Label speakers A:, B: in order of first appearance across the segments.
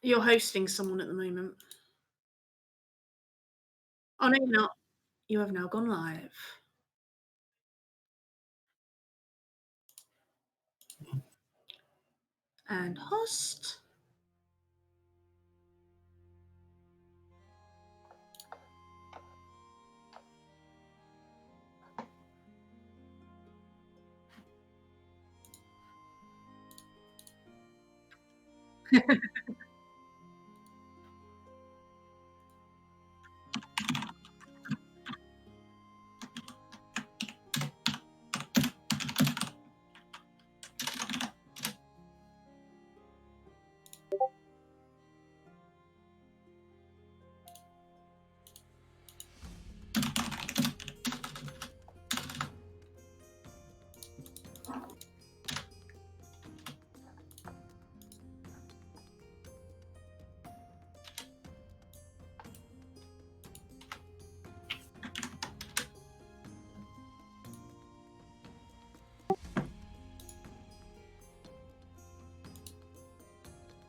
A: You're hosting someone at the moment. Oh, no, you're not. You have now gone live. And host.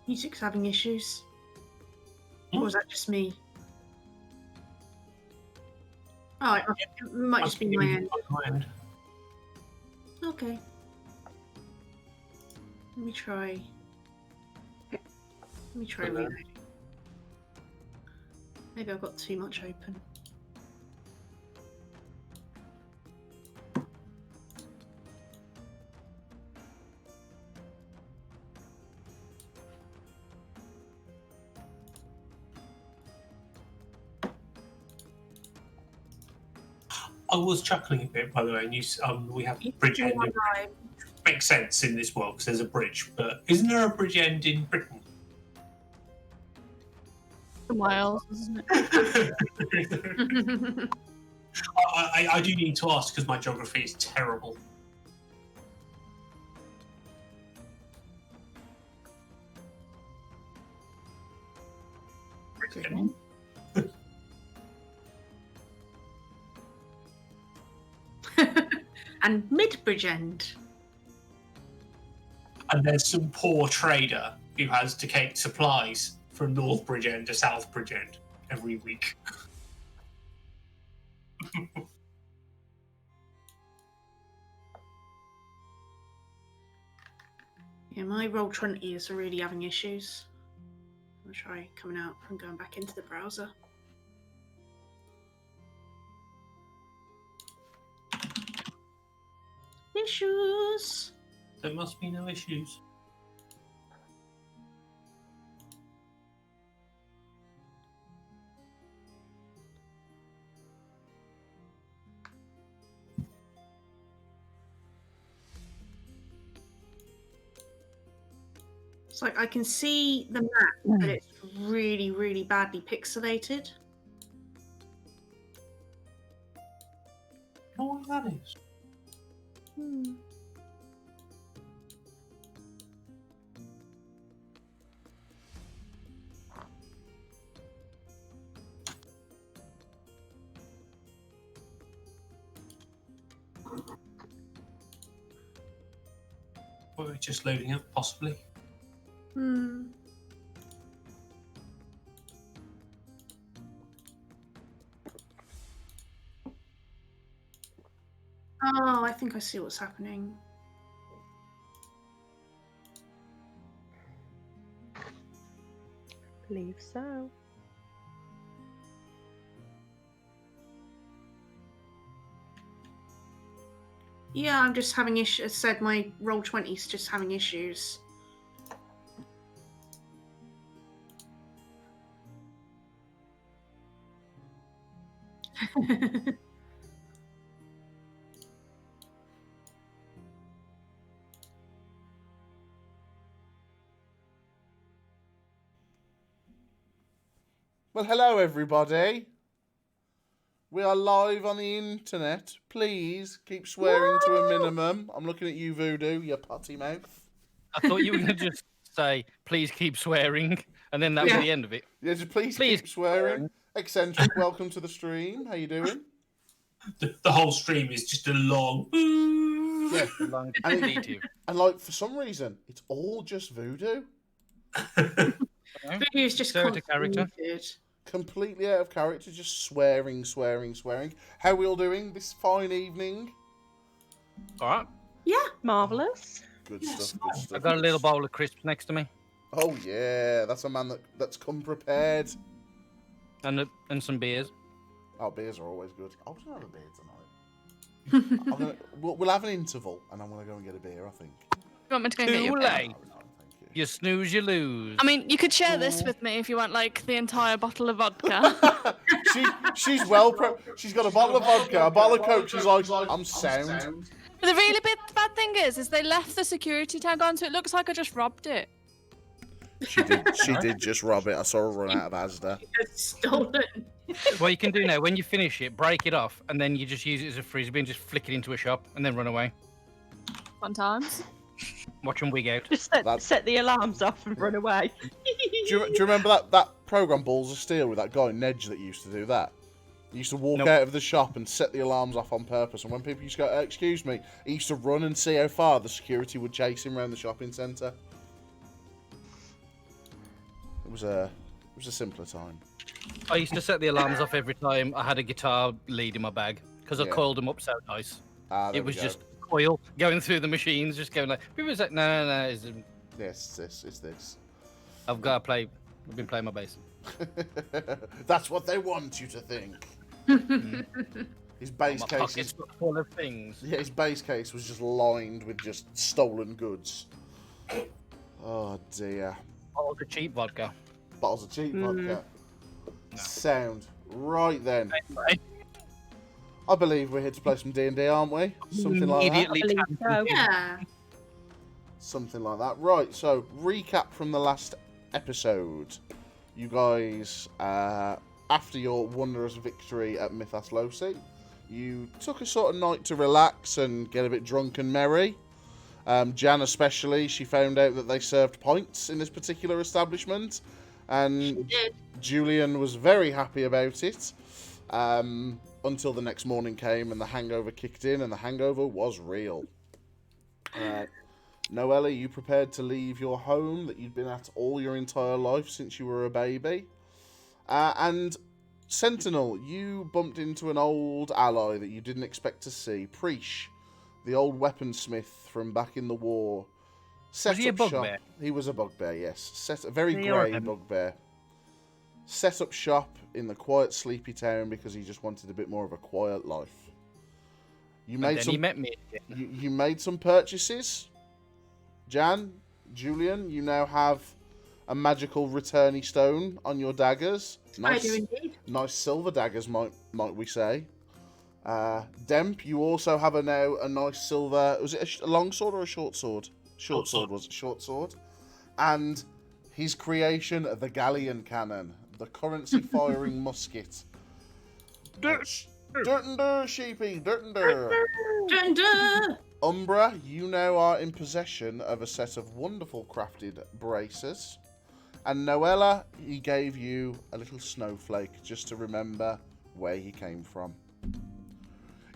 A: Music's having issues. Or was that just me? Oh, it might just be my end. Okay. Let me try. Reloading. Maybe I've got too much open.
B: I was chuckling a bit, by the way, and we have bridge end. Makes sense in this world because there's a bridge, but isn't there a bridge end in Britain?
C: Miles, isn't it?
B: I do need to ask because my geography is terrible.
A: And mid-bridge end.
B: And there's some poor trader who has to take supplies from North Bridge End to South Bridge End every week.
A: Yeah, my Roll20 is really having issues. I'll try coming out and going back into the browser. Issues!
B: There must be no issues.
A: It's like I can see the map, but it's really, really badly pixelated.
B: I wonder what that is. Or just loading up, possibly.
A: Oh, I think I see what's happening.
D: Believe so.
A: Yeah, I'm just having issues. As I said, my Roll20 is just having issues.
E: Well, hello everybody. We are live on the internet. Please keep swearing to a minimum. I'm looking at you, Voodoo, you potty mouth.
F: I thought you were going to just say, please keep swearing, and then that was the end of it.
E: Yeah, just please keep swearing. Eccentric, welcome to the stream. How you doing?
B: The whole stream is just a long...
E: Yeah.
F: And
E: like, for some reason, it's all just Voodoo.
A: Voodoo's just
F: Go to character.
A: convoluted.
E: Completely out of character, just swearing. How are we all doing this fine evening?
F: All right.
A: Yeah.
C: Marvellous.
E: Good
A: Yes.
E: stuff, good stuff.
F: I've got a little bowl of crisps next to me,
E: Oh yeah, that's a man that's come prepared.
F: and some beers.
E: Oh, beers are always good. I was gonna have a beer tonight. We'll have an interval, and I'm gonna go and get a beer. I think.
C: You want me to go and get you
F: Too
C: a
F: late.
C: beer?
E: No, thank you.
F: You snooze, you lose.
C: I mean, you could share this with me if you want, like, the entire bottle of vodka.
E: She's well she's got a bottle of vodka, a bottle of Coke. She's like, I'm sound.
C: But the really bad thing is they left the security tag on, so it looks like I just robbed it.
E: She did just rob it. I saw her run out of Asda.
A: It's stolen.
F: What you can do now, when you finish it, break it off, and then you just use it as a frisbee and just flick it into a shop, and then run away.
C: Fun times.
F: Watch them wig out.
D: Just set the alarms off and run away.
E: Do you remember that program Balls of Steel with that guy Nedge that used to do that? He used to walk
F: Nope.
E: out of the shop and set the alarms off on purpose, and when people used to go, excuse me, he used to run and see how far the security would chase him around the shopping centre. It was a simpler time.
F: I used to set the alarms off every time I had a guitar lead in my bag because I
E: Yeah.
F: coiled them up so nice.
E: There
F: It
E: we
F: was
E: go.
F: just coil going through the machines, just going like, people say, no,
E: Yes, it's this.
F: I've got to play. I've been playing my bass.
E: That's what they want you to think. His base
F: My
E: case
F: pockets
E: is,
F: were full of things.
E: yeah, his base case was just lined with just stolen goods. Oh dear.
F: All the cheap vodka.
E: Bottles of cheap vodka. Sound. Right then. I believe we're here to play some D&D, aren't we? Something like that.
F: Immediately.
D: So,
A: Yeah.
E: Something like that. Right, so recap from the last episode. You guys, after your wondrous victory at Mythos Loci, you took a sort of night to relax and get a bit drunk and merry. Jan especially, she found out that they served pints in this particular establishment. And
A: did.
E: Julyan was very happy about it. Until the next morning came and the hangover kicked in, and the hangover was real. Noella, you prepared to leave your home that you'd been at all your entire life since you were a baby. And Sentinel, you bumped into an old ally that you didn't expect to see. Preesh, the old weaponsmith from back in the war.
F: Was he a bugbear?
E: He was a bugbear, yes. A very
F: See,
E: grey
F: alright.
E: bugbear. Set up shop in the quiet, sleepy town because he just wanted a bit more of a quiet life. You
F: And
E: made
F: then
E: some.
F: he met me.
E: You made some purchases. Jan, Julyan, you now have a magical returny stone on your daggers.
A: I do indeed.
E: Nice silver daggers, might we say. Demp, you also have now a nice silver. Was it a long sword or a short sword? Short sword, was it? Short sword. And his creation, the Galleon cannon, the currency firing musket. Dirt and dur, sheepy, dirt and dur.
A: Dun, dun.
E: Umbraa, you now are in possession of a set of wonderful crafted braces. And Noella, he gave you a little snowflake just to remember where he came from.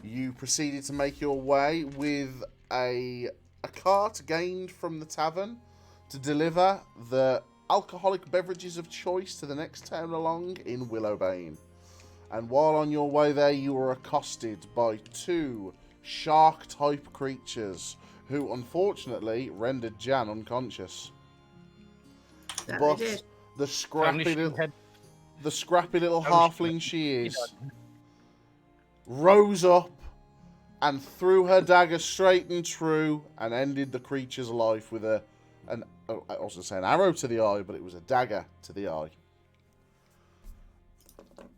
E: You proceeded to make your way with a cart gained from the tavern to deliver the alcoholic beverages of choice to the next town along in Willowbane. And while on your way there, you were accosted by two shark-type creatures who, unfortunately, rendered Jan unconscious.
A: That
E: But
A: they did.
E: the scrappy little
F: Oh,
E: halfling she is rose up and threw her dagger straight and true and ended the creature's life with I was going to say an arrow to the eye, but it was a dagger to the eye.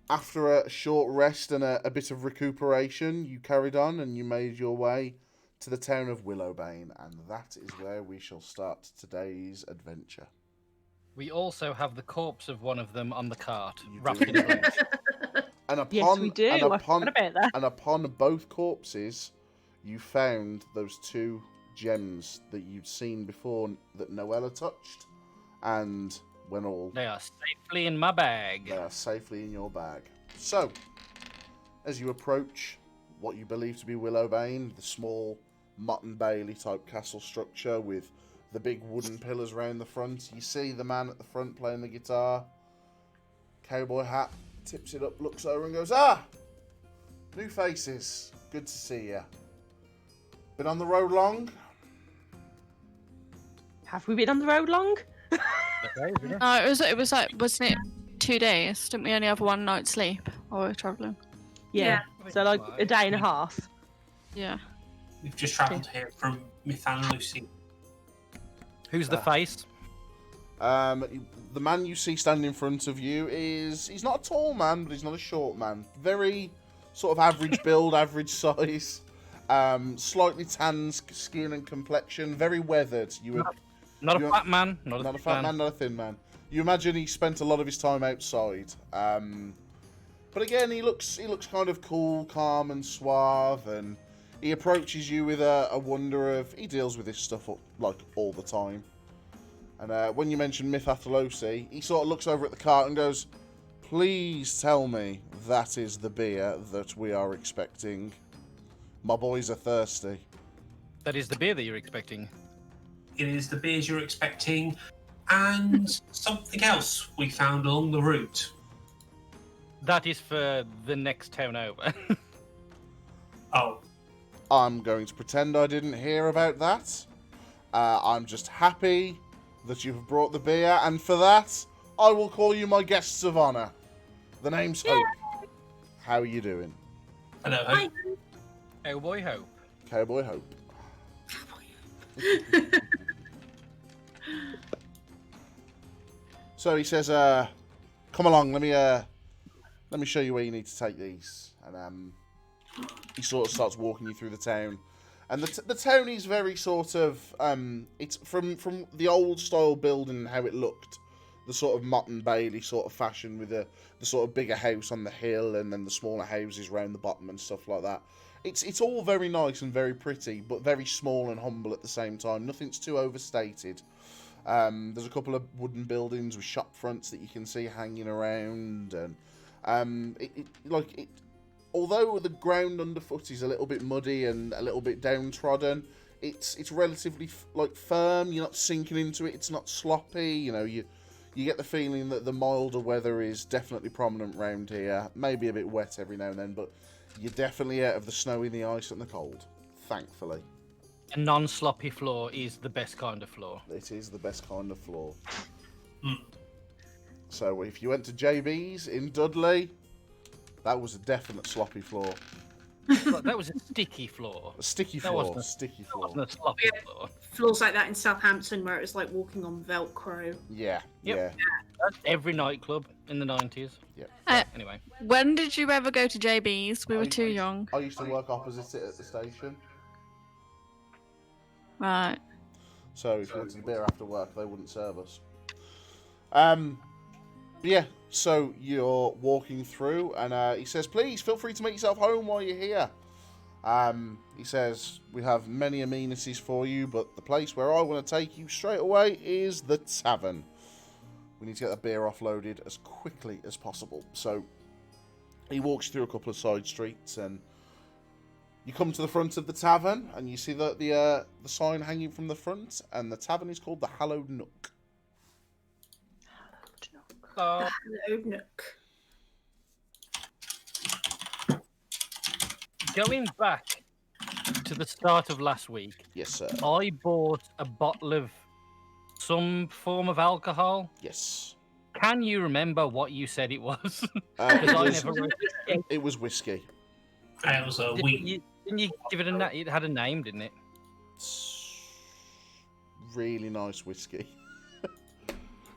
E: After a short rest and a bit of recuperation, you carried on and you made your way to the town of Willowbane, and that is where we shall start today's adventure.
F: We also have the corpse of one of them on the cart,
E: You
F: wrapped
E: do.
F: in a blanket.
E: And
D: yes, we do. I forgot about that.
E: And upon both corpses, you found those two gems that you'd seen before that Noella touched, and when all
F: They are safely in my bag.
E: they are safely in your bag. So, as you approach what you believe to be Willowbane, the small Mott and Bailey type castle structure with the big wooden pillars round the front. You see the man at the front playing the guitar. Cowboy hat, tips it up, looks over and goes, "Ah! New faces. Good to see you. Been on the road long?"
D: Have we been on the road long?
C: No, it was like, wasn't it 2 days? Didn't we only have 1 night's sleep while we were travelling?
D: Yeah. So like a day and a half.
C: Yeah.
B: We've just travelled here from Myth and Lucy.
F: Who's the face?
E: The man you see standing in front of you he's not a tall man, but he's not a short man. Very sort of average build, average size. Slightly tan skin and complexion. Very weathered.
F: Not a fat man. Not
E: a fat man, not a thin man. You imagine he spent a lot of his time outside. But again, he looks kind of cool, calm, and suave, and he approaches you with a wonder of he deals with this stuff like all the time. And when you mention Myth Lucy, he sort of looks over at the cart and goes, "Please tell me that is the beer that we are expecting. My boys are thirsty."
F: That is the beer that you're expecting.
B: It is the beers you're expecting, and something else we found along the route.
F: That is for the next town over.
B: Oh.
E: I'm going to pretend I didn't hear about that. I'm just happy that you've brought the beer, and for that, I will call you my guests of honour. The name's Hope. How are you doing?
B: Hello, Hope.
F: Cowboy Hope.
E: Cowboy Hope. So he says, "Come along, let me show you where you need to take these." And he sort of starts walking you through the town. And the town is very sort of, it's from the old style building and how it looked. The sort of Mott and Bailey sort of fashion with the sort of bigger house on the hill and then the smaller houses round the bottom and stuff like that. It's all very nice and very pretty, but very small and humble at the same time. Nothing's too overstated. There's a couple of wooden buildings with shop fronts that you can see hanging around, and although the ground underfoot is a little bit muddy and a little bit downtrodden, it's relatively firm. You're not sinking into it. It's not sloppy. You know, you get the feeling that the milder weather is definitely prominent round here. Maybe a bit wet every now and then, but you're definitely out of the snow and the ice and the cold, thankfully.
F: A non-sloppy floor is the best kind of floor.
E: It is the best kind of floor. So if you went to JB's in Dudley, that was a definite sloppy floor.
F: That was a sticky floor.
E: A sticky floor. Sticky floor.
F: That wasn't a sloppy floor.
A: Floors like that in Southampton where it was like walking on Velcro.
E: Yeah,
F: Yep.
E: yeah.
F: That's every nightclub in the 90s.
E: Yeah.
F: Anyway.
C: When did you ever go to JB's? We were too young.
E: I used to work opposite it at the station.
C: Right.
E: So if you wanted a beer after work, they wouldn't serve us. Yeah, so you're walking through, and he says, "Please, feel free to make yourself home while you're here." He says, "We have many amenities for you, but the place where I want to take you straight away is the tavern. We need to get the beer offloaded as quickly as possible." So he walks you through a couple of side streets, and you come to the front of the tavern, and you see the sign hanging from the front, and the tavern is called the Hallowed Nook.
A: Hello, Nook.
F: Going back to the start of last week,
E: Yes, sir.
F: I bought a bottle of some form of alcohol.
E: Yes.
F: Can you remember what you said it was?
E: It was whiskey.
B: It was a week.
F: Didn't you give it a name? It had a name, didn't it?
E: Really nice whiskey.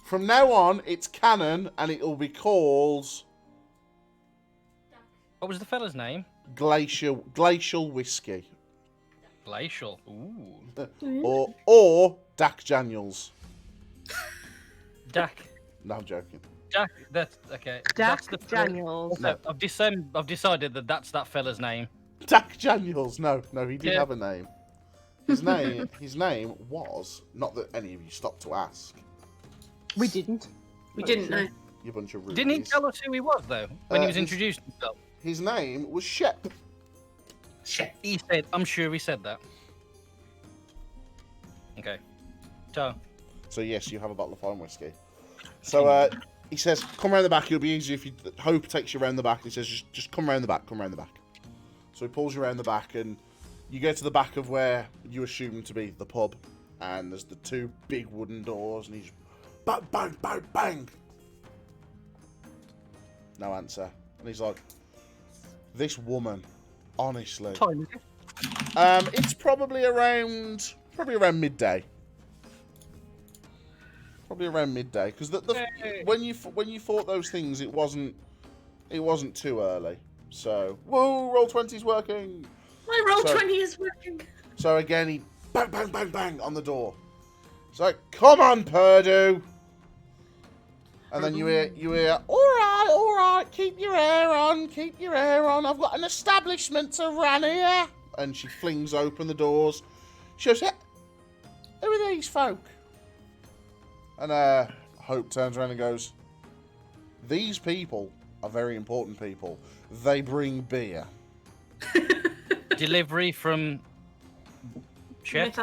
E: From now on, it's canon, and it'll be called
F: What was the fella's name?
E: Glacial Whiskey.
F: Glacial. Ooh.
E: Or Dak Daniels.
F: Dak.
E: No, I'm joking.
F: Jack. That's okay.
D: Dak
F: That's the
D: Daniels.
F: No, I've decided that that's that fella's name.
E: Dak Daniels. No, he did
F: Yeah.
E: have a name. His name was, not that any of you stopped to ask.
D: We didn't.
A: We didn't know.
E: You bunch of rubies.
F: Didn't he tell us who he was though when he was
E: his-
F: introducing himself?
E: His name was Shep.
B: Shit.
F: He said, I'm sure he said that. Okay. Oh.
E: So yes, you have a bottle of fine whiskey. So he says, come around the back. It'll be easier if you... Hope takes you around the back. He says, just come around the back. Come around the back. So he pulls you around the back, and you get to the back of where you assume to be the pub. And there's the two big wooden doors, and he's... Bang, bang, bang, bang. No answer. And he's like, this woman, honestly.
F: Time.
E: It's probably around midday. Probably around midday, because when you fought those things, it wasn't too early. So, whoa, roll 20's working.
A: My roll 20 is working.
E: So again, he bang, bang, bang, bang on the door. It's like, come on, Purdue. And then you hear, all right, keep your hair on. I've got an establishment to run here. And she flings open the doors. She goes, who are these folk? And Hope turns around and goes, these people are very important people. They bring beer.
F: Delivery from Chef.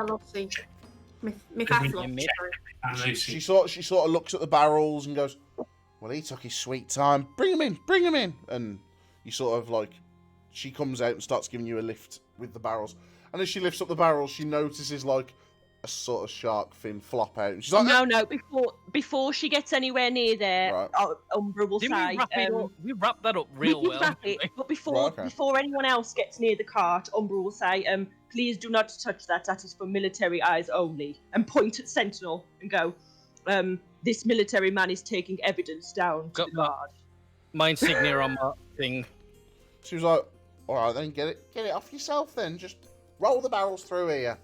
E: She sort of looks at the barrels and goes, well, he took his sweet time. Bring him in. And you sort of like, she comes out and starts giving you a lift with the barrels. And as she lifts up the barrels, she notices like a sort of shark fin flop out. And she's like,
D: no. Before she gets anywhere near there,
E: right.
D: Umbraa will say,
F: we wrapped that up real well.
D: Wrap it, but before anyone else gets near the cart, Umbraa will say, please do not touch that. That is for military eyes only. And point at Sentinel and go, this military man is taking evidence down to the guard.
F: My insignia on my thing.
E: She was like, all right, then get it off yourself then. Just roll the barrels through here.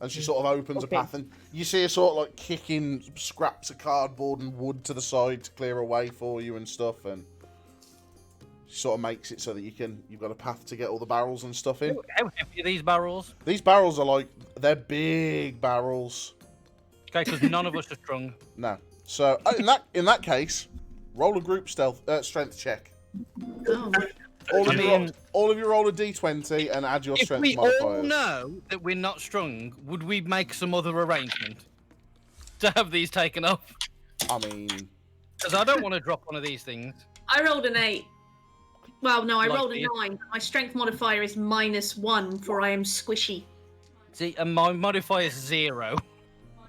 E: And she sort of opens a path, and you see her sort of like kicking scraps of cardboard and wood to the side to clear a way for you and stuff. And she sort of makes it so that you've got a path to get all the barrels and stuff in.
F: How heavy are these barrels?
E: These barrels are they're big barrels.
F: Okay, because none of us are strong.
E: No. So in that case, roll a group strength check.
A: Oh.
E: All of you roll a d20 and add your strength modifiers.
F: If we all know that we're not strong, would we make some other arrangement to have these taken off?
E: I mean...
F: Because I don't want to drop one of these things.
A: I rolled an 8. Well, no, I rolled a 9. My strength modifier is -1, for I am squishy.
F: See, and my modifier is 0.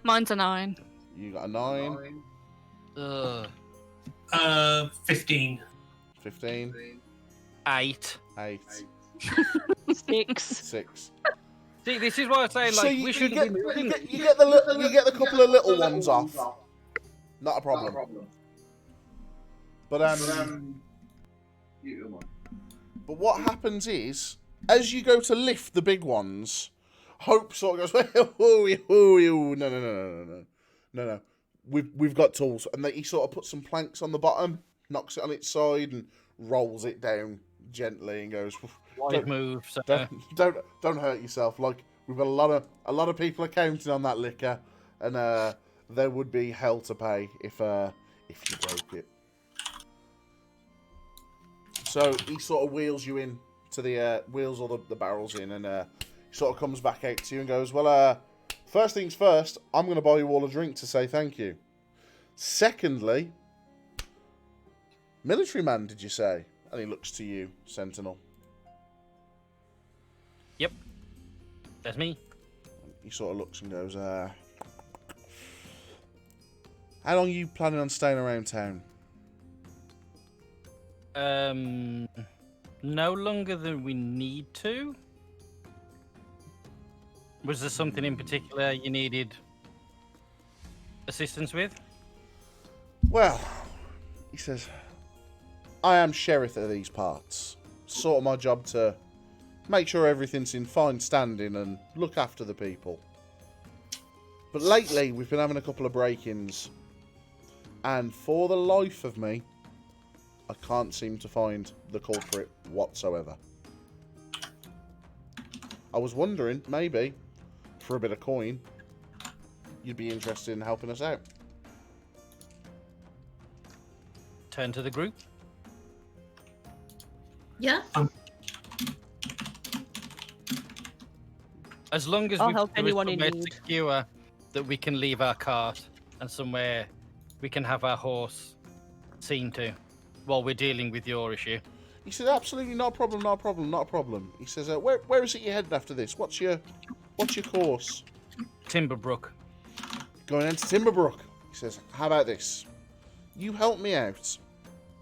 C: Mine's a 9.
E: You got a 9.
B: 15.
E: 15.
F: 8.
E: 8.
D: 6.
E: 6.
F: See, this is why I say, like, we should
E: you get the couple of little ones off. Not a problem. But what happens is, as you go to lift the big ones, Hope sort of goes, no. We've got tools, and he sort of puts some planks on the bottom, knocks it on its side, and rolls it down gently, and goes,
F: Wide move. So.
E: Don't hurt yourself. Like, we've got a lot of people are counting on that liquor, and there would be hell to pay if you broke it. So he sort of wheels you in to the wheels all the barrels in, and he sort of comes back out to you and goes, well, first things first, I'm going to buy you all a drink to say thank you. Secondly, military man, did you say? And he looks to you, Sentinel.
F: Yep. That's me.
E: He sort of looks and goes, how long are you planning on staying around town?
F: No longer than we need to. Was there something in particular you needed assistance with?
E: Well, he says, I am sheriff of these parts. Sort of my job to make sure everything's in fine standing and look after the people. But lately, we've been having a couple of break-ins. And for the life of me, I can't seem to find the culprit whatsoever. I was wondering, maybe, for a bit of coin, you'd be interested in helping us out.
F: Turn to the group.
A: Yeah?
F: As long as
D: I'll
F: we
D: help anyone in need.
F: secure that we can leave our cart and somewhere we can have our horse seen to while we're dealing with your issue?
E: He says, absolutely not a problem, not a problem, not a problem. He says, where is it you're heading after this? What's your course?
F: Timberbrook.
E: Going into Timberbrook. He says, how about this? You help me out.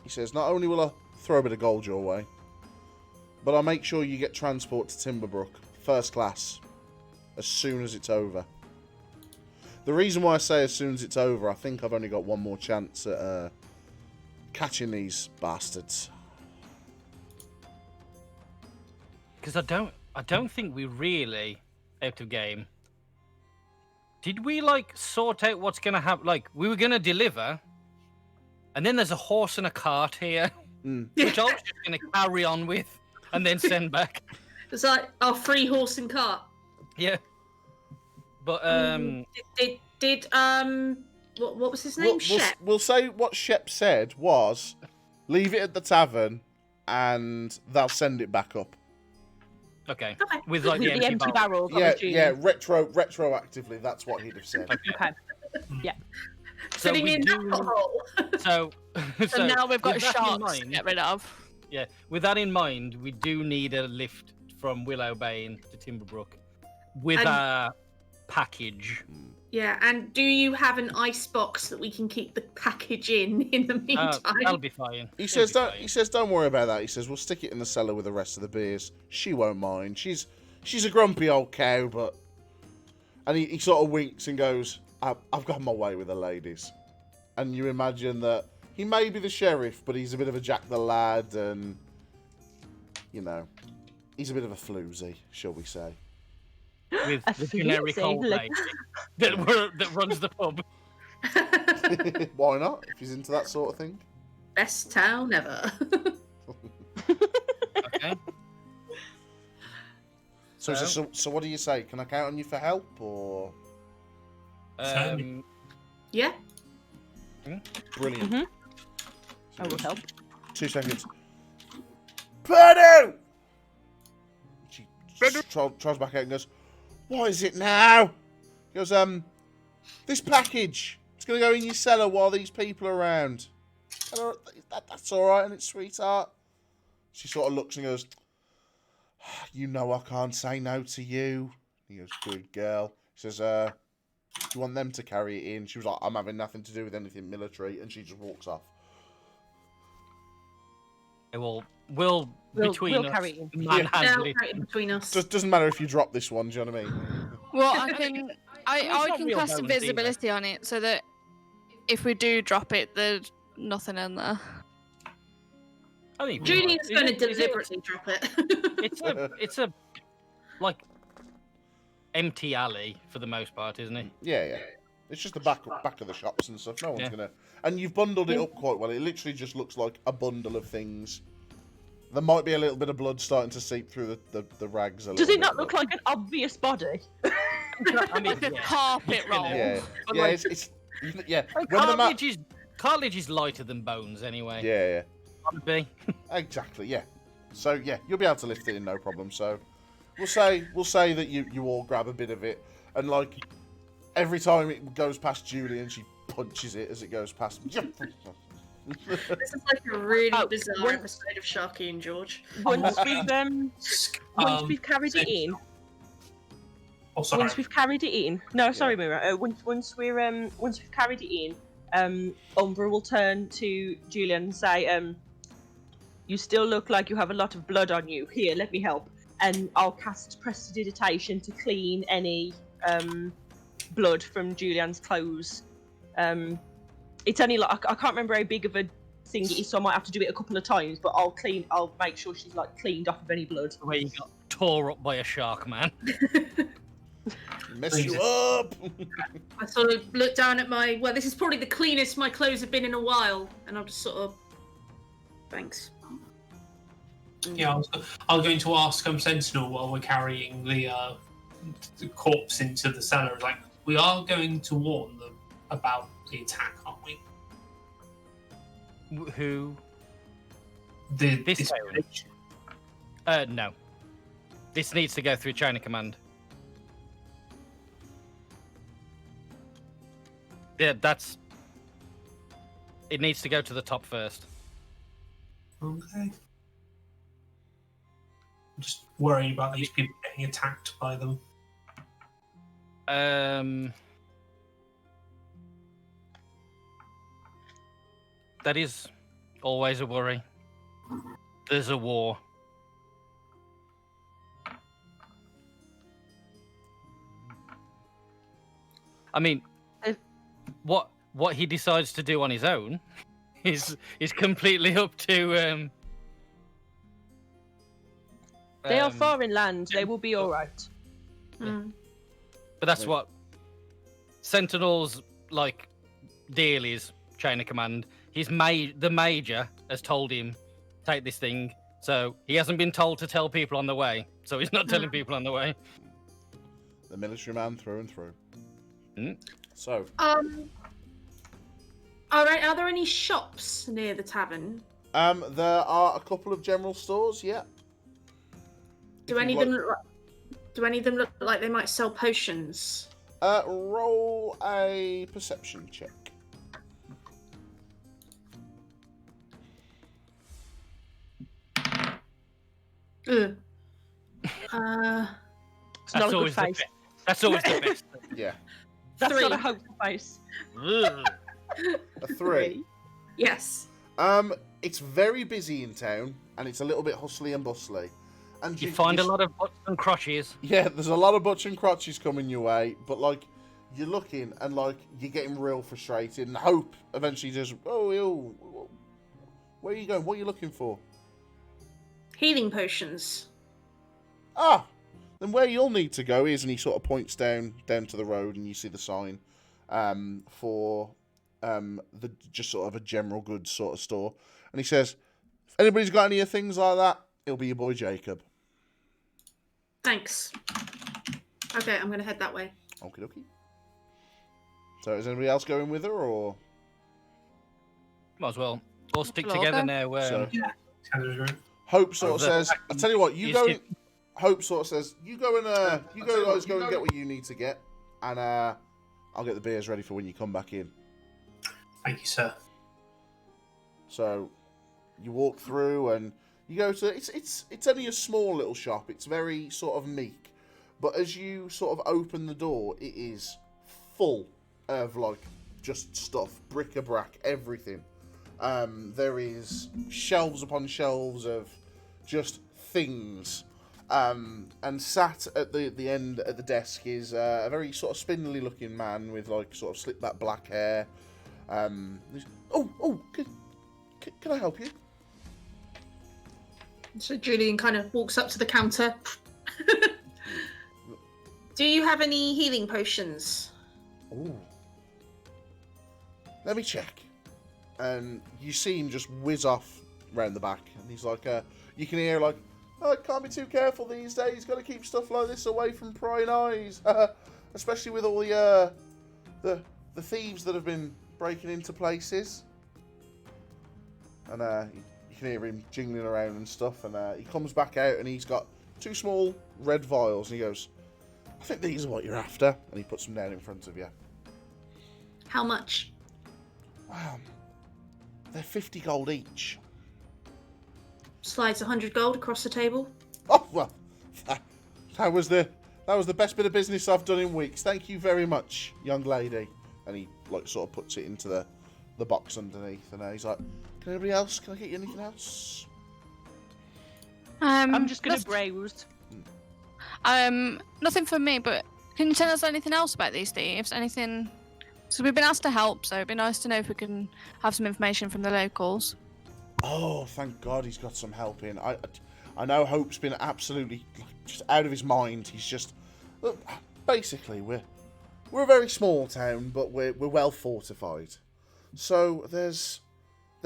E: He says, not only will I throw a bit of gold your way, but I'll make sure you get transport to Timberbrook, first class, as soon as it's over. The reason why I say as soon as it's over, I think I've only got one more chance at catching these bastards.
F: Because I don't think we really out of game. Did we like sort out what's gonna happen? Like we were gonna deliver, and then there's a horse and a cart here, which I was just gonna carry on with and then send back.
A: It's like our free horse and cart.
F: Yeah. But
A: what was his name? Shep.
E: We'll say what Shep said was, leave it at the tavern, and they'll send it back up.
F: Okay. With like the empty
D: barrels.
E: Retroactively, that's what he'd have said.
D: Okay. Yeah.
F: So
A: Fitting in alcohol.
F: So
C: now we've got
F: with that in
C: sharks to
F: mind-
C: get rid of.
F: Yeah. With that in mind, we do need a lift from Willowbane to Timberbrook with
A: And-
F: our package.
A: Yeah, and do you have an ice box that we can keep the package in the meantime?
F: That'll be fine.
E: He says, don't worry about that. He says, we'll stick it in the cellar with the rest of the beers. She won't mind. She's a grumpy old cow, but... And he sort of winks and goes, I've got my way with the ladies. And you imagine that he may be the sheriff, but he's a bit of a Jack the Lad, and, you know, he's a bit of a floozy, shall we say.
F: With the generic old lady that runs the pub.
E: Why not, if he's into that sort of thing?
A: Best town ever.
F: Okay.
E: So what do you say? Can I count on you for help, or...?
A: Yeah.
E: Brilliant.
D: I will help.
E: 2 seconds. Purdue! She tries back out and goes, what is it now? He goes, this package. It's going to go in your cellar while these people are around. That's all right, and it's sweetheart. She sort of looks and goes, you know I can't say no to you. He goes, good girl. He says, do you want them to carry it in? She was like, I'm having nothing to do with anything military, and she just walks off.
F: We'll between us.
D: carry it in.
F: Manhandle it.
A: Between us.
E: Just doesn't matter if you drop this one, do you know what I mean?
C: Well, I can
F: not
C: can
F: real
C: cast
F: bones
C: invisibility on it so that if we do drop it, there's nothing in there.
F: I think
A: Julian's
F: is
A: going to
F: it- is it-
A: deliberately drop it.
F: It's a like empty alley for the most part, isn't it?
E: Yeah. It's just the back of the shops and stuff. No one's
F: Yeah.
E: gonna. And you've bundled it up quite well. It literally just looks like a bundle of things. There might be a little bit of blood starting to seep through the rags.
D: Does it not look like an obvious body?
F: I mean,
C: Like a carpet roll.
E: Yeah.
F: But
E: Yeah.
F: like-
E: It's yeah.
F: Like,
E: When the map.
F: cartilage is lighter than bones anyway.
E: Yeah.
F: Would be.
E: Exactly. Yeah. So yeah, you'll be able to lift it in no problem. So we'll say that you all grab a bit of it, and like every time it goes past Julyan, she punches it as it goes past.
A: This is like a really bizarre
D: when-
A: episode of Sharky and George.
D: Once we've carried it in.
B: Oh, sorry.
D: Once we've carried it in. No, sorry, Mura. Once we've carried it in, Umbraa will turn to Julyan and say, "You still look like you have a lot of blood on you. Here, let me help." And I'll cast Prestidigitation to clean any blood from Julian's clothes. It's only like I can't remember how big of a thing it is, so I might have to do it a couple of times. But I'll make sure she's like cleaned off of any blood.
F: Where you got tore up by a shark, man.
E: Mess you up.
A: I sort of look down at this is probably the cleanest my clothes have been in a while, and I'll just sort of, thanks.
B: Yeah, I was going to ask Sentinel while we're carrying the corpse into the cellar. Like, we are going to warn them about the attack, aren't we?
F: Who?
B: This
F: village? No. This needs to go through China Command. Yeah, that's. It needs to go to the top first.
B: Okay. I'm just worried about these people getting attacked by them.
F: That is always a worry. There's a war. I mean, what he decides to do on his own is completely up to.
D: They are foreign land. They will be all right.
A: Mm.
F: But that's what Sentinel's like deal is. Chain of command. The major has told him take this thing, so he hasn't been told to tell people on the way. So he's not telling people on the way.
E: The military man through and through.
F: Mm.
E: So.
A: Are there any shops near the tavern?
E: There are a couple of general stores. Yeah.
A: Do any of them look like they might sell potions?
E: Roll a perception check.
A: Ugh.
D: It's not a good face.
F: That's always the best.
E: Yeah.
D: That's
A: 3.
D: not a hopeful face.
E: A 3.
A: Yes.
E: It's very busy in town, and it's a little bit hustly and bustly. And
F: You find a lot of butts and crotches.
E: Yeah, there's a lot of butts and crotches coming your way, but like you're looking and like you're getting real frustrated. And Hope eventually just, where are you going? What are you looking for?
A: Healing potions.
E: Ah, then where you'll need to go is, and he sort of points down to the road, and you see the sign for the just sort of a general goods sort of store, and he says, if anybody's got any of things like that, it'll be your boy Jacob.
A: Thanks. Okay, I'm gonna head that way.
E: Okie dokie. So is anybody else going with her, or?
F: Might as well all stick
C: Hello,
F: together
C: okay.
F: now.
B: Yeah.
E: Hope sort of says, I tell you what, you go. Hope sort of says, you go and guys go and get what you need to get, and I'll get the beers ready for when you come back in.
B: Thank you, sir.
E: So you walk through and you go to it's only a small little shop. It's very sort of meek, but as you sort of open the door, it is full of like just stuff, bric-a-brac, everything. There is shelves upon shelves of just things. And sat at the end at the desk is a very sort of spindly looking man with like sort of slick back black hair. Can I help you?
A: So Julyan kind of walks up to the counter. Do you have any healing potions?
E: Ooh. Let me check. And you see him just whiz off round the back, and he's like, you can hear like, oh, can't be too careful these days. Got to keep stuff like this away from prying eyes, especially with all the thieves that have been breaking into places. And you can hear him jingling around and stuff. And he comes back out, and he's got 2 small red vials, and he goes, I think these are what you're after. And he puts them down in front of you.
A: How much?
E: Wow, they're 50 gold each.
A: Slides 100 gold across the table.
E: Oh well, that was the best bit of business I've done in weeks. Thank you very much, young lady. And he like sort of puts it into the box underneath, and he's like, "Can anybody else? Can I get you anything else?"
D: I'm just gonna browse.
C: Nothing for me, but can you tell us anything else about these thieves? Anything? So we've been asked to help, so it'd be nice to know if we can have some information from the locals.
E: Oh, thank God he's got some help in. I know Hope's been absolutely just out of his mind. He's just look, basically we're a very small town, but we're well fortified. So there's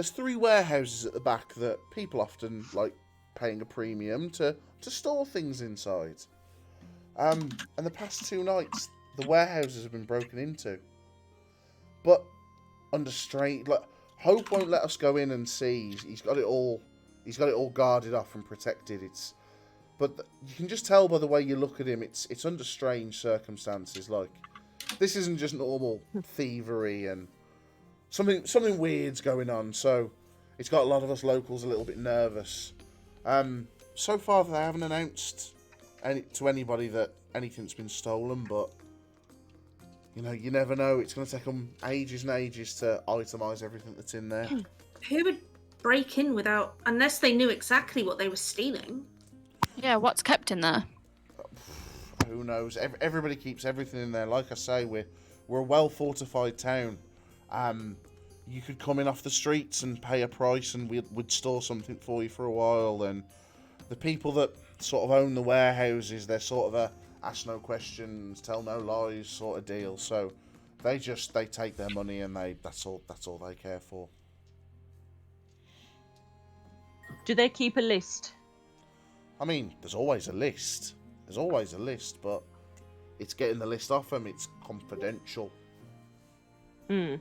E: 3 warehouses at the back that people often like paying a premium to store things inside. And the past 2 nights the warehouses have been broken into, but under strain. Like, Hope won't let us go in and see. He's got it all guarded off and protected. But you can just tell by the way you look at him. It's under strange circumstances. Like this isn't just normal thievery and something weird's going on. So it's got a lot of us locals a little bit nervous. So far they haven't announced to anybody that anything's been stolen, but you know, you never know. It's going to take them ages and ages to itemise everything that's in there.
A: Who would break in unless they knew exactly what they were stealing?
C: Yeah, what's kept in there?
E: Who knows? Everybody keeps everything in there. Like I say, we're a well-fortified town. You could come in off the streets and pay a price and we'd store something for you for a while. And the people that sort of own the warehouses, they're sort of a ask no questions, tell no lies sort of deal. So they take their money and that's all they care for.
D: Do they keep a list?
E: I mean, there's always a list. But it's getting the list off them. It's confidential.
D: Hmm.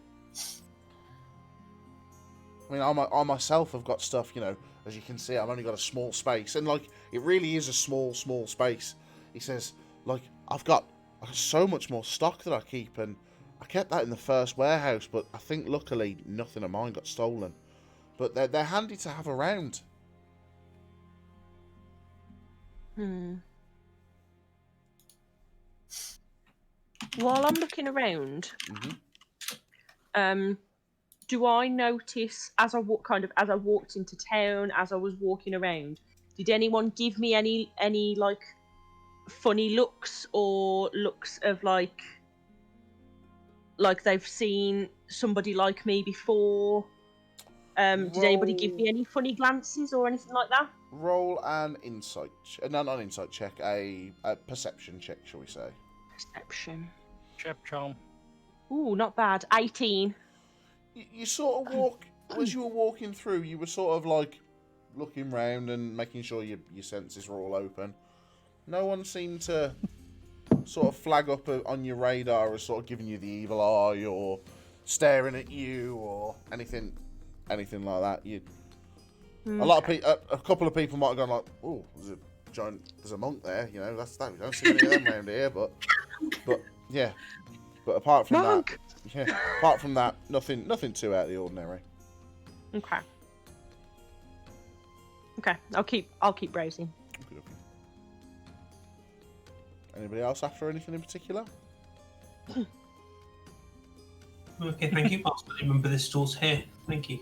E: I mean, I myself have got stuff, you know, as you can see, I've only got a small space. And, like, it really is a small space. He says, like, I've got so much more stock that I keep, and I kept that in the first warehouse, but I think, luckily, nothing of mine got stolen. But they're handy to have around.
D: While I'm looking around, do I notice as I walked into town, as I was walking around, did anyone give me any like funny looks or looks of like they've seen somebody like me before? Did anybody give me any funny glances or anything like that?
E: Roll an insight, not an insight check, a perception check, shall we say?
D: Perception.
F: Charm.
D: Ooh, not bad. 18.
E: You sort of walk, as you were walking through, you were sort of like looking round and making sure your senses were all open. No one seemed to sort of flag up on your radar as sort of giving you the evil eye or staring at you or anything like that. A couple of people might have gone like, "Oh, there's a monk there," you know. We don't see any of them around here, but yeah. But apart from that, nothing too out of the ordinary.
D: Okay. I'll keep browsing.
E: Okay. Anybody else after anything in particular?
B: Okay, thank you. I'll remember this store's here. Thank you.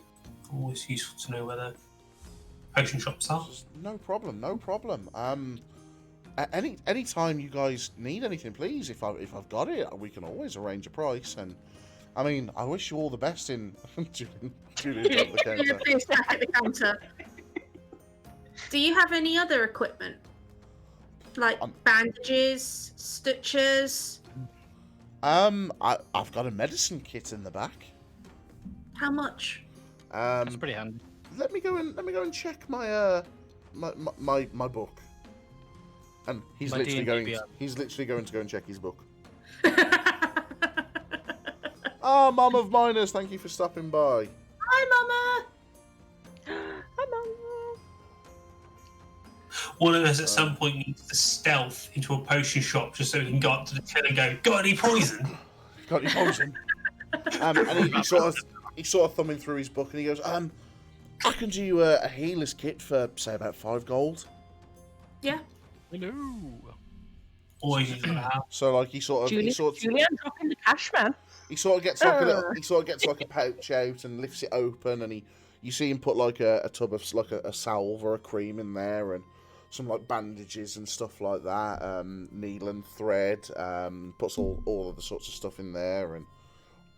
B: Always useful to know where the potion shops are.
E: No problem. Any time you guys need anything, please. If I've got it, we can always arrange a price. And I mean, I wish you all the best in Julyan's at the counter.
A: Please back at the counter. Do you have any other equipment, like bandages, stitches?
E: I've got a medicine kit in the back.
A: How much?
F: That's pretty handy.
E: Let me go and check my my book. And he's literally going to go and check his book. Mum of Miners, thank you for stopping by.
A: Hi, Mama.
D: Hi, Mama.
B: One of us at some point needs to stealth into a potion shop just so we can go up to the till and go, "Got any poison?"
E: Got any poison? And he's sort of thumbing through his book, and he goes, I can do you a healer's kit for say about 5 gold.
A: Yeah.
F: Hello.
B: Always use that.
E: So like
D: Julyan dropping the cash, man.
E: He sort of gets like a pouch out and lifts it open, and you see him put like a tub of like a salve or a cream in there, and some like bandages and stuff like that, needle and thread, puts all of the sorts of stuff in there, and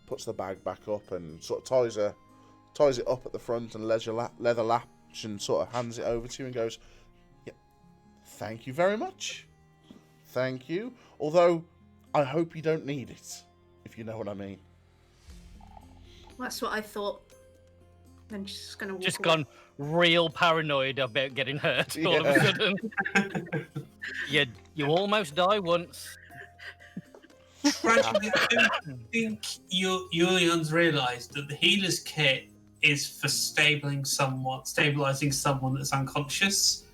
E: puts the bag back up and sort of ties it up at the front and leather latch and sort of hands it over to you and goes, "Yeah, thank you very much. Thank you. Although I hope you don't need it, if you know what I mean."
A: That's what I thought. Then she's just gonna walk
F: Just
A: away.
F: gone real paranoid about getting hurt all of a sudden. You almost die once.
B: Gradually, I don't think Julyan's realised that the healer's kit is for stabilising someone that's unconscious,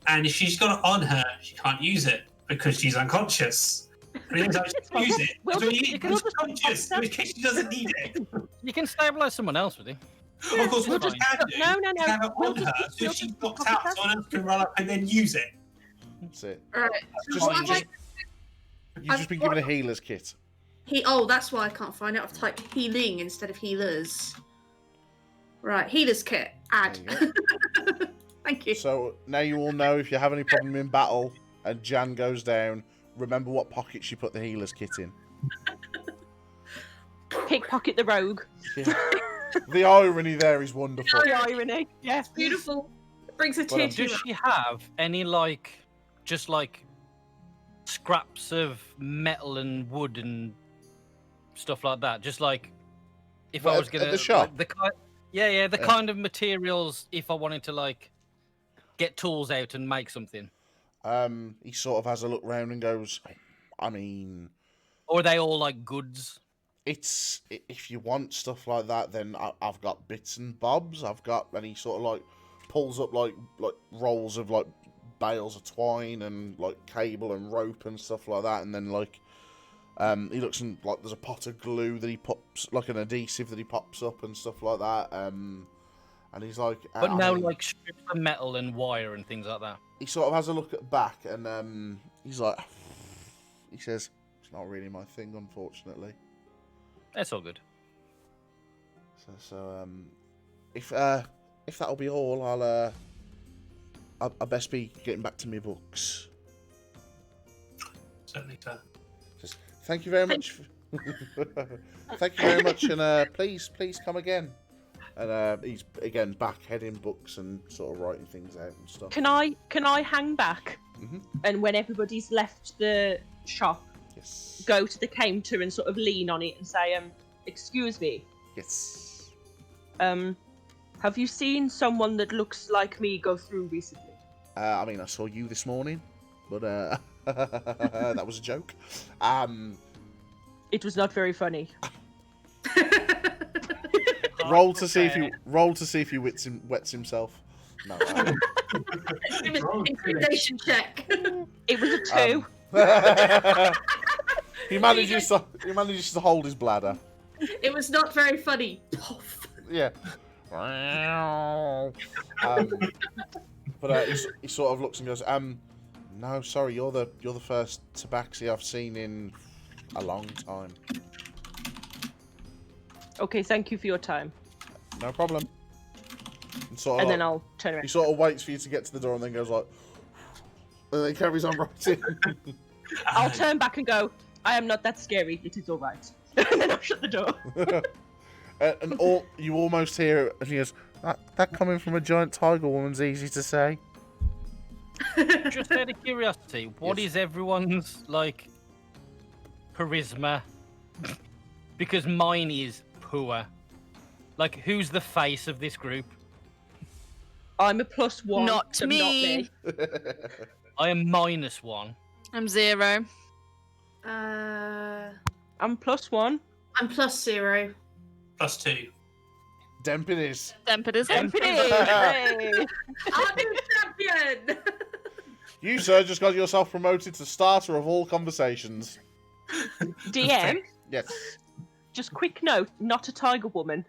B: and if she's got it on her, she can't use it because she's unconscious. And he was like, just use it.
D: Well,
B: So
D: you can
B: he's
D: also
B: conscious, in case he doesn't need it.
F: You can stabilize someone else with it.
B: Of course, what
F: it's
B: you can do
D: No.
B: is have it
D: We'll
B: on
D: just-
B: her, so
D: we'll
B: if she's
D: just
B: knocked
D: copy
B: out,
D: that.
B: someone else can run up and then use it.
E: That's it.
A: Right.
E: Just-
A: What have I-
E: You've just been given a healer's kit.
A: Oh, that's why I can't find it. I've typed healing instead of healers. Right, healer's kit. Add.
E: There
A: Thank you.
E: So now you all know if you have any problem in battle and Jan goes down, remember what pocket she put the healer's kit in.
D: Pickpocket the rogue.
E: Yeah. The irony there is wonderful.
D: The irony. Yeah.
A: It's beautiful. It brings a
E: Well,
A: tear to
F: Does
A: your
F: she have any just scraps of metal and wood and stuff like that? Just like if
E: Well,
F: I was
E: at
F: gonna
E: the shop?
F: the kind of materials if I wanted to get tools out and make something.
E: He sort of has a look round and goes, I mean,
F: Or are they all goods?
E: it's if you want stuff like that, then I've got bits and bobs. And he sort of pulls up like rolls of bales of twine and cable and rope and stuff like that, and then he looks and there's a pot of glue that he pops, an adhesive that he pops up and stuff like that. And he's like,
F: But no strips of metal and wire and things like that.
E: he sort of has a look at back and he's like, he says, it's not really my thing, unfortunately.
F: That's all good.
E: So if that'll be all, I'll best be getting back to my books.
B: Certainly, sir.
E: Just thank you very much. Thank you very much, and please come again. And he's again back heading books and sort of writing things out and stuff.
D: Can I hang back?
E: Mhm.
D: And when everybody's left the shop,
E: Yes.
D: go to the counter and sort of lean on it and say, excuse me,
E: Yes.
D: have you seen someone that looks like me go through recently?
E: I mean, I saw you this morning, but that was a joke.
D: It was not very funny.
E: Roll to see if he wets himself. No.
A: Give us an intimidation check.
D: It was a 2.
E: He manages to hold his bladder.
A: It was not very funny. Puff.
E: Yeah. But he sort of looks and goes, no, sorry, you're the first tabaxi I've seen in a long time.
D: Okay, thank you for your time.
E: No problem.
D: And then I'll turn around.
E: He sort of waits for you to get to the door and then goes and then carries on writing.
D: I'll turn back and go, I am not that scary, it is alright. And then I'll shut the door.
E: And you almost hear it, and he goes, that coming from a giant tiger woman's easy to say.
F: Just out of curiosity, what is everyone's charisma? Because mine is poor. Who's the face of this group?
D: I'm a +1.
C: Not
D: so
C: me.
F: I am -1.
C: I'm 0.
D: I'm +1.
A: I'm +0.
B: +2.
E: Demp it is.
C: Demp it is.
D: Hey.
A: Our new champion!
E: You, sir, just got yourself promoted to starter of all conversations.
D: DM,
E: Yes.
D: just quick note, not a tiger woman.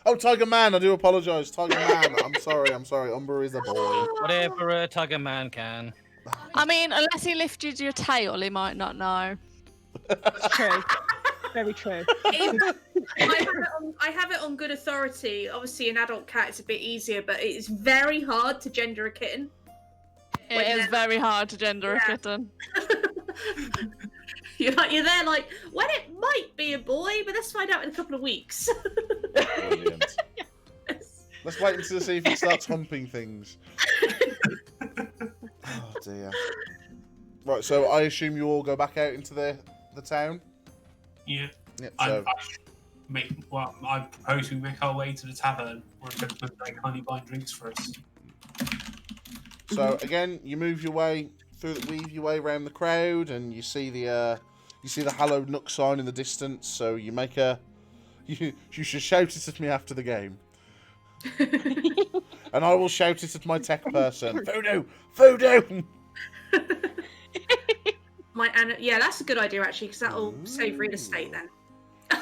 E: Oh, Tiger Man, I do apologise. Tiger Man, I'm sorry. Umbraa is a boy.
F: Whatever a Tiger Man can.
C: I mean, unless he lifted your tail, he might not know.
D: True. Very true.
A: I have it on good authority. Obviously, an adult cat is a bit easier, but it is very hard to gender a kitten.
C: It is very hard to gender a kitten.
A: You're there well, it might be a boy, but let's find out in a couple of weeks.
E: Brilliant. Let's wait until see if he starts humping things. Oh dear. Right, so I assume you all go back out into the town?
B: Yeah.
E: Yeah,
B: I
E: so
B: propose we make our way to the tavern where gentlemen very kindly buy drinks for us.
E: So again, you move your way weave your way around the crowd, and you see the hallowed nook sign in the distance. So you make you should shout it at me after the game, and I will shout it at my tech person. Voodoo, voodoo.
A: Yeah, that's a good idea actually, because that'll save real estate then.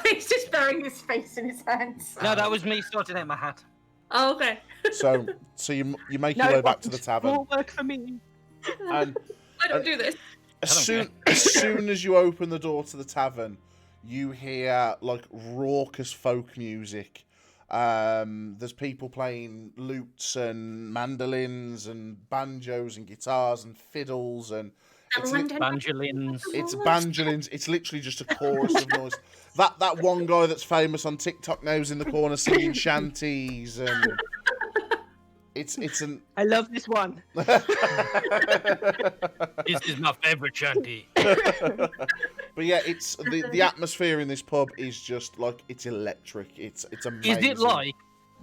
A: He's just burying his face in his hands.
F: No, that was me sorting out my hat.
A: Oh, okay.
E: So you make your way back to the tavern.
D: More work for me.
E: And
A: I don't do this.
E: as soon as you open the door to the tavern, you hear like raucous folk music. There's people playing lutes and mandolins and banjos and guitars and fiddles and
F: Banjolins.
E: It's banjolins. It's literally just a chorus of noise. That one guy that's famous on TikTok now is in the corner singing shanties, and it's an.
D: I love this one.
F: This is my favourite shanty.
E: But yeah, it's the atmosphere in this pub is just like it's electric. It's amazing.
F: Is it like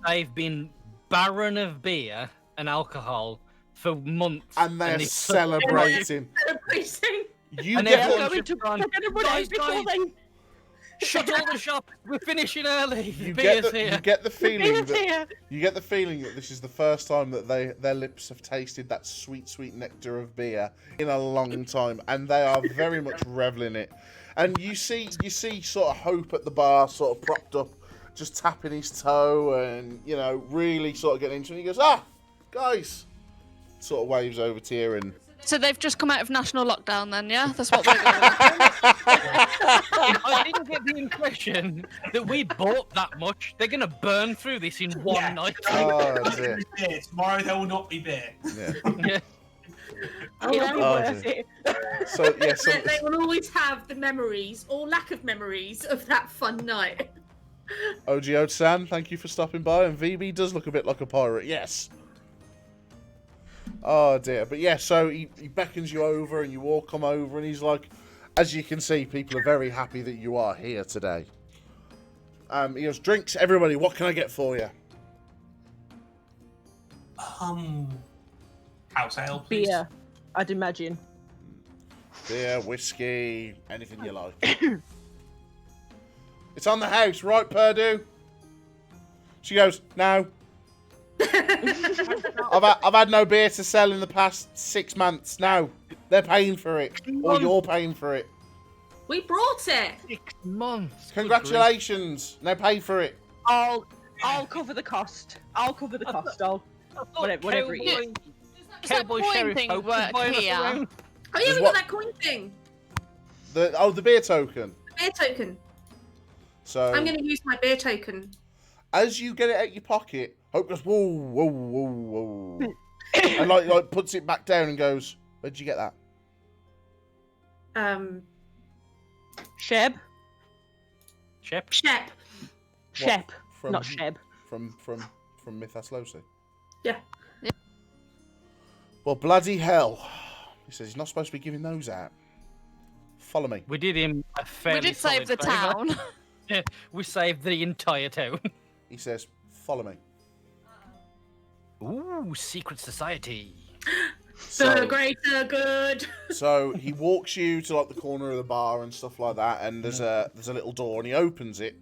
F: they've been barren of beer and alcohol for months
E: and they're celebrating? You
F: and
E: get
F: everyone's just gone, guys, shut all the shop. We're finishing early.
E: You
F: Beer's
E: get
F: here.
E: the feeling that this is the first time that their lips have tasted that sweet nectar of beer in a long time, and they are very much reveling it. And you see sort of Hope at the bar, sort of propped up, just tapping his toe, and really sort of getting into it. And he goes, guys, sort of waves over to you and.
C: So they've just come out of national lockdown then, yeah? That's what we're doing.
F: I didn't get the impression that we bought that much. They're going to burn through this in one night.
E: Oh, dear.
B: Tomorrow there will not be beer.
E: Yeah.
F: Yeah.
D: It'll be worth it.
E: So
A: they will always have the memories or lack of memories of that fun night.
E: OG-San, thank you for stopping by. And VB does look a bit like a pirate, yes. Oh dear, but yeah, so he beckons you over and you all come over and he's like, as you can see, people are very happy that you are here today. He goes, drinks, everybody, what can I get for you?
B: House ale, please.
D: Beer, I'd imagine.
E: Beer, whiskey, anything you like. It's on the house, right, Purdue? She goes, no. I've had no beer to sell in the past 6 months. No, they're paying for it, or you're paying for it.
A: We brought it.
F: 6 months.
E: Congratulations. Now pay for it.
D: I'll cover the cost. Whatever it is.
C: Does that coin thing work here?
A: Oh yeah, we got that coin thing.
E: The beer token.
A: Beer token.
E: So
A: I'm going to use my beer token.
E: As you get it out your pocket, Hope goes, whoa, whoa, whoa, whoa. And like puts it back down and goes, where'd you get that?
D: Sheb.
E: What?
D: Not Sheb.
E: From Mythoslosi.
A: Yeah.
E: Well, bloody hell. He says he's not supposed to be giving those out. Follow me.
F: We did him a fairly
C: We did save the
F: solid favour.
C: town.
F: Yeah, we saved the entire town.
E: He says, follow me.
F: Ooh, secret society.
A: The greater good.
E: So he walks you to like the corner of the bar and stuff like that, and there's a little door, and he opens it,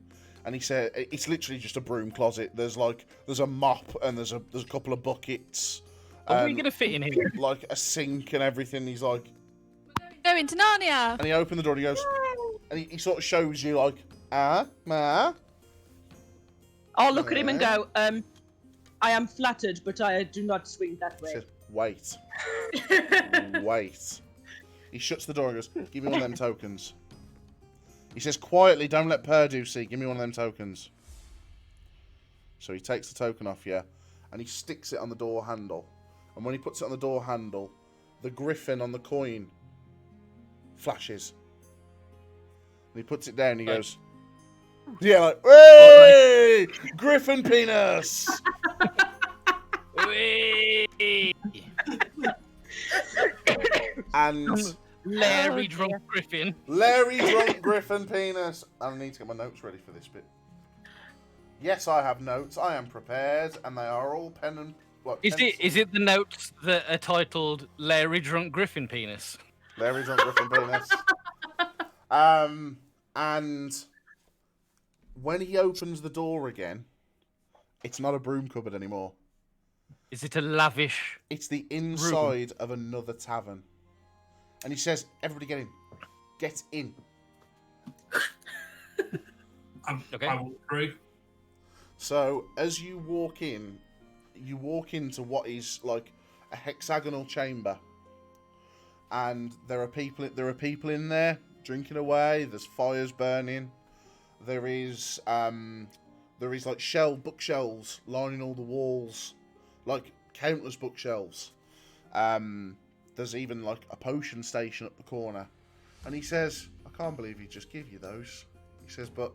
E: and he said it's literally just a broom closet. There's a mop and there's a couple of buckets.
F: Are we gonna fit in here?
E: Like a sink and everything. He's like,
C: Going to Narnia.
E: and he opened the door and he goes, and he sort of shows you like, ma.
D: I'll look at him and go, I am flattered, but I do not swing that
E: He
D: way.
E: says, wait. Wait. He shuts the door and goes, give me one of them tokens. He says, quietly, don't let Purdue see. Give me one of them tokens. So he takes the token off you, and he sticks it on the door handle. And when he puts it on the door handle, the griffin on the coin flashes. And he puts it down and he goes, yeah, like, hey! Griffin penis! And
F: Larry drunk Griffin.
E: Larry drunk Griffin penis. I need to get my notes ready for this bit. Yes, I have notes. I am prepared, and they are all pen and.
F: Is it the notes that are titled Larry drunk Griffin penis?
E: Larry drunk Griffin penis. And when he opens the door again, it's not a broom cupboard anymore.
F: Is it a lavish?
E: It's the inside of another tavern. And he says, everybody get in. Get in.
B: Okay. I walk through.
E: So, as you walk into what is like a hexagonal chamber. And there are people in there drinking away. There's fires burning. There is like bookshelves lining all the walls, like countless bookshelves. There's even like a potion station up the corner. And he says, I can't believe he just give you those. He says, but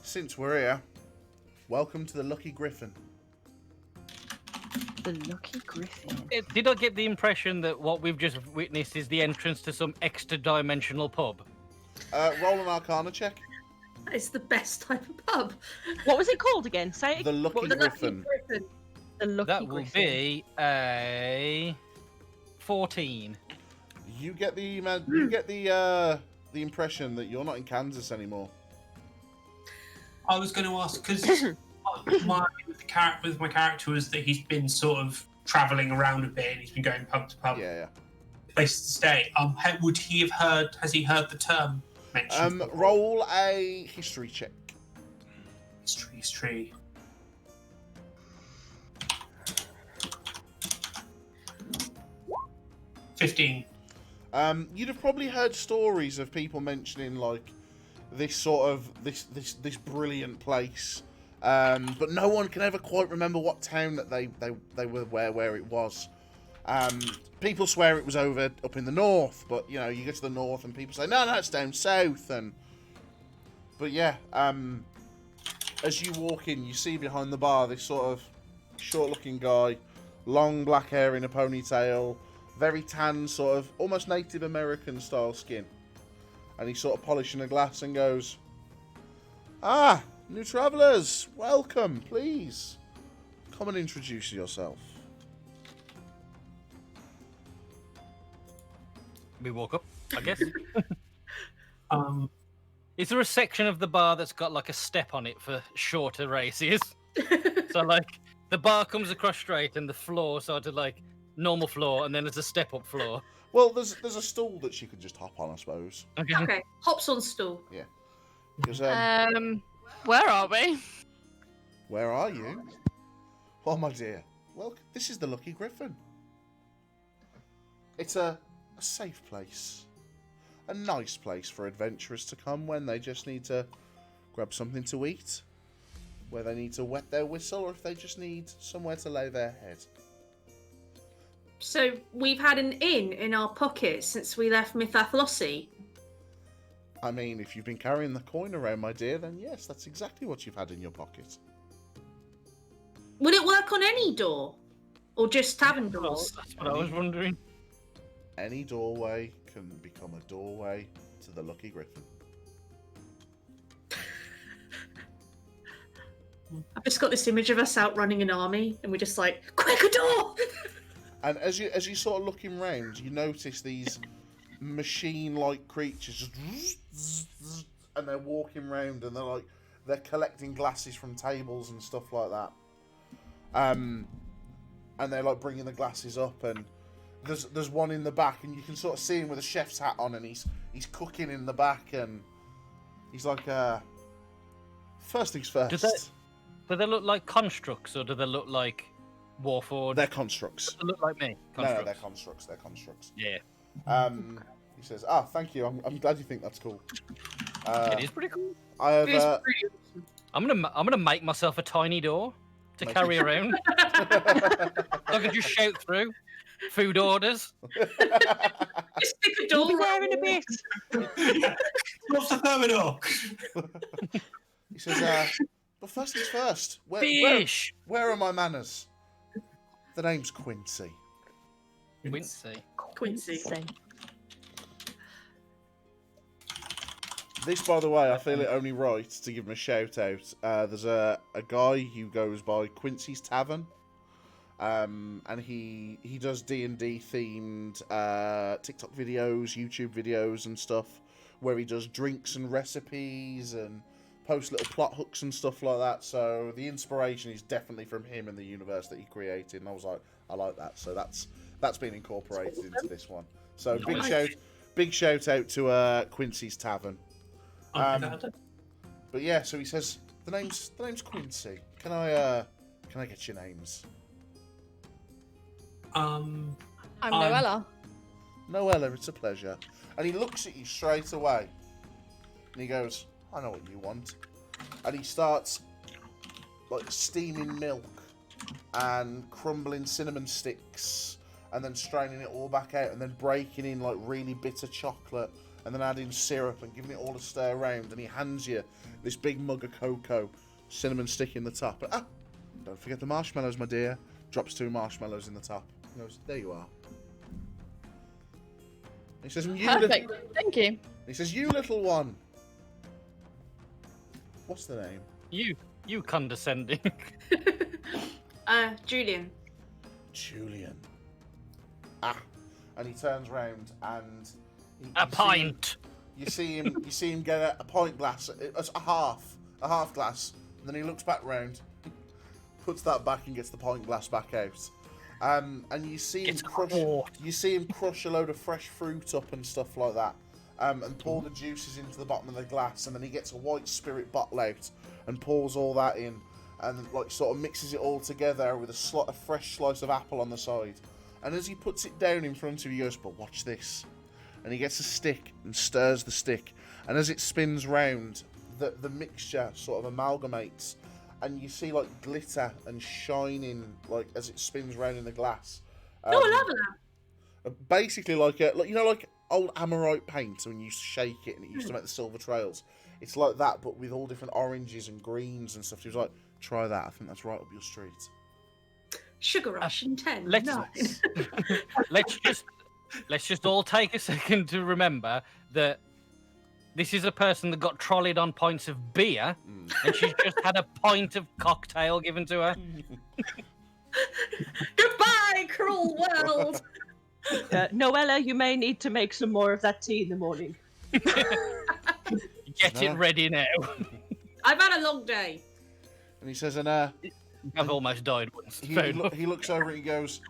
E: since we're here, welcome to the Lucky Griffin.
D: The Lucky Griffin.
F: Did I get the impression that what we've just witnessed is the entrance to some extra-dimensional pub?
E: Roll an Arcana check.
A: It's the best type of pub.
D: What was it called again? Say it.
E: The Lucky Griffin.
D: The Lucky
F: That will
D: Griffin.
F: be a 14.
E: You get the impression that you're not in Kansas anymore.
B: I was going to ask because my character was that he's been sort of travelling around a bit and he's been going pub to pub.
E: Yeah.
B: Places to stay. Would he have heard? Has he heard the term mentioned?
E: Roll a history check.
B: History. 15.
E: You'd have probably heard stories of people mentioning like this sort of this brilliant place, but no one can ever quite remember what town that they were where it was. People swear it was up in the north, but you know you get to the north and people say no, it's down south. But yeah, as you walk in, you see behind the bar this sort of short-looking guy, long black hair in a ponytail. Very tan, sort of almost Native American style skin. And he's sort of polishing a glass and goes, "Ah, new travellers, welcome, please. Come and introduce yourself."
F: We walk up, I guess. Is there a section of the bar that's got like a step on it for shorter races? So like the bar comes across straight and the floor sort of like normal floor, and then there's a step-up floor.
E: Well, there's a stool that she could just hop on, I suppose.
A: Okay, hops on stool.
E: Yeah. Because,
C: where are we?
E: where are you? Well, my dear, well, this is the Lucky Griffin. It's a safe place. A nice place for adventurers to come when they just need to grab something to eat, where they need to wet their whistle, or if they just need somewhere to lay their head.
A: So we've had an inn in our pocket since we left Mythathlossy.
E: I mean, if you've been carrying the coin around, my dear, then yes, that's exactly what you've had in your pocket.
A: Would it work on any door? Or just tavern doors?
F: That's what I was wondering.
E: Any doorway can become a doorway to the Lucky Griffin.
A: I've just got this image of us out running an army, and we're just like, quick, a door!
E: And as you sort of looking round, you notice these machine-like creatures just and they're walking round and they're collecting glasses from tables and stuff like that. And they're like bringing the glasses up, and there's one in the back, and you can sort of see him with a chef's hat on, and he's cooking in the back, and he's like, first things first.
F: Do they look like constructs, or do they look like Warforged?
E: They're constructs.
F: They look like me.
E: No, they're constructs. They're constructs.
F: Yeah.
E: He says, thank you. I'm glad you think that's cool.
F: It is pretty cool.
E: I have.
F: I'm gonna make myself a tiny door to carry around. So I can just shout through food orders.
A: Just stick a door
D: We'll be there in a bit.
B: What's the terminal?
E: He says, but first things first.
F: Fish.
E: Where are my manners? The name's Quincy.
A: Quincy.
E: This, by the way, I feel it only right to give him a shout out. There's a guy who goes by Quincy's Tavern, and he does D&D themed TikTok videos, YouTube videos, and stuff, where he does drinks and recipes and posts little plot hooks and stuff like that. So the inspiration is definitely from him and the universe that he created. And I was like, I like that. So that's been incorporated into this one. So
B: Nice.
E: big shout out to Quincy's Tavern. But yeah, so he says the name's Quincy. Can I get your names?
C: I'm Noella.
E: Noella, it's a pleasure. And he looks at you straight away. And he goes, I know what you want. And he starts like steaming milk and crumbling cinnamon sticks and then straining it all back out and then breaking in like really bitter chocolate and then adding syrup and giving it all a stir around. And he hands you this big mug of cocoa, cinnamon stick in the top. And, don't forget the marshmallows, my dear. Drops 2 marshmallows in the top. He goes, there you are. He says,
C: Perfect. Thank you.
E: He says, you little one. What's the name?
F: You condescending.
A: Julyan.
E: Julyan. And he turns round and
F: A pint.
E: You see him get a pint glass. It's a half glass, and then he looks back round, puts that back, and gets the pint glass back out. And you see him crush a load of fresh fruit up and stuff like that, and pour the juices into the bottom of the glass, and then he gets a white spirit bottle out and pours all that in, and like sort of mixes it all together with a fresh slice of apple on the side. And as he puts it down in front of you, he goes, "But watch this." And he gets a stick and stirs the stick, and as it spins round, the mixture sort of amalgamates, and you see like glitter and shining like as it spins round in the glass.
A: I love that.
E: Basically, like old Amorite paint when you used to shake it and it used to make the silver trails. It's like that, but with all different oranges and greens and stuff. He was like, "Try that. I think that's right up your street."
A: Sugar Rush in 10.
F: Let's just all take a second to remember that this is a person that got trolleyed on pints of beer, and she's just had a pint of cocktail given to her.
A: Goodbye, cruel world.
D: Noella, you may need to make some more of that tea in the morning.
F: Get it ready now.
A: I've had a long day.
E: And he says,
F: I've almost died once.
E: he looks over and he goes,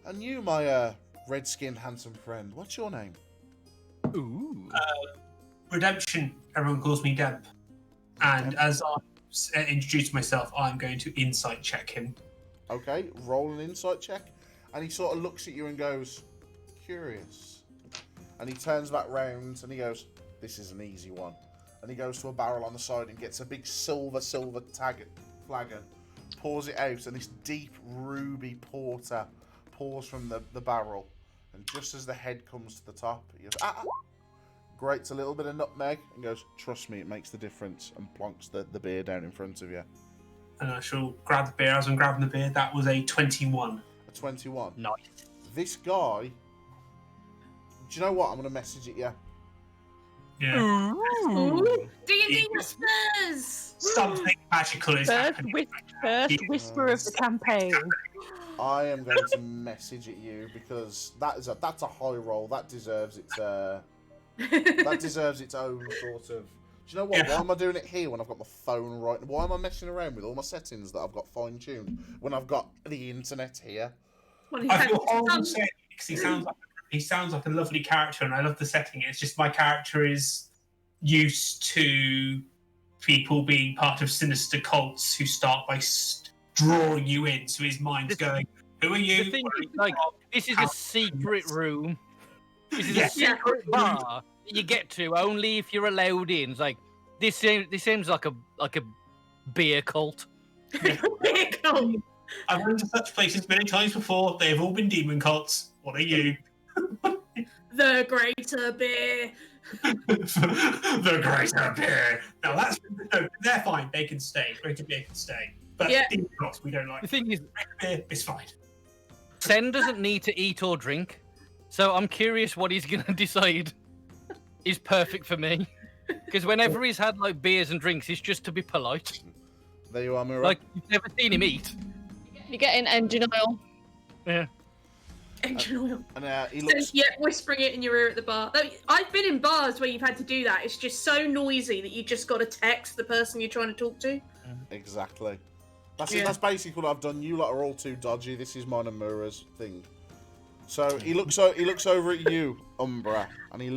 E: "And you, my red-skinned handsome friend, what's your name?"
F: Ooh.
B: Redemption. Everyone calls me Demp. And as I introduce myself, I'm going to insight check him.
E: Okay, roll an insight check. And he sort of looks at you and goes, "Curious." And he turns back round and he goes, "This is an easy one." And he goes to a barrel on the side and gets a big silver flagon, pours it out, and this deep ruby porter pours from the barrel. And just as the head comes to the top, he goes, grates a little bit of nutmeg and goes, "Trust me, it makes the difference," and plonks the beer down in front of you.
B: And I shall grab the beer. As I'm grabbing the beer, that was a 21.
E: A 21.
F: Nice.
E: This guy, do you know what? I'm going to message it, yeah.
B: Yeah.
A: Ooh. D&D whispers.
B: Something magical is happening.
D: First whisper of the campaign.
E: I am going to message it you because that's a high roll. That deserves its own sort of. Do you know what?
B: Yeah.
E: Why am I doing it here when I've got my phone right? Why am I messing around with all my settings that I've got fine-tuned when I've got the internet here?
B: I feel horrible saying it because he sounds like a lovely character, and I love the setting. It's just my character is used to people being part of sinister cults who start by drawing you in. So his mind's going, "Who are you?"
F: The thing is, like, this is a secret room. This is a secret bar that you get to only if you're allowed in. It's like this seems like a beer cult.
A: Beer cult.
B: I've been to such places many times before. They've all been demon cults. What are you?
A: The greater beer.
B: The greater beer. Now they're fine. They can stay. Greater beer can stay. But demon cults, we don't like.
F: The thing is,
B: beer is fine.
F: Sen doesn't need to eat or drink, so I'm curious what he's gonna decide is perfect for me. Because whenever he's had like beers and drinks, it's just to be polite.
E: There you are, Mura.
F: Like you've never seen him eat.
C: You're getting engine oil.
F: Yeah.
A: Engine oil.
E: And he looks.
A: Whispering it in your ear at the bar. I've been in bars where you've had to do that. It's just so noisy that you just got to text the person you're trying to talk to.
E: Exactly. That's basically what I've done. You lot are all too dodgy. This is mine and Mura's thing. So he looks over at you, Umbraa, and he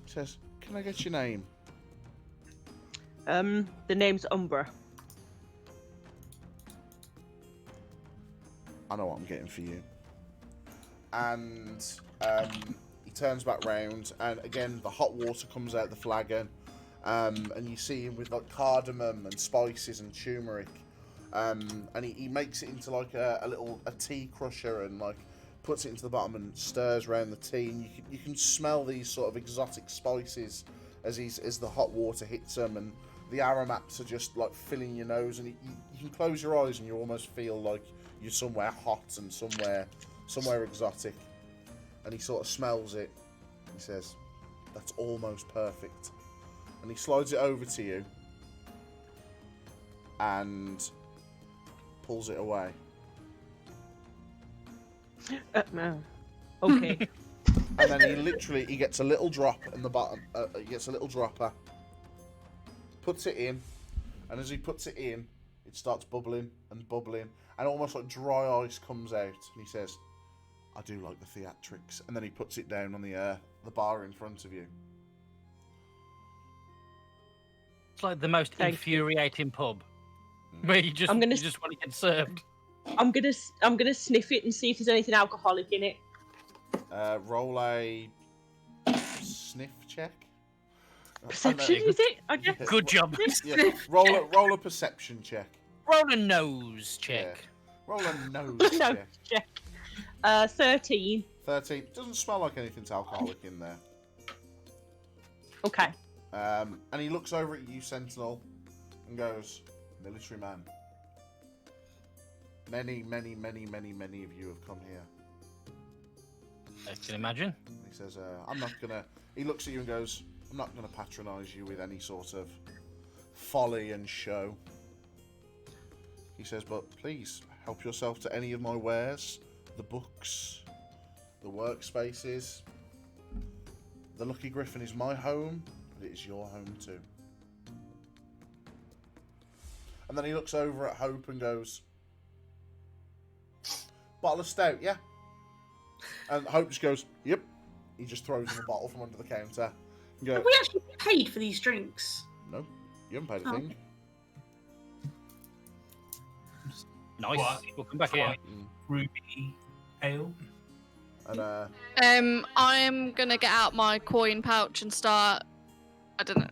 E: says, "Can I get your name?"
D: The name's Umbraa.
E: I know what I'm getting for you. And he turns back round, and again the hot water comes out the flagon, and you see him with like cardamom and spices and turmeric, and he makes it into like a tea crusher, and like puts it into the bottom and stirs around the tea, and you can smell these sort of exotic spices as the hot water hits them, and the aromats are just like filling your nose, and you can close your eyes and you almost feel like you're somewhere hot and somewhere exotic. And he sort of smells it. He says, "That's almost perfect." And he slides it over to you and pulls it away.
D: No. Okay.
E: And then he gets a little drop in the bottom. He gets a little dropper, puts it in, and as he puts it in, it starts bubbling and bubbling, and almost like dry ice comes out. And he says, "I do like the theatrics." And then he puts it down on the bar in front of you.
F: It's like the most infuriating pub, where you just want to get served.
D: I'm gonna sniff it and see if there's anything alcoholic in it.
E: Roll a sniff check.
D: Perception, is it? I guess.
E: Yeah.
F: Good job.
E: Yeah. Roll a perception check.
F: Roll a nose check.
E: Yeah. Roll a nose check.
D: 13.
E: 13. Doesn't smell like anything's alcoholic in there.
D: Okay.
E: And he looks over at you, Sentinel, and goes, "Military man. Many of you have come here."
F: I can imagine.
E: And he says, "I'm not gonna." He looks at you and goes, "I'm not gonna patronise you with any sort of folly and show." He says, "But please help yourself to any of my wares, the books, the workspaces. The Lucky Griffin is my home, but it is your home too." And then he looks over at Hope and goes, "Bottle of stout, yeah?" And Hope just goes, "Yep." He just throws him a bottle from under the counter. And goes,
A: Have we actually paid for these drinks?
E: "No, you haven't paid a thing."
F: Nice.
B: What?
F: We'll come back here.
B: Ruby ale.
E: And
C: I'm gonna get out my coin pouch and start. I don't know,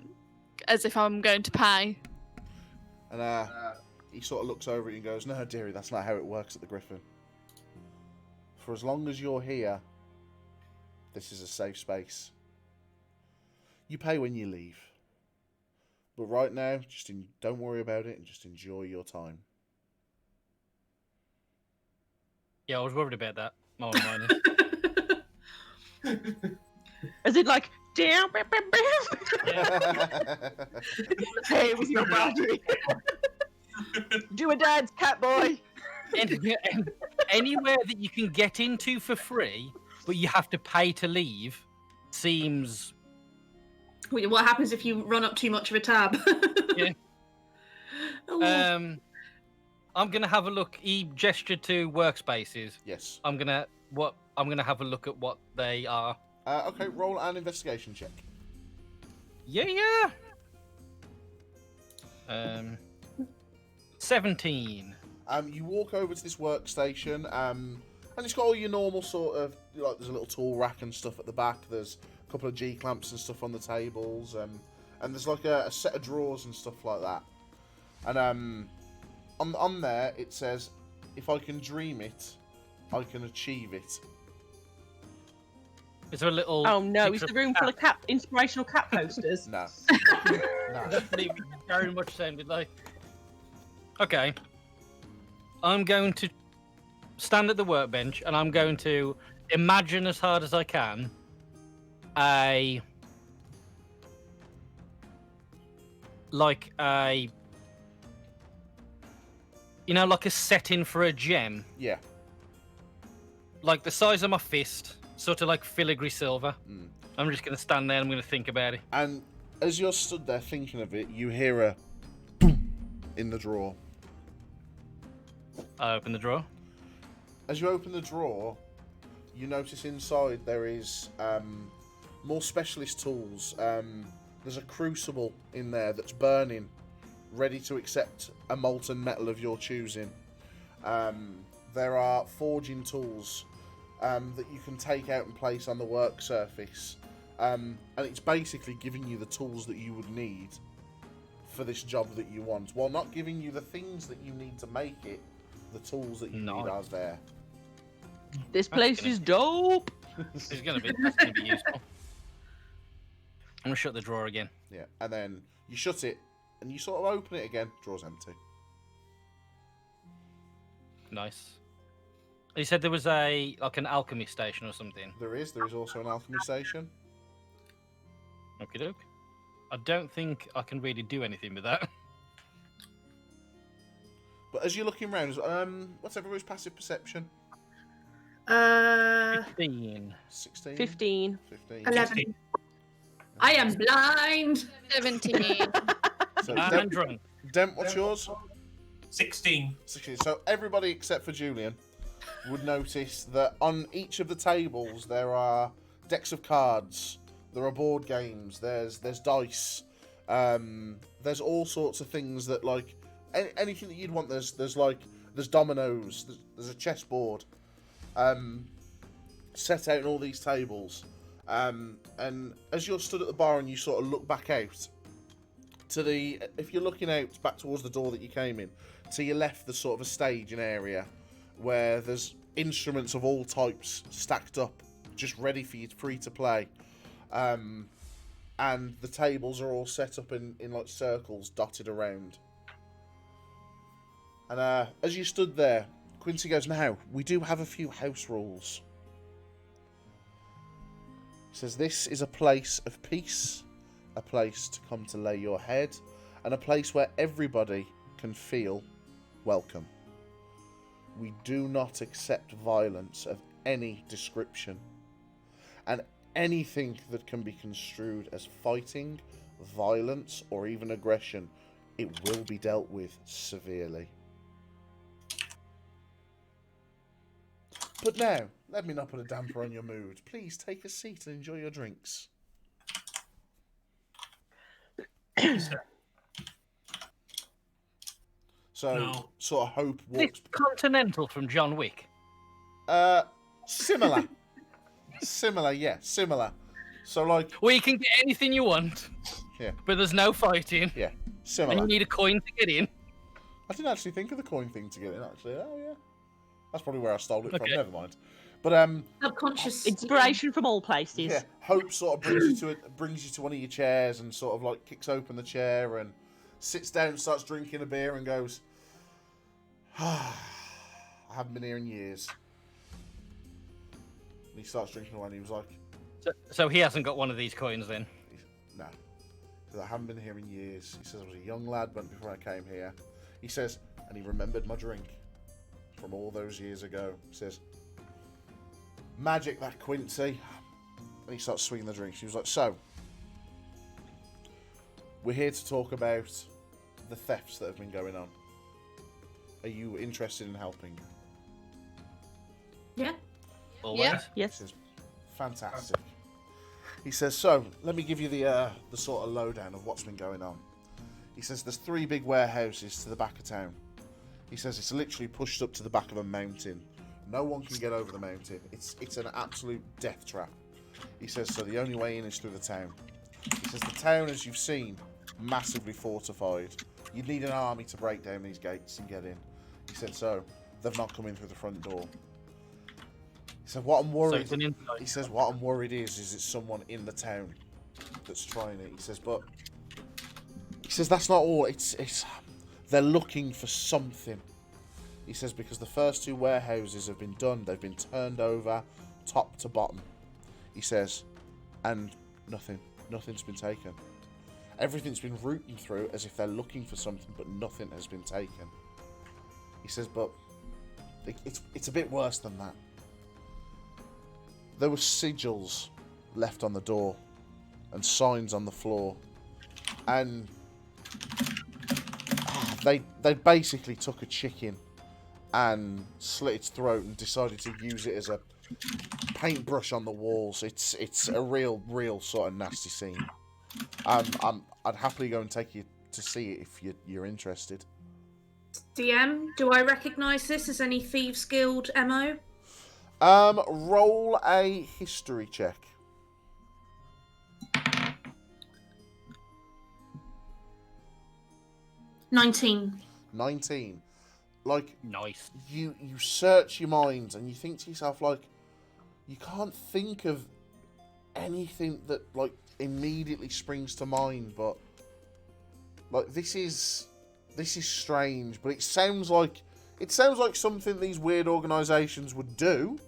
C: as if I'm going to pay.
E: And he sort of looks over at you and goes, "No, dearie, that's not how it works at the Griffin. For as long as you're here, this is a safe space. You pay when you leave. But right now, don't worry about it and just enjoy your time."
F: Yeah, I was worried about that. More than mine.
D: Is it like, damn?
F: Yeah.
D: Hey, it was your battery. Do a dance, cat boy.
F: And anywhere that you can get into for free, but you have to pay to leave, seems.
A: Wait, what happens if you run up too much of a tab?
F: Yeah.
A: Oh.
F: I'm gonna have a look. He gestured to workspaces.
E: Yes.
F: I'm gonna have a look at what they are.
E: Okay, roll an investigation check.
F: Yeah. 17.
E: You walk over to this workstation, and it's got all your normal sort of, like, there's a little tool rack and stuff at the back. There's a couple of G-clamps and stuff on the tables, and there's like a set of drawers and stuff like that. And on there it says, "If I can dream it, I can achieve it."
F: Is there a little?
D: Oh no, is the room full of inspirational cat posters?
E: No. No.
F: Definitely very much sounded like. Okay. I'm going to stand at the workbench and I'm going to imagine as hard as I can like a setting for a gem.
E: Yeah.
F: Like the size of my fist, sort of like filigree silver.
E: Mm.
F: I'm just going to stand there and I'm going to think about it.
E: And as you're stood there thinking of it, you hear a boom in the drawer.
F: I open the drawer.
E: as you open the drawer, you notice inside there is more specialist tools. There's a crucible in there that's burning, ready to accept a molten metal of your choosing. There are forging tools that you can take out and place on the work surface. And it's basically giving you the tools that you would need for this job that you want, while not giving you the things that you need to make it. The tools that you need are there.
D: This place is dope.
F: That's gonna be useful. I'm gonna shut the drawer again.
E: Yeah, and then you shut it, and you sort of open it again. Drawer's empty.
F: Nice. You said there was an alchemy station or something.
E: There is also an alchemy station.
F: Okie doke. I don't think I can really do anything with that.
E: But as you're looking around, what's everybody's passive perception?
F: 15.
E: 16?
D: 15.
A: 11. I am blind.
C: 17.
E: So,
F: I'm drunk.
E: Dent, what's yours?
B: 16.
E: 16. So everybody except for Julyan would notice that on each of the tables there are decks of cards, there are board games, there's dice, there's all sorts of things that, like, anything that you'd want. There's dominoes, there's a chessboard set out in all these tables. And as you're stood at the bar and you sort of look back out to if you're looking out back towards the door that you came in, to your left there's sort of a staging area where there's instruments of all types stacked up, just ready for you to play. And the tables are all set up in like circles dotted around. And as you stood there, Quincy goes, "Now, we do have a few house rules." He says, "This is a place of peace, a place to come to lay your head, and a place where everybody can feel welcome. We do not accept violence of any description, and anything that can be construed as fighting, violence, or even aggression, it will be dealt with severely. But now, let me not put a damper on your mood. Please take a seat and enjoy your drinks." So,
B: No.
E: sort of Hope
F: This
E: walks...
F: Continental from John Wick.
E: Similar. Similar. So, like...
F: Well, you can get anything you want.
E: Yeah.
F: But there's no fighting.
E: Yeah, similar.
F: And you need a coin to get in.
E: I didn't actually think of the coin thing to get in, actually. Oh, yeah. That's probably where I stole it from.
F: Okay.
E: Never mind. But,
A: Subconscious
D: Inspiration from all places.
E: yeah, Hope sort of brings you to one of your chairs and sort of, like, kicks open the chair and sits down and starts drinking a beer and goes, "I haven't been here in years." And he starts drinking away and he was like,
F: So he hasn't got one of these coins then.
E: "No. He says, I haven't been here in years." He says, "I was a young lad before I came here." He says, and he remembered my drink from all those years ago. He says, "Magic, that Quincy." And he starts swinging the drink. He was like, "So, we're here to talk about the thefts that have been going on. Are you interested in helping?"
A: Yeah.
F: Always.
C: Yeah.
E: He
D: Yes.
E: says, "Fantastic." He says, "So, let me give you the sort of lowdown of what's been going on." He says, "There's 3 big warehouses to the back of town." He says, "It's literally pushed up to the back of a mountain. No one can get over the mountain. It's an absolute death trap." He says, "So the only way in is through the town." He says, "The town, as you've seen, massively fortified. You'd need an army to break down these gates and get in." He said, "So they've not come in through the front door." He said, "What I'm worried."
F: So it's an inside.
E: He says, "What I'm worried is it's someone in the town that's trying it." He says, "But," he says, "that's not all. It's they're looking for something." He says, "Because the first 2 warehouses have been done. They've been turned over top to bottom." He says, "And nothing's been taken. Everything's been rooting through as if they're looking for something, but nothing has been taken." He says, "But it's a bit worse than that. There were sigils left on the door and signs on the floor, and they basically took a chicken and slit its throat and decided to use it as a paintbrush on the walls. It's a real sort of nasty scene. I'd happily go and take you to see it if you're interested.
A: DM, do I recognise this as any Thieves Guild MO?
E: Roll a history check.
A: 19.
E: 19. Like,
F: Nice.
E: you search your mind and you think to yourself, like, you can't think of anything that, like, immediately springs to mind, but, like, this is strange, but it sounds like something these weird organisations would do,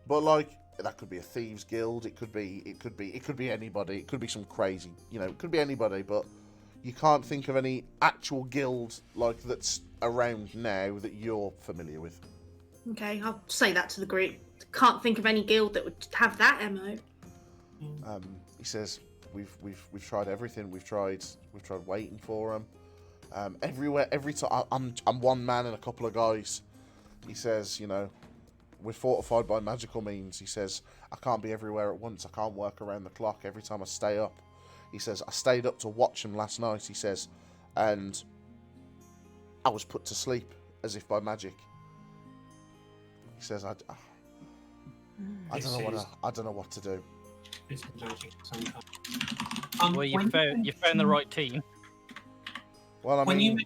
E: but, like, that could be a thieves guild, it could be anybody, it could be some crazy, it could be anybody, but you can't think of any actual guild, like, that's around now that you're familiar with.
A: Okay, I'll say that to the group. Can't think of any guild that would have that MO.
E: He says, we've tried everything. We've tried waiting for them. Everywhere, every time. I'm one man and a couple of guys. He says, we're fortified by magical means. He says, I can't be everywhere at once. I can't work around the clock every time I stay up. He says, I stayed up to watch them last night. He says, and I was put to sleep as if by magic. He says, I don't know what to do.
B: It's magic of some kind.
F: Well, you found the right team.
E: Well, I mean,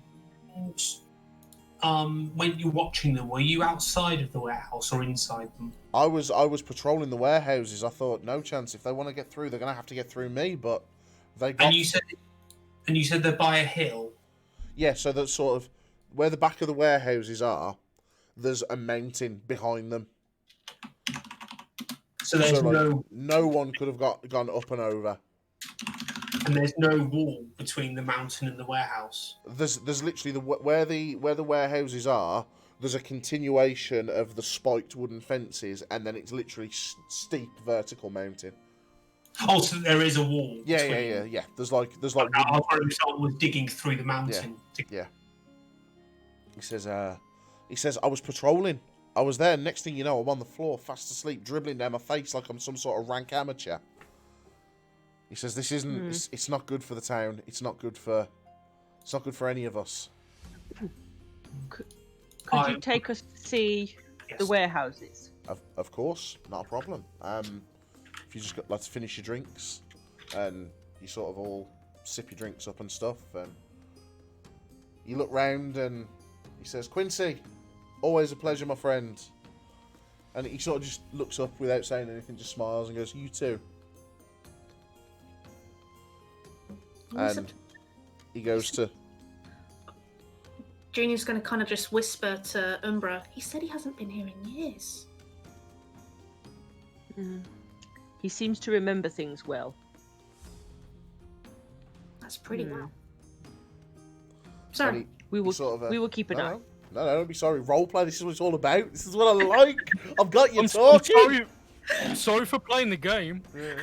B: when you're watching them, were you outside of the warehouse or inside them?
E: I was patrolling the warehouses. I thought, no chance. If they want to get through, they're going to have to get through me. But they got.
B: And you said they're by a hill.
E: Yeah, so that's sort of where the back of the warehouses are. There's a mountain behind them.
B: So there's
E: no one could have gone up and over.
B: And there's no wall between the mountain and the warehouse.
E: There's literally where the warehouses are. There's a continuation of the spiked wooden fences, and then it's literally steep vertical mountain.
B: Oh, so there is a wall.
E: Yeah. There's like.
B: I thought someone was digging through the mountain.
E: Yeah. He says, I was patrolling. I was there. Next thing you know, I'm on the floor, fast asleep, dribbling down my face like I'm some sort of rank amateur. He says, this isn't. It's not good for the town. It's not good for any of us.
D: Could you take us to see the warehouses?
E: Of course, not a problem. If you just got to finish your drinks, and you sort of all sip your drinks up and stuff, and you look round, and he says, Quincy, always a pleasure, my friend. And he sort of just looks up without saying anything, just smiles and goes, you too. And he goes to...
A: Junior's going to kind of just whisper to Umbraa, he said he hasn't been here in years.
D: He seems to remember things well.
A: That's pretty well. Sorry.
D: We will keep an eye.
E: No, don't be sorry. Roleplay, this is what it's all about. This is what I like. I've got you talking.
F: I'm sorry for playing the game.
E: Yeah.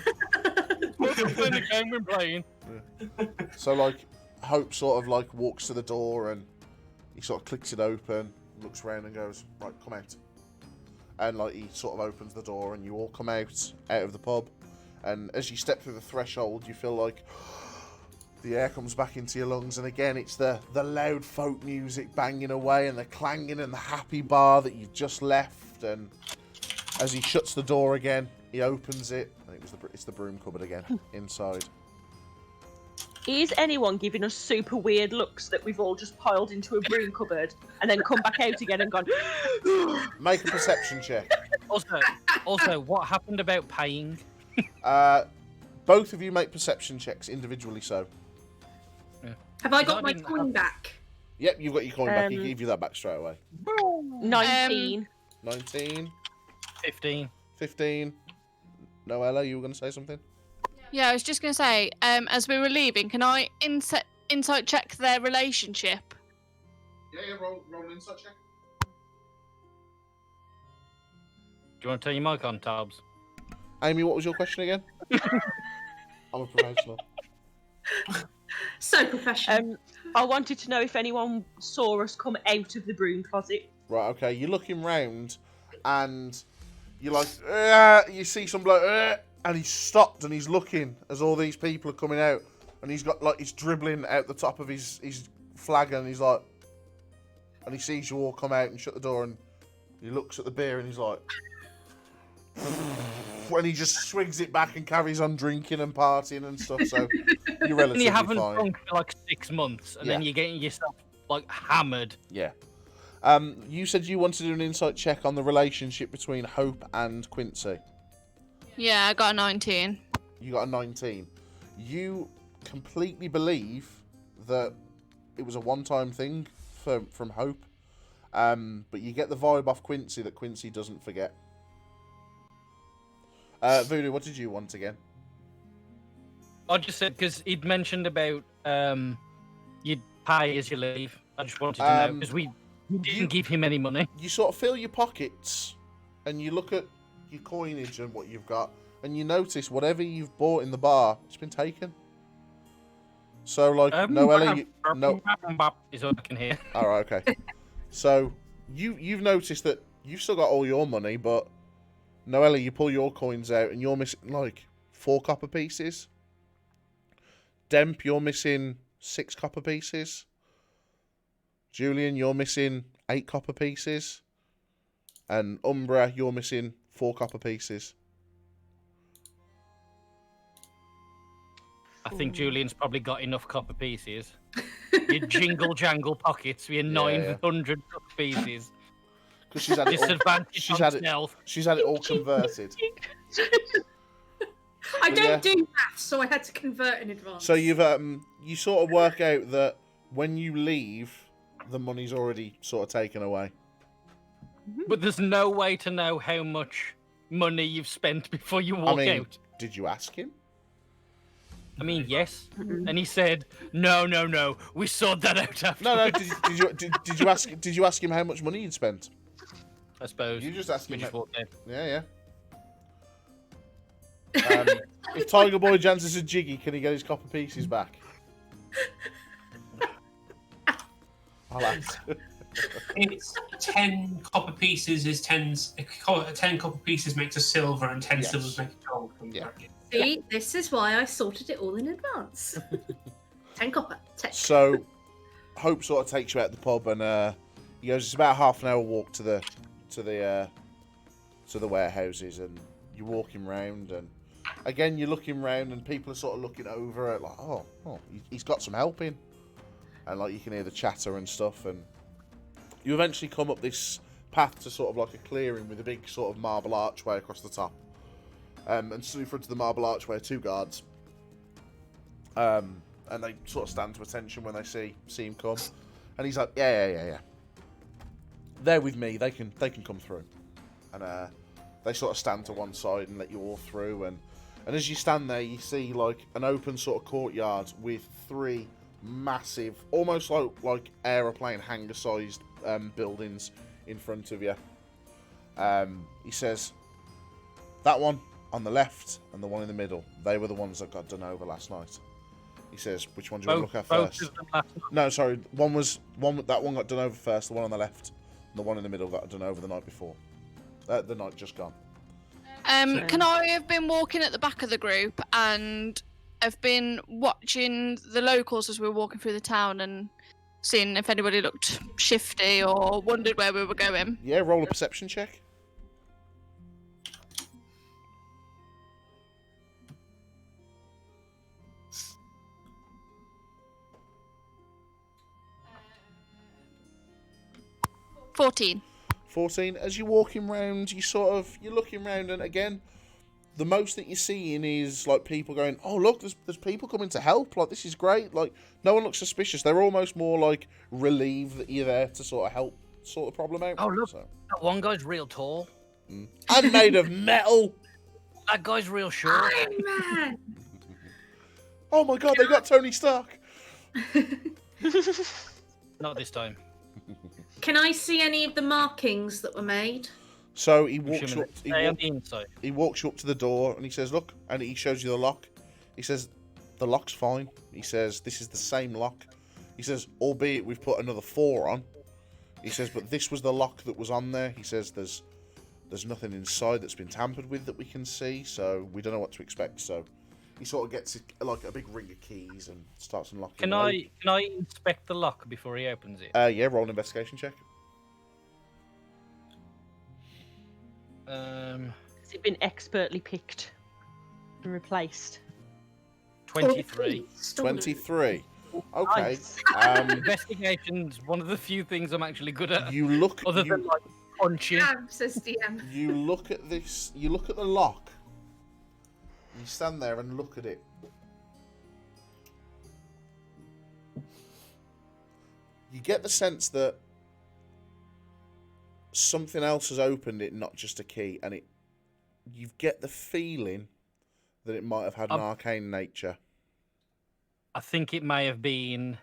F: Sorry for playing the game we're playing.
E: Yeah. So, like, Hope sort of, like, walks to the door and he sort of clicks it open, looks around and goes, right, come out. And, like, he sort of opens the door and you all come out of the pub. And as you step through the threshold, you feel like the air comes back into your lungs. And again, it's the loud folk music banging away and the clanging and the happy bar that you've just left. And as he shuts the door again, he opens it. And it's the broom cupboard again, inside.
D: Is anyone giving us super weird looks that we've all just piled into a broom cupboard and then come back out again and gone...
E: Make a perception check.
F: Also, what happened about paying?
E: Both of you make perception checks individually, so.
F: Yeah.
A: Have I got my coin back?
E: Yep, you've got your coin back. He gave you that back straight away.
D: 19.
E: 19.
F: 15.
E: Noella, you were going to say something?
C: Yeah, I was just going to say, as we were leaving, can I insight check their relationship?
E: Yeah, roll an insight check.
F: Do you want to turn your mic on, Tabs?
E: Amy, what was your question again? I'm a professional.
A: So professional.
D: I wanted to know if anyone saw us come out of the broom closet
E: Right, okay. You're looking round, and you're like, you see some bloke, and he's stopped, and he's looking as all these people are coming out, and he's got, like, he's dribbling out the top of his flag, and he's like, and he sees you all come out and shut the door, and he looks at the beer, and he's like, and he just swigs it back and carries on drinking and partying and stuff, so you're relatively
F: And you haven't
E: fine.
F: drunk for like 6 months, and then you're getting yourself like hammered.
E: Yeah. You said you wanted to do an insight check on the relationship between Hope and Quincy.
C: Yeah, I got a 19.
E: You got a 19. You completely believe that it was a one-time thing from Hope, but you get the vibe off Quincy that Quincy doesn't forget. Voodoo, what did you want again?
F: I just said because he'd mentioned about you'd pay as you leave. I just wanted to know because we didn't give him any money.
E: You sort of fill your pockets and you look at your coinage and what you've got, and you notice whatever you've bought in the bar, it's been taken. So, like, Noella,
F: is what I can hear.
E: All right, okay. So you've noticed that you've still got all your money, but Noella, you pull your coins out and you're missing like 4 copper pieces. Demp, you're missing 6 copper pieces. Julyan, you're missing 8 copper pieces. And Umbraa, you're missing 4 copper pieces.
F: I think Julian's probably got enough copper pieces. Your jingle jangle pockets with your 900 copper pieces.
E: Because she's had it all, she's had it all converted.
A: I don't do maths, so I had to convert in advance.
E: So you've you sort of work out that when you leave, the money's already sort of taken away.
F: But there's no way to know how much money you've spent before you walk out.
E: Did you ask him?
F: I mean, yes. And he said, no, we sorted that out after.
E: No. Did you ask him how much money you'd spent?
F: I suppose.
E: You just asked him.
F: walked out.
E: Yeah. If Tiger Boy Jansen's a jiggy, can he get his copper pieces back? I'll ask.
B: It's 10 copper pieces is 10 copper pieces makes a silver and 10 silvers make a gold.
E: Yeah.
A: See, this is why I sorted it all in advance. 10 copper. 10.
E: So, Hope sort of takes you out the pub, and he goes, it's about a half an hour walk to the warehouses, and you're walking round, and again you're looking round, and people are sort of looking over at like, oh, he's got some help in, and like you can hear the chatter and stuff, and you eventually come up this path to sort of like a clearing with a big sort of marble archway across the top. And stood in front of the marble archway are 2 guards. And they sort of stand to attention when they see him come. And he's like, yeah. They're with me, they can come through. And they sort of stand to one side and let you all through. And as you stand there, you see like an open sort of courtyard with 3 massive, almost like aeroplane hangar-sized buildings in front of you. He says, that one on the left and the one in the middle, they were the ones that got done over last night. He says, which one do you want to look at first? No, sorry, that one got done over first, the one on the left, and the one in the middle got done over the night before. The night just gone.
C: Can I have been walking at the back of the group and have been watching the locals as we were walking through the town and seeing if anybody looked shifty or wondered where we were going?
E: Yeah, roll a perception check.
C: $14.
E: 14. As you're walking round, you're looking round, and again, the most that you're seeing is like people going, oh look, there's people coming to help, like this is great, like no one looks suspicious. They're almost more like relieved that you're there to sort of help sort the problem out.
F: Oh look, that one guy's real tall.
E: And made of metal.
F: That guy's real short.
A: Iron Man.
E: Oh my god, they got Tony Stark.
F: Not this time.
A: Can I see any of the markings that were made?
E: So he walks up. He walks you up to the door and he says, "Look," and he shows you the lock. He says, "The lock's fine." He says, "This is the same lock." He says, "Albeit we've put another 4 on." He says, but this was the lock that was on there. He says there's nothing inside that's been tampered with that we can see, so we don't know what to expect. So he sort of gets like a big ring of keys and starts unlocking.
F: Can I inspect the lock before he opens it?
E: Yeah, roll an investigation check.
D: Has it been expertly picked and replaced?
F: 23.
E: 23. Okay.
D: Nice.
F: Investigation's one of the few things I'm actually good at.
E: You look.
F: Other than like punching.
A: Damn, says DM.
E: You look at this. You look at the lock. You stand there and look at it. You get the sense that something else has opened it, not just a key, and you get the feeling that it might have had an arcane nature.
F: I think it may have been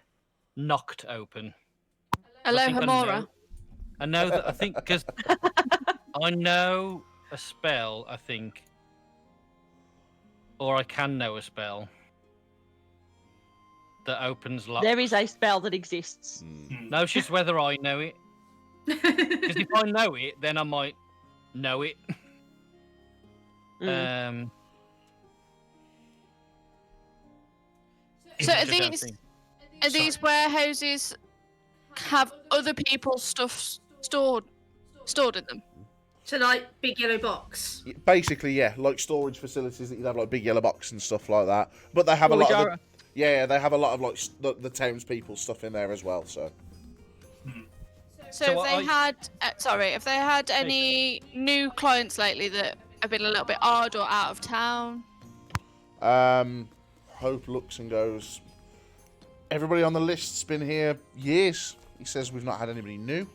F: knocked open.
C: Hello, Hamora.
F: I know that. I think because I know a spell. I think, or I can know a spell that opens locks.
D: There is a spell that exists.
F: No, it's just whether I know it. Because if I know it, then I might know it.
C: So are these warehouses have other people's stuff stored in them?
A: So like big yellow box.
E: Basically, yeah, like storage facilities that you'd have like big yellow box and stuff like that. But they have a lot of they have a lot of like the townspeople stuff in there as well. So.
C: So have they had any new clients lately that have been a little bit odd or out of town?
E: Hope looks and goes, everybody on the list's been here years. He says we've not had anybody new.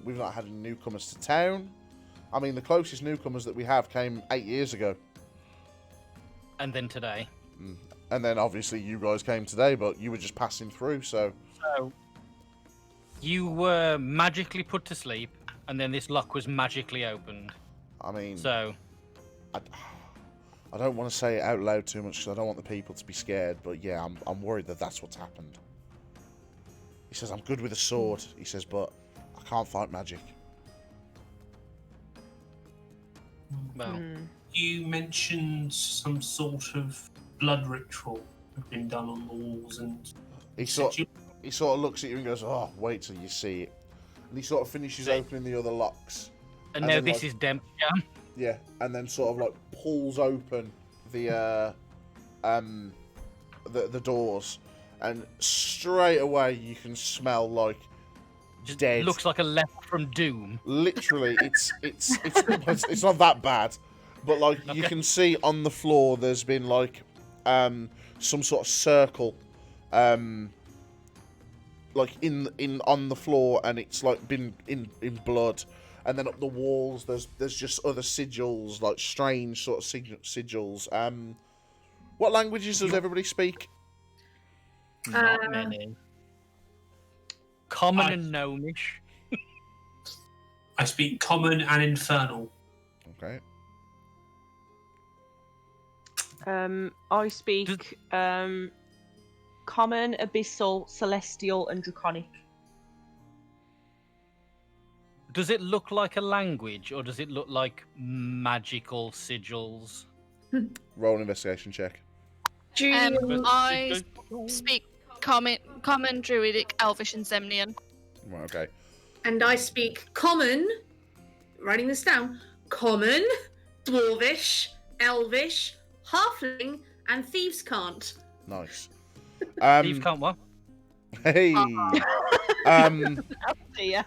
E: We've not had any newcomers to town. I mean, the closest newcomers that we have came 8 years ago.
F: And then today.
E: And then obviously you guys came today, but you were just passing through, so...
F: You were magically put to sleep, and then this lock was magically opened.
E: I mean...
F: So...
E: I don't want to say it out loud too much because I don't want the people to be scared, but yeah, I'm worried that that's what's happened. He says, I'm good with a sword, he says, but I can't fight magic.
F: Well...
B: You mentioned some sort of blood ritual had been done on the walls, and... He sort
E: of looks at you and goes, oh, wait till you see it. And he sort of finishes opening the other locks.
F: And now this is Demp Jam.
E: Yeah, and then sort of like pulls open the doors, and straight away you can smell like
F: just
E: dead.
F: Looks like a leper from Doom.
E: Literally, it's not that bad, but like you can see on the floor there's been like some sort of circle like in on the floor, and it's like been in blood. And then up the walls, there's just other sigils, like strange sort of sigils. What languages does everybody speak?
F: Not many. Common and Gnomish.
B: I speak Common and Infernal.
E: Okay.
D: I speak Common, Abyssal, Celestial, and Draconic.
F: Does it look like a language, or does it look like magical sigils?
E: Roll an investigation check.
C: I speak Common, Druidic, Elvish, and Zemnian.
E: Right, okay.
A: And I speak Common, writing this down, Common, Dwarvish, Elvish, Halfling, and Thieves Can't.
E: Nice.
F: Thieves Can't what?
E: Hey!
D: Dear.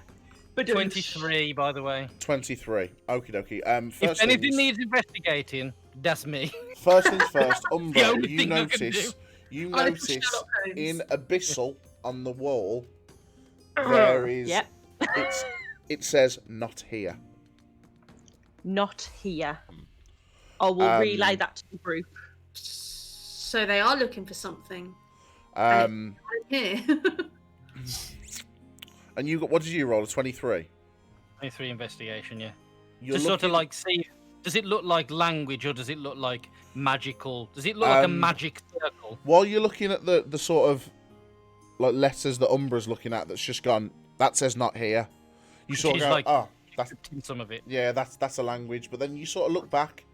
F: 23, by the way.
E: 23. Okie dokie.
F: If anything needs investigating, that's me.
E: First things first, Umbraa,
F: only
E: you
F: thing I can
E: notice
A: Sherlock Holmes.
E: in Abyssal on the wall there is it says not here.
D: Not here. I will relay that to the group.
A: So they are looking for something. Here.
E: And you got, what did you roll? A 23?
F: 23 investigation, yeah.
E: You're
F: Just sort of like see, does it look like language, or does it look like magical? Does it look like a magic circle?
E: While you're looking at the sort of like letters that Umbraa's looking at, that's just gone that says not here. You sort of
F: She's
E: go,
F: like,
E: oh, that's
F: some of it.
E: yeah, that's a language. But then you sort of look back,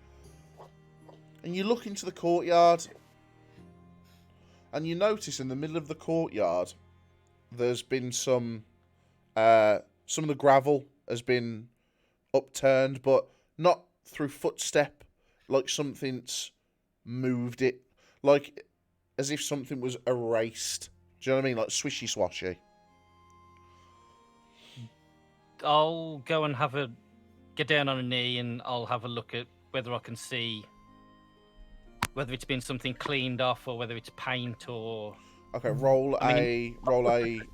E: and you look into the courtyard, and you notice in the middle of the courtyard, there's been some of the gravel has been upturned, but not through footstep, like something's moved it, like as if something was erased. Do you know what I mean? Like swishy swashy.
F: I'll go and get down on a knee, and I'll have a look at whether I can see whether it's been something cleaned off or whether it's paint or.
E: Okay, roll a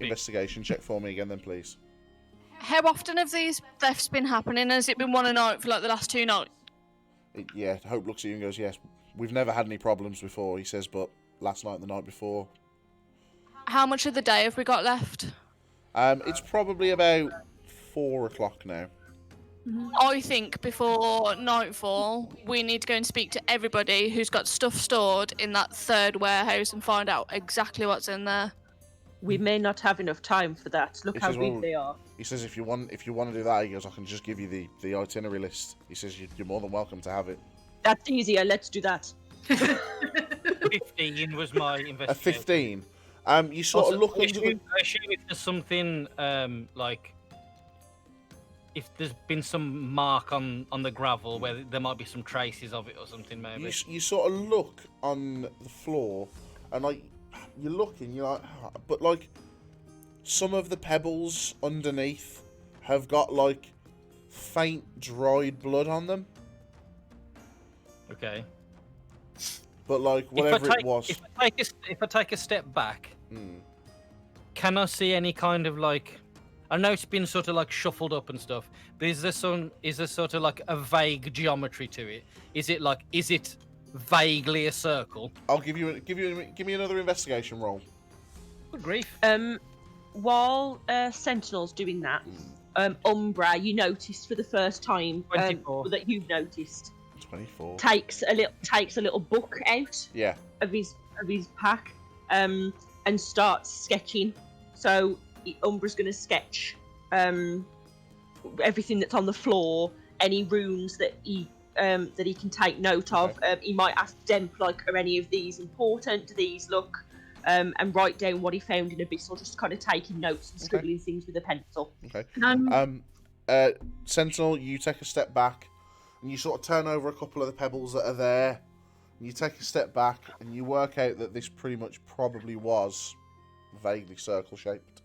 E: investigation check for me again, then, please.
C: How often have these thefts been happening? Has it been one a night for like the last 2 nights?
E: Yeah, Hope looks at you and goes, yes, we've never had any problems before, he says, but last night and the night before.
C: How much of the day have we got left?
E: It's probably about 4 o'clock now.
C: I think before nightfall, we need to go and speak to everybody who's got stuff stored in that 3rd warehouse and find out exactly what's in there.
D: We may not have enough time for that. Look how big they are.
E: He says, if you want to do that, he goes, I can just give you the itinerary list. He says, you're more than welcome to have it.
D: That's easier. Let's do that.
F: 15 was my investigation.
E: A 15. You sort
F: Also,
E: of look
F: I
E: under the...
F: assume if there's something like if there's been some mark on the gravel where there might be some traces of it or something, maybe.
E: You sort of look on the floor, and like you're looking, you're like, oh, but like some of the pebbles underneath have got like faint dried blood on them.
F: Okay.
E: But like whatever it was.
F: If I take a step back, can I see any kind of like? I know it's been sort of like shuffled up and stuff, but is there sort of like a vague geometry to it? Is it vaguely a circle?
E: I'll give me another investigation roll.
F: Good grief.
D: While Sentinel's doing that, Umbraa, you noticed for the first time
F: 24.
D: that you've noticed
E: 24.
D: takes a little book out of his pack and starts sketching. So Umbraa's going to sketch everything that's on the floor, any runes that he can take note of. He might ask Demp, like, are any of these important? Do these look? And write down what he found in Abyssal, just kind of taking notes and scribbling things with a pencil.
E: Okay. Sentinel, you take a step back, and you sort of turn over a couple of the pebbles that are there, and you take a step back, and you work out that this pretty much probably was vaguely circle-shaped.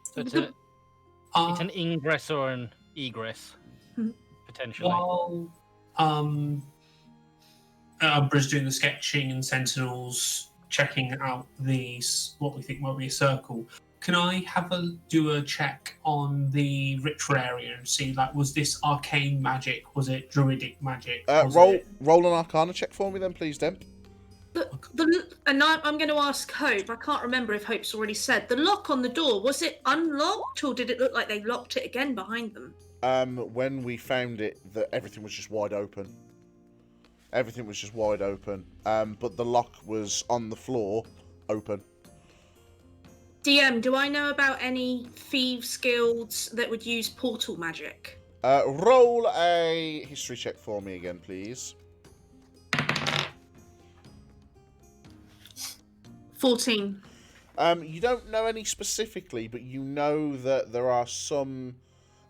F: So it's an ingress or an egress, potentially.
B: While Umbraa's doing the sketching and Sentinel's checking out what we think might be a circle, can I do a check on the ritual area and see, like, was this arcane magic? Was it druidic magic?
E: Roll an Arcana check for me then, please, Demp.
A: And I'm going to ask Hope. I can't remember if Hope's already said. The lock on the door, was it unlocked, or did it look like they locked it again behind them?
E: When we found it, everything was just wide open. Everything was just wide open. But the lock was on the floor, open.
A: DM, do I know about any thieves' guilds that would use portal magic?
E: Roll a history check for me again, please.
A: 14.
E: You don't know any specifically, but you know that there are some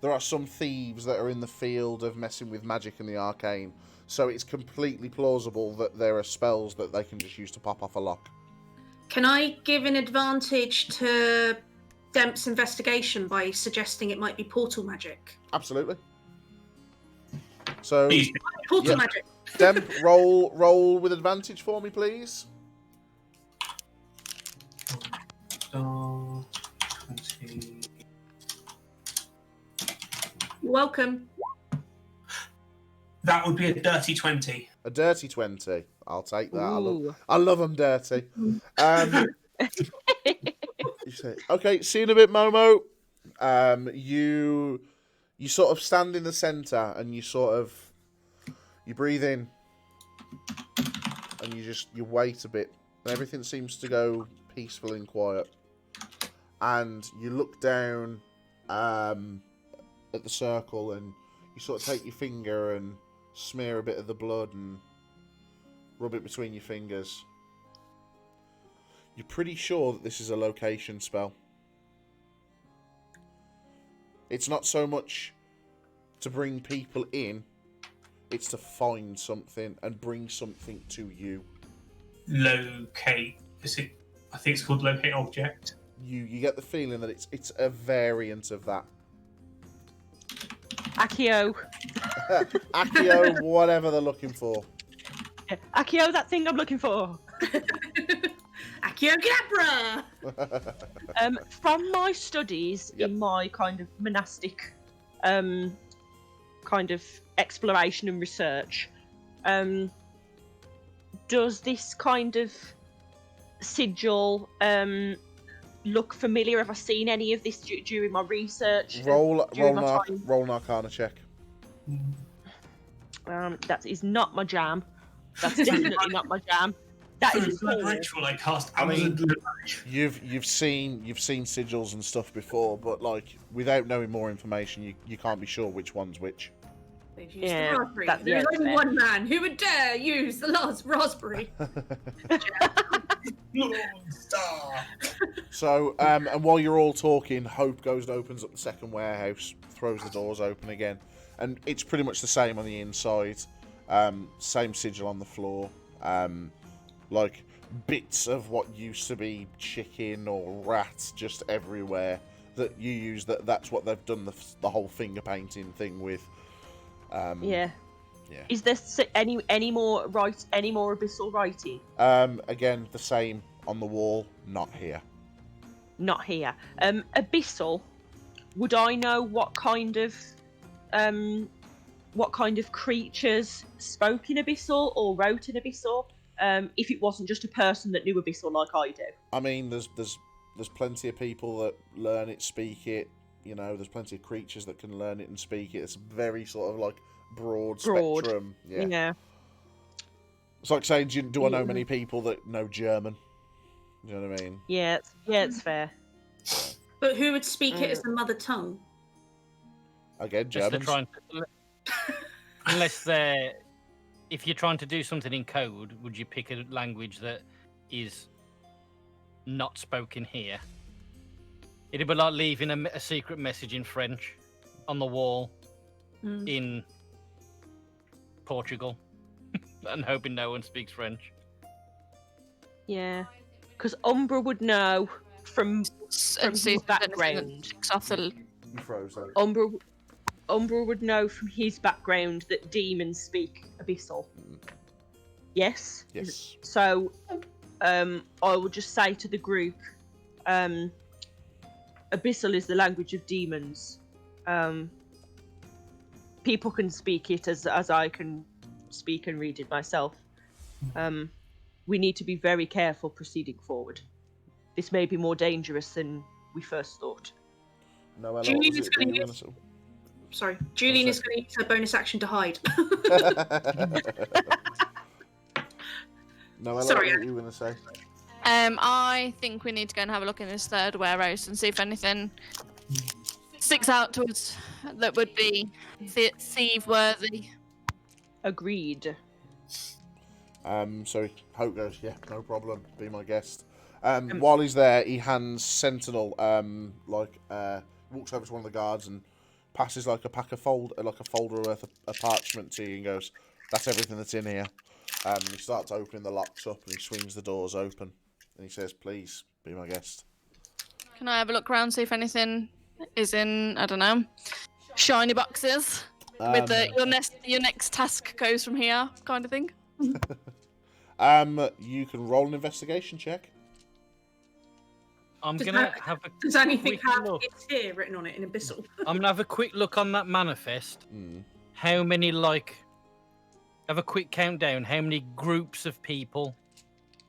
E: thieves that are in the field of messing with magic and the arcane. So it's completely plausible that there are spells that they can just use to pop off a lock.
A: Can I give an advantage to Demp's investigation by suggesting it might be portal magic?
E: Absolutely. So
A: portal magic.
E: Demp, roll with advantage for me, please.
B: 20.
A: You're welcome.
B: That would be a dirty 20.
E: A dirty 20. I'll take that. I love them dirty. You say, okay, see you in a bit, Momo. You sort of stand in the centre and you breathe in and you wait a bit. And everything seems to go peaceful and quiet. and you look down at the circle, and you sort of take your finger and smear a bit of the blood and rub it between your fingers. You're pretty sure that this is a location spell. It's not so much to bring people in, it's to find something and bring something to you.
B: Locate. I think it's called locate object.
E: You get the feeling that it's a variant of that.
D: Accio.
E: Accio, whatever they're looking for.
D: Accio, that thing I'm looking for.
A: Accio Gabra!
D: From my studies in my kind of monastic kind of exploration and research, does this kind of sigil look familiar? Have I seen any of this during my research?
E: Roll an Arcana check.
D: That is not my jam. That's definitely not my jam. That is a
B: ritual I cast.
E: You've seen sigils and stuff before, but like without knowing more information, you can't be sure which one's which.
A: Yeah, there's only one man who would dare use the last raspberry.
E: So, and while you're all talking, Hope goes and opens up the second warehouse, throws the doors open again, and it's pretty much the same on the inside. Same sigil on the floor. Like bits of what used to be chicken or rats just everywhere that you use. That's what they've done the whole finger painting thing with.
D: Yeah. Is there any more abyssal writing?
E: Again, the same on the wall. Not here.
D: Not here. Abyssal. Would I know what kind of creatures spoke in abyssal or wrote in abyssal? If it wasn't just a person that knew abyssal like I do.
E: I mean, there's plenty of people that learn it, speak it. You know, there's plenty of creatures that can learn it and speak it. It's very sort of like broad spectrum. Yeah. It's like saying, do I know many people that know German? You know what I mean?
D: Yeah, it's fair.
A: But who would speak it as the mother tongue?
E: Again, Germans.
F: Unless if you're trying to do something in code, would you pick a language that is not spoken here? It'd be like leaving a secret message in French on the wall in Portugal and hoping no one speaks French.
D: Yeah, because Umbraa would know from his background. Umbraa would know from his background that demons speak abyssal. Yes?
E: Yes.
D: So, I will just say to the group, abyssal is the language of demons. People can speak it as I can speak and read it myself. We need to be very careful proceeding forward. This may be more dangerous than we first thought.
E: Noella,
A: Julyan is going to use her bonus action to hide.
E: Noella,
A: Sorry,
E: what were you going to say?
C: I think we need to go and have a look in this third warehouse and see if anything sticks out to us that would be thief-worthy.
D: Agreed.
E: So Hope goes, yeah, no problem. Be my guest. While he's there, he hands Sentinel walks over to one of the guards and passes like a folder worth of parchment to you and goes, "That's everything that's in here." He starts opening the locks up and he swings the doors open and he says, "Please be my guest."
C: Can I have a look around, see if anything is in, I don't know, shiny boxes with your next task goes from here kind of thing?
E: You can roll an investigation check.
A: Does anything have "it's here" written on it in abyssal?
F: I'm gonna have a quick look on that manifest. How many have a quick countdown? How many groups of people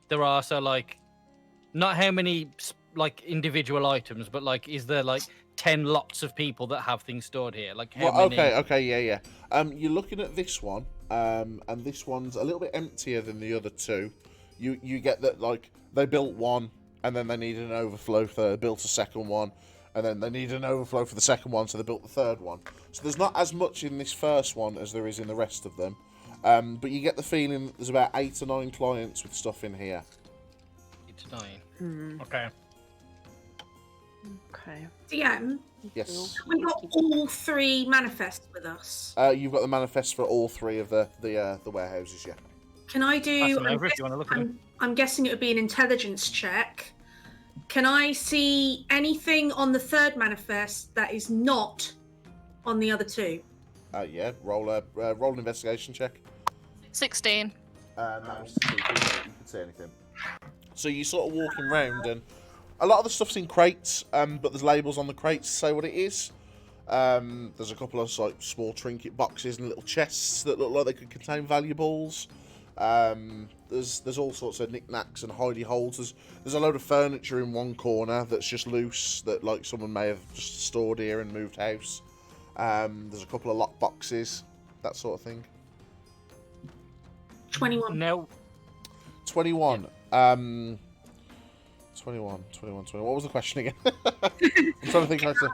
F: there are? So not how many individual items, but is there 10 lots of people that have things stored here? How many?
E: Okay, yeah. You're looking at this one, and this one's a little bit emptier than the other two. You get that they built one. and then they needed an overflow, so they built a second one, and then they needed an overflow for the second one, so they built the third one. So there's not as much in this first one as there is in the rest of them. But you get the feeling that there's about 8 or 9 clients with stuff in here.
F: 8 to 9. Okay.
D: Okay.
A: DM,
E: Yes.
A: we got all 3 manifests with us.
E: You've got the manifest for all 3 of the warehouses, yeah.
A: Can I
F: Pass
A: do?
F: them over if you want to look at them.
A: I'm guessing it would be an intelligence check. Can I see anything on the 3rd manifest that is not on the other 2?
E: Yeah. Roll an investigation check.
C: 16.
E: That was to see if you could see anything. So you're sort of walking around, and a lot of the stuff's in crates, but there's labels on the crates to say what it is. There's a couple of like small trinket boxes and little chests that look like they could contain valuables. There's all sorts of knickknacks and hidey holes. There's a load of furniture in one corner that's just loose, that like someone may have just stored here and moved house. There's a couple of lock boxes, that sort of thing.
A: 21.
F: No.
E: 21. 21. What was the question again? I'm trying to think how to...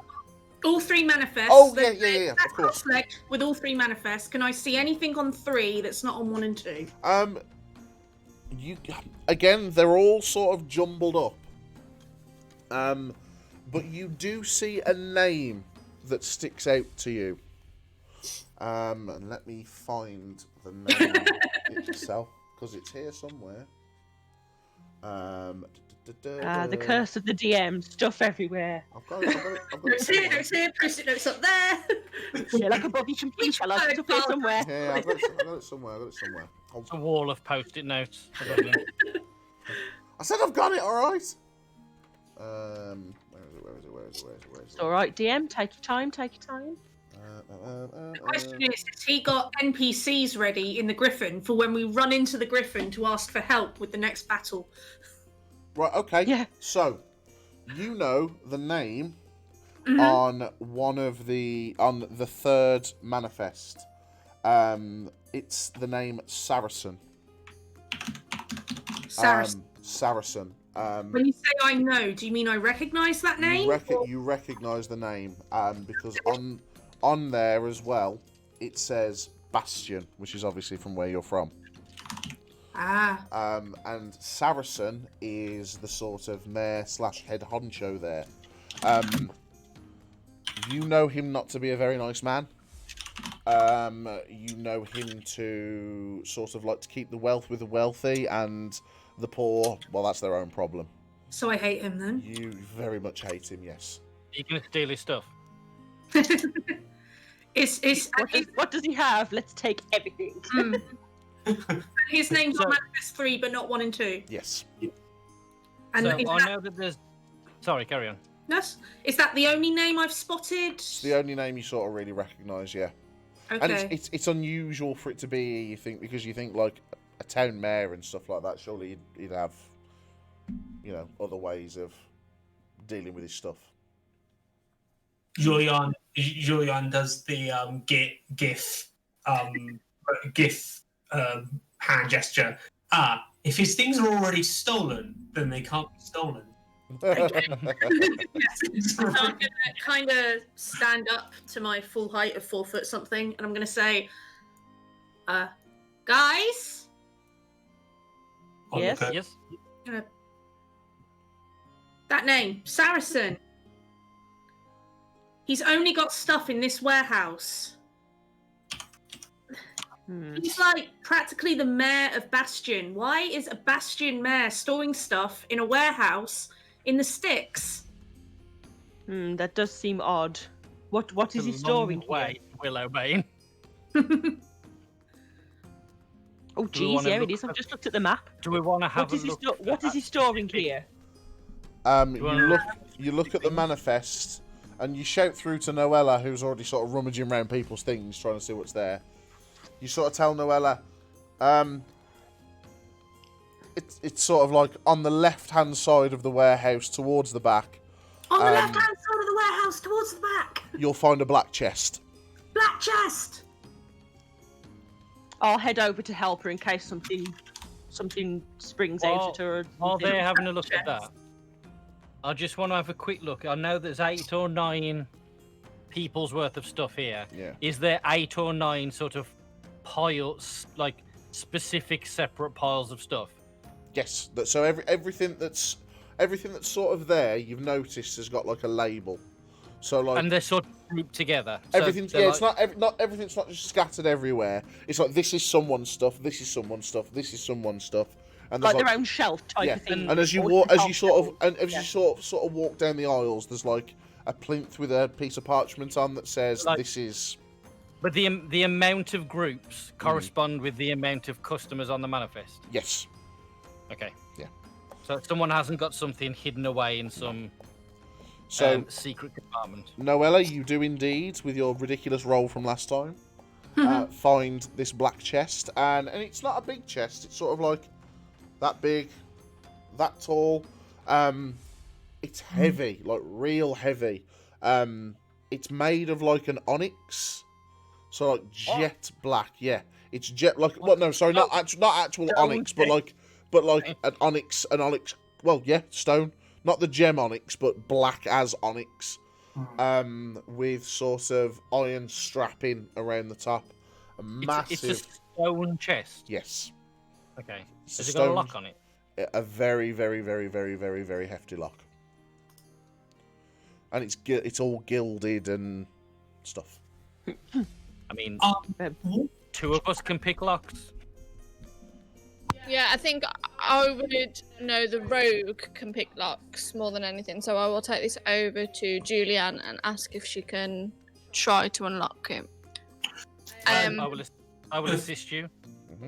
A: All 3 manifests.
E: Oh, yeah, of course.
A: Select with all 3 manifests. Can I see anything on 3 that's not on 1 and 2?
E: Again, they're all sort of jumbled up. But you do see a name that sticks out to you. And let me find the name itself, because it's here somewhere.
D: The curse of the DM, stuff everywhere.
E: I've got it.
A: Notes here, post-it notes up there.
D: Yeah, like above each computer, like stuff here somewhere.
E: Yeah, I've got it somewhere.
F: It's a wall of post-it notes. I got them.
E: I said I've got it, alright? Where is it?
D: It's alright, DM, take your time.
A: The question is, has he got NPCs ready in the Griffin for when we run into the Griffin to ask for help with the next battle?
E: Right, okay.
D: Yeah.
E: So, you know the name on the 3rd manifest. It's the name Saracen. Saracen.
A: When you say I know, do you mean I recognise that name?
E: You recognise the name, because on there as well, it says Bastion, which is obviously from where you're from. And Saracen is the sort of mayor/head honcho there. You know him not to be a very nice man. You know him to sort of like to keep the wealth with the wealthy, and the poor, well, that's their own problem.
A: So I hate him then?
E: You very much hate him, yes.
F: You can steal his stuff.
D: What does he have? Let's take everything.
A: His name's on Manifest 3, but not 1 and 2.
E: Yes.
A: And
F: so I know that there's... Sorry, carry on.
A: Yes? Is that the only name I've spotted?
E: It's the only name you sort of really recognise, yeah.
A: Okay.
E: And it's unusual for it to be, you think, because you think like a town mayor and stuff like that. Surely he'd have, you know, other ways of dealing with his stuff.
B: Julyan does the GIF hand gesture. If his things are already stolen, then they can't be stolen.
A: Yes. So I'm going to kind of stand up to my full height of 4 foot something, and I'm going to say, guys?
D: Yes?
F: Yes?
A: That name, Saracen. He's only got stuff in this warehouse. He's like practically the mayor of Bastion. Why is a Bastion mayor storing stuff in a warehouse in the sticks?
D: That does seem odd. What is he storing
F: here? Willowbane.
D: Oh, geez, yeah, it is. I've just looked at the map.
F: Do we want to have
D: What is he storing here?
E: You look at the manifest, and you shout through to Noella, who's already sort of rummaging around people's things, trying to see what's there. You sort of tell Noella, it's sort of like on the left-hand side of the warehouse towards the back.
A: On the left-hand side of the warehouse towards the back.
E: You'll find a black chest.
A: Black chest.
D: I'll head over to help her in case something springs out at her.
F: While they're having a look at that, I just want to have a quick look. I know there's 8 or 9 people's worth of stuff here.
E: Yeah.
F: Is there 8 or 9 sort of piles, like specific separate piles of stuff?
E: Yes. So everything that's sort of there, you've noticed has got like a label. So like,
F: and they're sort of grouped together.
E: Everything's
F: so
E: it's not everything's not just scattered everywhere. It's like this is someone's stuff, this is someone's stuff, this is someone's stuff, and
D: like their own shelf type of thing.
E: And as you walk, you sort of walk down the aisles, there's like a plinth with a piece of parchment on that says this is.
F: But the amount of groups correspond with the amount of customers on the manifest.
E: Yes.
F: Okay.
E: Yeah.
F: So someone hasn't got something hidden away in some secret compartment.
E: Noella, you do indeed, with your ridiculous roll from last time, find this black chest, and it's not a big chest. It's sort of like that big, that tall. It's heavy, like real heavy. It's made of like an onyx, so like jet black. Yeah, it's jet like. Well, no, sorry, not actual onyx, but like an onyx. Well, yeah, stone. Not the gem onyx, but black as onyx, with sort of iron strapping around the top. A massive.
F: It's a stone chest.
E: Yes.
F: Okay. Has it got a lock on it?
E: A very, very, very, very, very, very hefty lock. And it's all gilded and stuff.
F: I mean, 2 of us can pick locks.
C: Yeah, I think I would know the rogue can pick locks more than anything, so I will take this over to Julyan and ask if she can try to unlock it.
F: I will assist you.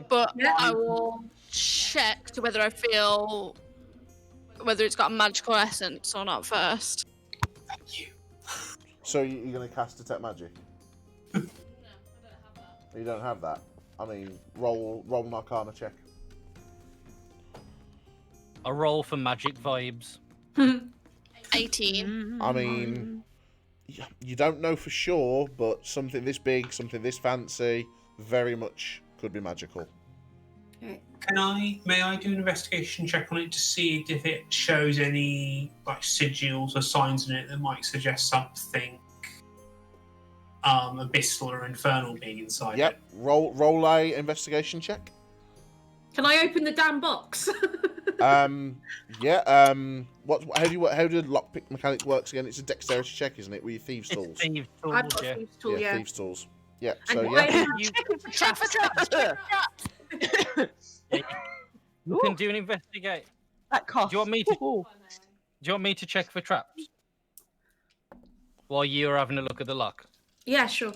C: But I will check to whether I feel whether it's got a magical essence or not first.
B: Thank you.
E: So you're going to cast Detect Magic? You don't have that? I mean, roll an Arcana check.
F: A roll for magic vibes.
C: 18.
E: I mean, you don't know for sure, but something this big, something this fancy, very much could be magical.
A: Okay.
B: May I do an investigation check on it to see if it shows any like sigils or signs in it that might suggest something abyssal or infernal being inside it?
E: Roll a investigation check.
A: Can I open the damn box?
E: How do lockpick mechanics works again? It's a dexterity check, isn't it? With your thieves' tools.
F: Thieves' tools,
A: I've got thieves' tool, yeah.
E: Thieves' tools. Yeah.
A: And
E: So
C: Check for traps.
F: You can do an investigate.
D: That cost.
F: Do you want me to check for traps while you're having a look at the lock?
A: Yeah, sure.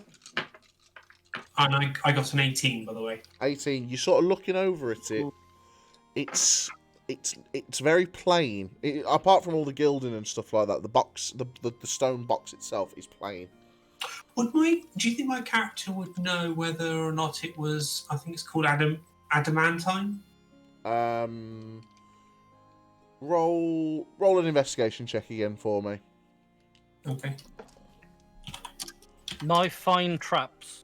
B: And I got an 18, by the way.
E: 18. You're sort of looking over at it. It's very plain. Apart from all the gilding and stuff like that, the box, the stone box itself is plain.
B: Do you think my character would know whether or not it was? I think it's called adamantine.
E: Roll an investigation check again for me.
B: Okay.
F: My find traps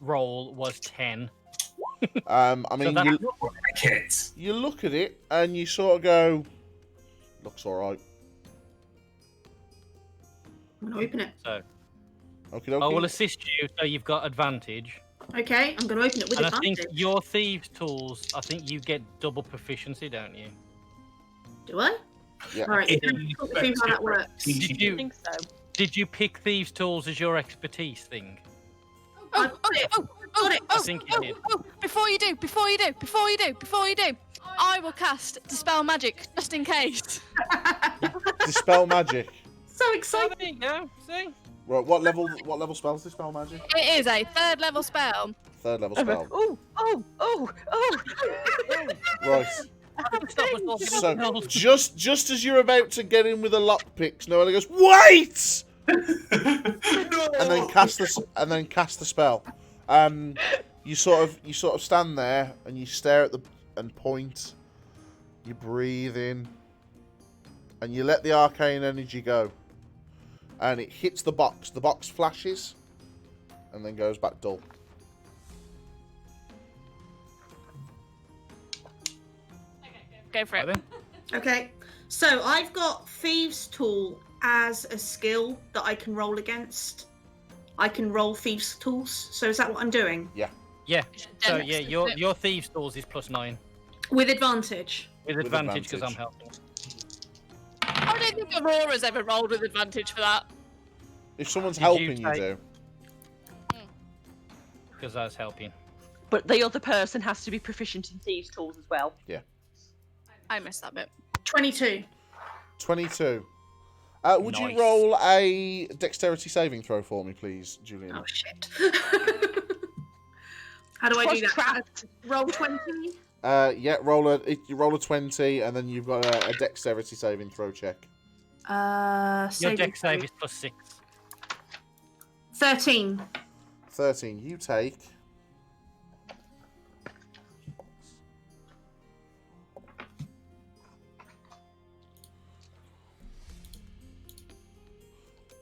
F: roll was 10.
E: I mean, you look at it and you sort of go, looks all right.
A: I'm gonna open it.
F: So,
E: okay.
F: I will assist you, so you've got advantage.
A: Okay, I'm gonna open it with
F: and
A: advantage.
F: I think your thieves' tools, I think you get double proficiency, don't you?
A: Do I?
E: Yeah.
A: Alright, talk me through how that works.
D: I think so.
F: Did you pick thieves' tools as your expertise thing?
A: I
F: think you did.
C: Before you do, I will cast Dispel Magic, just in case.
E: Dispel Magic.
A: So
F: Oh,
A: excited.
F: there you go. See?
E: Right, what level spell is Dispel Magic?
C: It is a 3rd level spell.
E: 3rd level spell.
D: Oh.
E: Right. So just as you're about to get in with a lockpick, Noella goes, "Wait!" and then cast the spell. You sort of stand there and you stare at and point. You breathe in, and you let the arcane energy go, and it hits the box. The box flashes, and then goes back dull.
C: Go for it.
A: Okay, So I've got Thieves' Tool as a skill that I can roll against. I can roll Thieves' Tools. So is that what I'm doing?
E: Yeah.
F: Yeah. So yeah, your Thieves' Tools is +9.
A: With advantage.
F: With advantage because I'm helping.
C: I don't think Aurora's ever rolled with advantage for that.
E: If someone's helping, you do.
F: Because I was helping.
D: But the other person has to be proficient in Thieves' Tools as well.
E: Yeah.
C: I missed that bit.
A: 22.
E: 22. Would you roll a dexterity saving throw for me, please, Julyan?
A: Oh, shit. How do I do that? Roll 20?
E: Yeah, roll a 20, and then you've got a dexterity saving throw check.
F: Your dex save is +6.
A: 13.
E: 13. You take...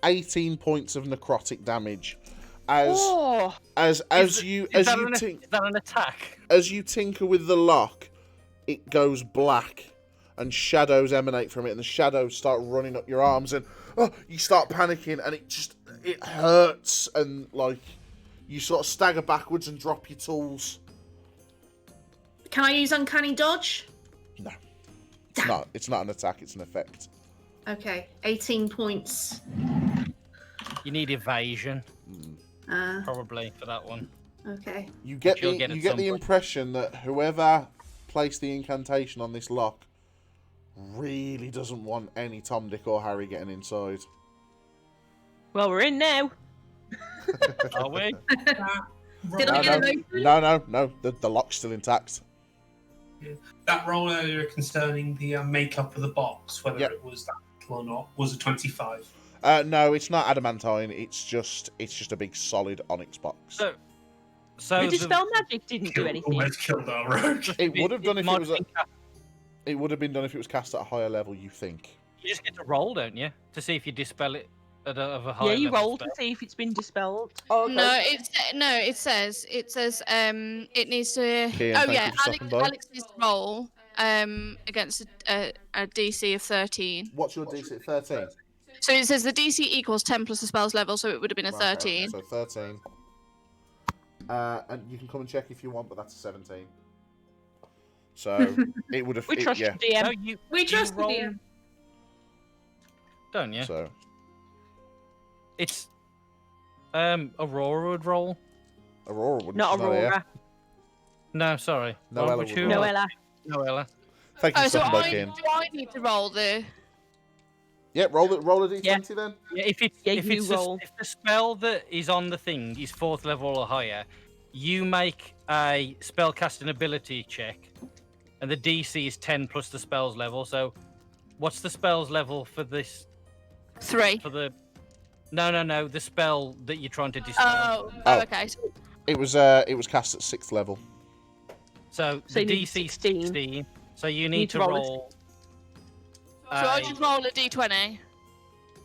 E: $18 points of necrotic damage. Is that
F: an attack?
E: As you tinker with the lock, it goes black, and shadows emanate from it, and the shadows start running up your arms, and you start panicking, and it hurts, and like you sort of stagger backwards and drop your tools.
A: Can I use Uncanny Dodge?
E: No, it's not. It's not an attack. It's an effect.
A: Okay, 18 points.
F: You need evasion, probably for that one.
A: Okay.
E: You get the impression that whoever placed the incantation on this lock really doesn't want any Tom, Dick, or Harry getting inside.
D: Well, we're in now.
F: Are we?
A: Did I get an open?
E: No. The lock's still intact.
B: Yeah. That roll earlier concerning the makeup of the box, whether it was that or not, was a 25.
E: No, it's not adamantine. It's just a big solid onyx box.
F: So
D: the dispel magic didn't do anything.
B: Almost killed our rogue.
E: It would have done if it was. It would have been done if it was cast at a higher level. You think?
F: You just get to roll, don't you, to see if you dispel it at a higher level.
D: Yeah, you roll
F: spell.
D: to see if it's been dispelled.
E: Oh, okay.
C: No, it says it needs to.
E: Kian,
C: Oh
E: thank
C: yeah,
E: you for stopping by.
C: Alex needs to roll against a DC of 13.
E: What's your DC at 13?
C: So it says the DC equals 10 plus the spell's level, so it would have been a 13.
E: So 13. And you can come and check if you want, but that's a 17. So it would have.
D: We trust you, DM.
F: No,
A: We trust
F: roll,
A: you.
F: don't you?
E: So
F: It's Aurora would roll.
E: Aurora wouldn't.
D: Not
E: she's here.
D: Aurora.
F: No, sorry.
E: Noella
F: Would
E: would
F: you
E: roll.
F: roll?
D: Noella.
F: Noella.
E: Thank you
C: Oh,
E: for
C: so
E: stopping back in.
C: do I need to roll the?
E: Yeah, roll a d20 then.
F: Yeah, if the spell that is on the thing is 4th level or higher, you make a spellcasting ability check, and the DC is 10 plus the spell's level. So, what's the spell's level for this?
C: 3.
F: For the no, the spell that you're trying to dispel.
C: Oh, okay.
E: It was cast at 6th level.
F: So
D: So
F: the
D: you need
F: DC is
D: 16.
F: 16. So you need to roll.
C: So I just roll a d20.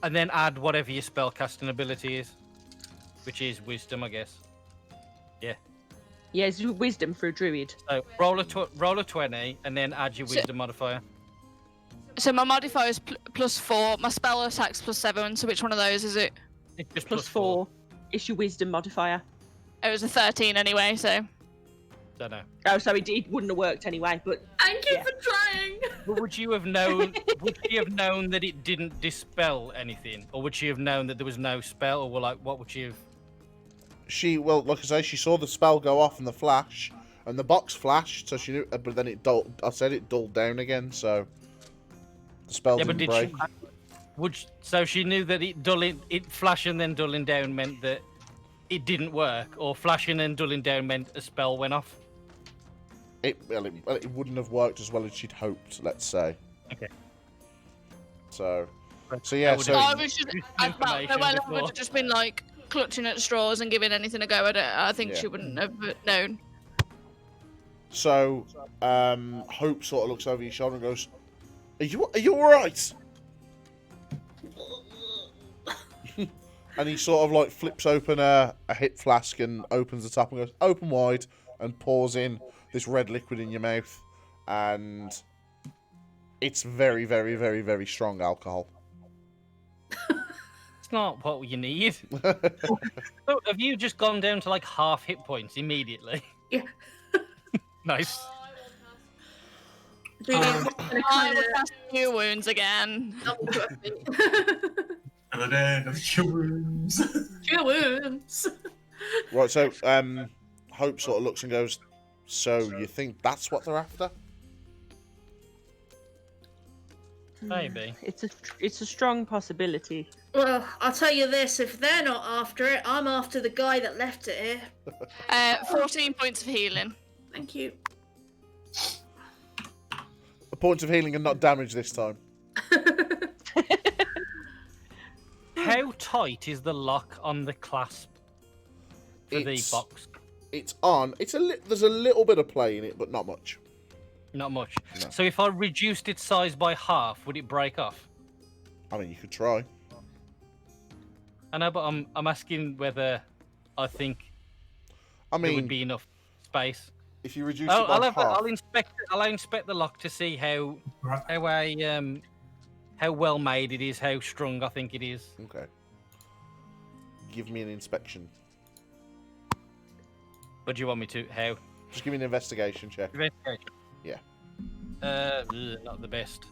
F: And then add whatever your spellcasting ability is, which is wisdom, I guess. Yeah.
D: Yeah, it's wisdom for a druid.
F: So roll a 20, and then add your wisdom modifier.
C: So my modifier is +4. My spell attack's +7. So which one of those is it?
F: It's just
D: Plus 4. It's your wisdom modifier.
C: It was a 13 anyway. So.
F: Don't know.
D: Oh, so it wouldn't have worked anyway. But
A: Thank you for trying.
F: But would you have known? Would she have known that it didn't dispel anything, or would she have known that there was no spell, or what would she have?
E: Like I say, she saw the spell go off and the flash, and the box flashed, so she knew. But then it dulled down again, so the spell didn't break.
F: So she knew that it flashing and then dulling down meant that it didn't work, or flashing and dulling down meant a spell went off.
E: It wouldn't have worked as well as she'd hoped. Let's say.
F: Okay.
E: So yeah. So
C: I was just. Noella would have just been like clutching at straws and giving anything a go. I think she wouldn't have known.
E: So Hope sort of looks over your shoulder and goes, "Are you all right?" And he sort of like flips open a hip flask and opens the top and goes, "Open wide," and pours in this red liquid in your mouth. And It's very, very, very, very strong alcohol.
F: It's not what you need. So have you just gone down to like half hit points immediately?
A: Yeah.
F: Nice.
C: I will cast Cure Wounds again.
B: Cure wounds.
A: Cure wounds.
E: Right, so Hope sort of looks and goes, so you think that's what they're after?
F: Maybe.
D: It's a strong possibility.
A: Well, I'll tell you this, if they're not after it, I'm after the guy that left it here.
C: 14 points of healing.
A: Thank you.
E: A point of healing and not damage this time.
F: How tight is the lock on the clasp for the box?
E: It's on. There's a little bit of play in it, but not much.
F: Not much.
E: No.
F: So if I reduced its size by half, would it break off?
E: I mean, you could try.
F: I know, but I'm asking whether I think
E: I
F: there
E: mean,
F: would be enough space.
E: if you reduce it by half...
F: I'll inspect the lock to see how well made it is, how strong I think it is.
E: Okay. Give me an inspection.
F: But do you want me to? How?
E: Just give me an investigation check.
F: Investigation.
E: Yeah.
F: Not the best.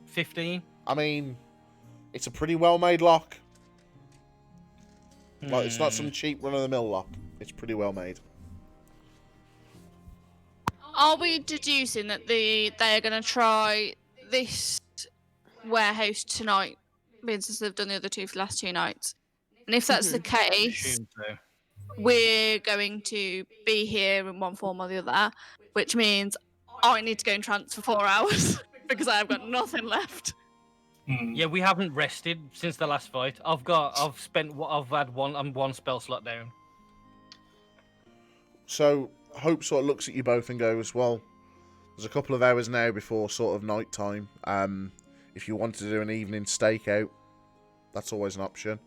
F: 15.
E: I mean, it's a pretty well-made lock. Like, it's not some cheap run-of-the-mill lock. It's pretty well made.
C: Are we deducing that they're going to try this warehouse tonight, being since they've done the other two for the last 2 nights? And if that's the case,
F: So.
C: we're going to be here in one form or the other, which means I need to go and trance for 4 hours because I've got nothing left.
F: Yeah, we haven't rested since the last fight. I've had one spell slot down.
E: So Hope sort of looks at you both and goes, well, there's a couple of hours now before sort of night time. If you wanted to do an evening stakeout, that's always an option.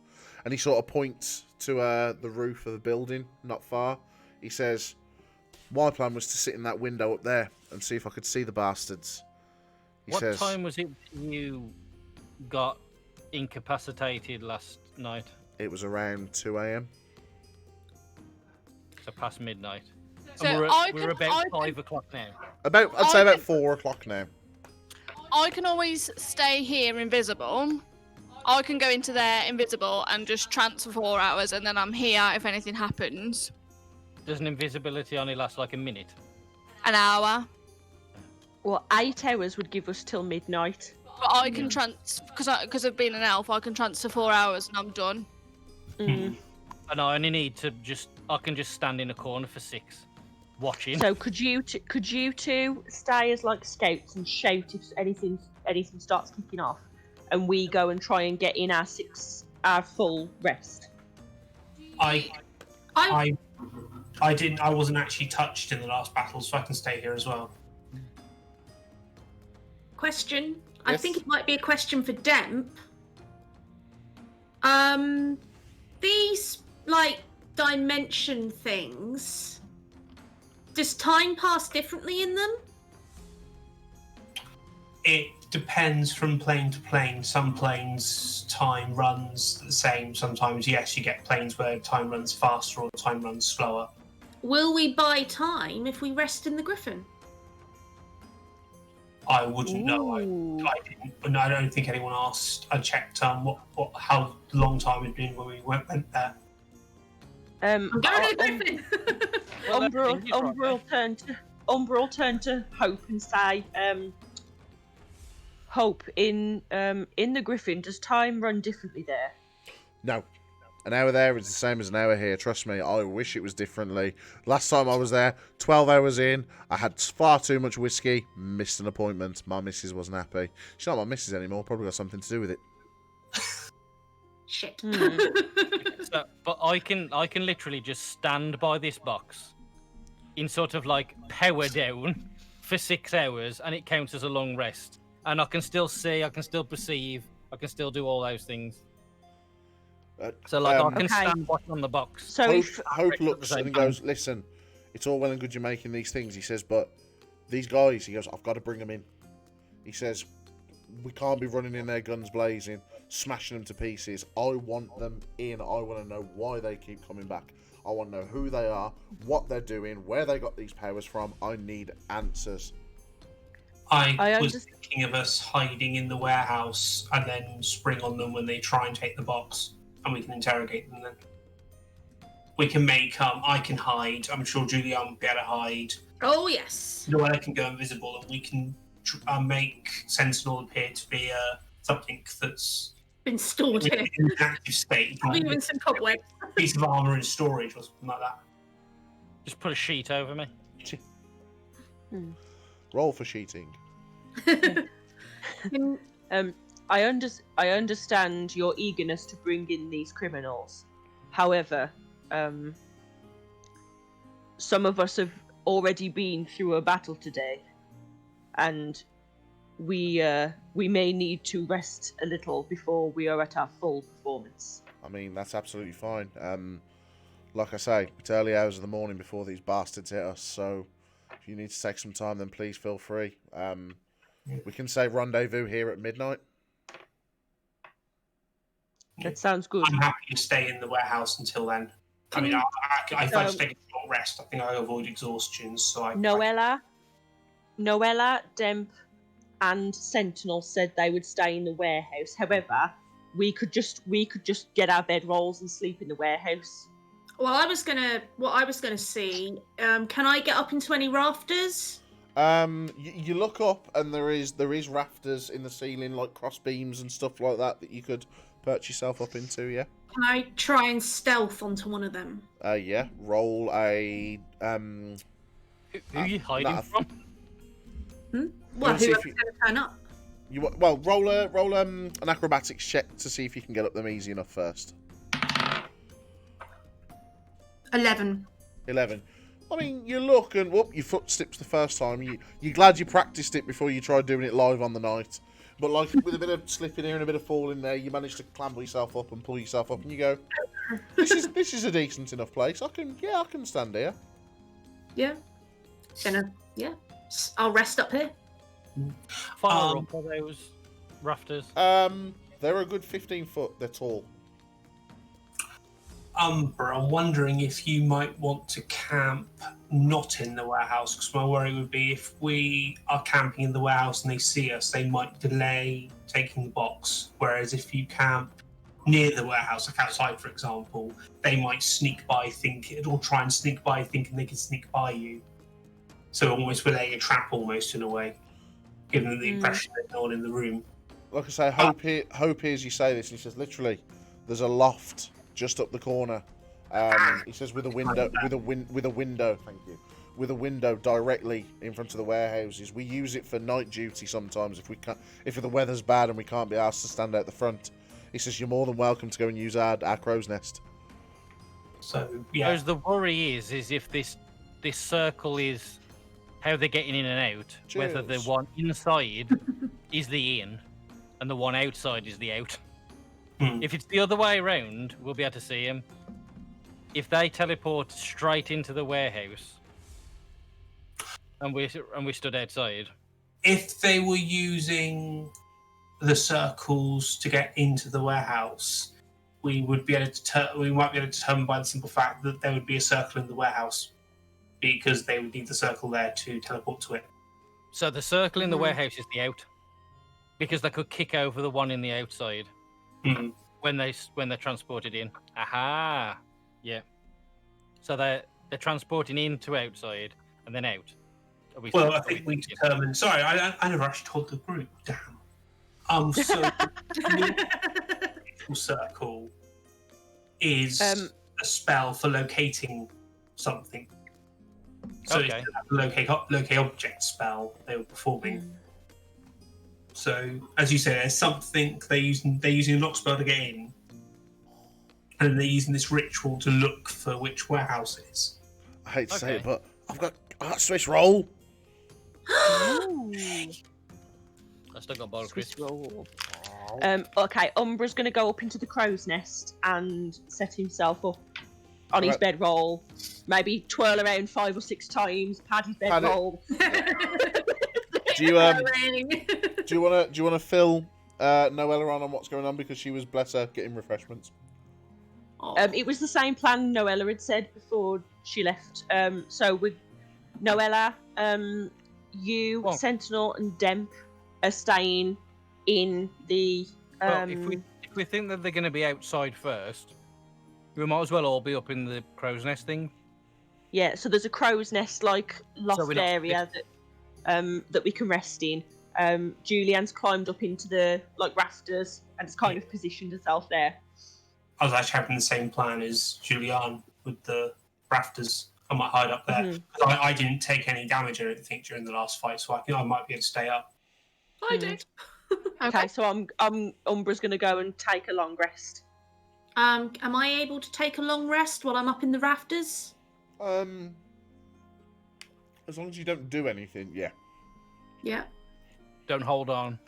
E: And he sort of points to the roof of the building, not far. He says, my plan was to sit in that window up there and see if I could see the bastards.
F: What time was it you got incapacitated last night?
E: It was around 2 a.m.
F: So past midnight.
C: So
F: And we're about 5 o'clock now.
E: I'd say about 4 o'clock now.
C: I can always stay here invisible. I can go into there invisible and just trance for 4 hours, and then I'm here if anything happens.
F: Doesn't invisibility only last like a minute?
C: An hour.
D: Well, 8 hours would give us till midnight.
C: But I can trance, because of being an elf, I can trance for 4 hours and I'm done.
D: Mm.
F: And I only need to I can just stand in a corner for 6, watching.
D: So could you two stay as like scouts and shout if anything starts kicking off, and we go and try and get in our full rest?
B: I wasn't actually touched in the last battle, so I can stay here as well.
A: Question.
E: Yes?
A: I think it might be a question for Demp. These, like, dimension things, does time pass differently in them?
B: It depends from plane to plane. Some planes time runs the same. Sometimes, yes, you get planes where time runs faster or time runs slower.
A: Will we buy time if we rest in the Griffin?
B: I wouldn't know.
D: Ooh.
B: I didn't. But I don't think anyone asked. I checked how long time it'd been when we went there.
A: I'm going to the Griffin!
D: Umbra will turn to Hope and say, Hope, in the Griffin, does time run differently there?
E: No. An hour there is the same as an hour here. Trust me, I wish it was differently. Last time I was there, 12 hours in, I had far too much whiskey, missed an appointment. My missus wasn't happy. She's not my missus anymore, probably got something to do with it.
A: Shit.
F: But I can literally just stand by this box in sort of like power down for 6 hours, and it counts as a long rest. And I can still see, I can still perceive, I can still do all those things. So like I can stand watching on the box.
D: So
E: Hope looks and goes, listen, it's all well and good you're making these things, he says, but these guys, he goes, I've got to bring them in. He says, we can't be running in there guns blazing, smashing them to pieces. I want them in. I want to know why they keep coming back. I want to know who they are, what they're doing, where they got these powers from. I need answers.
B: I was thinking of us hiding in the warehouse and then spring on them when they try and take the box, and we can interrogate them then. We can make, I can hide. I'm sure Julyan will be able to hide.
A: Oh, yes.
B: Noella can go invisible, and we can make Sentinel appear to be something that's
A: been stored
B: in an active state.
A: Even some cobwebs.
B: A piece of armor in storage or something like that.
F: Just put a sheet over me.
E: Roll for sheeting.
D: I understand your eagerness to bring in these criminals. However, some of us have already been through a battle today, and we may need to rest a little before we are at our full performance.
E: I mean, that's absolutely fine. Like I say, it's early hours of the morning before these bastards hit us, so if you need to take some time, then please feel free. We can say rendezvous here at midnight.
D: That sounds good.
B: I'm happy to stay in the warehouse until then. I mean, if I just take a short rest, I think I avoid exhaustion. So
D: Noella, Demp, and Sentinel said they would stay in the warehouse. However, we could just get our bedrolls and sleep in the warehouse.
A: Well, what I was gonna see. Can I get up into any rafters?
E: You look up and there is rafters in the ceiling, like cross beams and stuff like that you could perch yourself up into. Yeah.
A: Can I try and stealth onto one of them?
E: Yeah. Roll a
F: Who are you hiding from?
A: Well, whoever's going to turn up.
E: Roll an acrobatics check to see if you can get up them easy enough first.
A: 11.
E: 11. I mean, you look and whoop, your foot slips the first time. You're glad you practiced it before you tried doing it live on the night. But like with a bit of slipping here and a bit of falling there, you manage to clamber yourself up and pull yourself up, and you go, "This is a decent enough place. I can stand here."
A: Yeah. I'll rest up here.
F: Far up are those rafters?
E: They're a good 15 foot. They're tall.
B: Umbraa, I'm wondering if you might want to camp not in the warehouse, because my worry would be if we are camping in the warehouse and they see us, they might delay taking the box. Whereas if you camp near the warehouse, like outside, for example, they might sneak by, try and sneak by, thinking they can sneak by you. So almost we're laying a trap, almost in a way, giving them the impression there's no one in the room.
E: Like I say, Hope hears you say this, and he says, literally, there's a loft just up the corner. He says with a window, thank you, with a window directly in front of the warehouses. We use it for night duty sometimes if the weather's bad and we can't be asked to stand out the front. He says you're more than welcome to go and use our crow's nest.
B: So yeah,
F: the worry is if this circle is how they're getting in and out. Cheers. Whether the one inside is the in and the one outside is the out. If it's the other way around, we'll be able to see him. If they teleport straight into the warehouse, and we stood outside. If
B: they were using the circles to get into the warehouse, we might be able to determine by the simple fact that there would be a circle in the warehouse, because they would need the circle there to teleport to it.
F: So the circle in the warehouse is the out, because they could kick over the one in the outside. When they're transported in. Aha! Yeah. So they're transporting into outside and then out.
B: Well, I think we determined. Sorry, I never actually told the group. Damn. So the circle is a spell for locating something. So it's a locate object spell they were performing. So, as you say, there's something they're using a lock spell to get in, and they're using this ritual to look for which warehouse it is.
E: I hate to say it, but I've got Swiss roll.
F: I still got bottle crisp.
D: Okay, Umbraa's going to go up into the crow's nest and set himself up on his bedroll, maybe twirl around 5 or 6 times, pad his bedroll.
E: Do you want to fill Noella on what's going on, because she was, bless her, getting refreshments?
D: It was the same plan Noella had said before she left. So with Noella, you, Sentinel, and Demp are staying in the.
F: Well, if we think that they're going to be outside first, we might as well all be up in the crow's nest thing.
D: Yeah, so there's a crow's nest like loft area that we can rest in. Julyan's climbed up into the rafters and has kind of positioned herself there.
B: I was actually having the same plan as Julyan with the rafters. I might hide up there. I didn't take any damage, I don't think, during the last fight, so I might be able to stay up.
A: I did.
D: Okay, so Umbra's going to go and take a long rest.
A: Am I able to take a long rest while I'm up in the rafters?
E: As long as you don't do anything, yeah.
A: Yeah.
F: Don't hold on.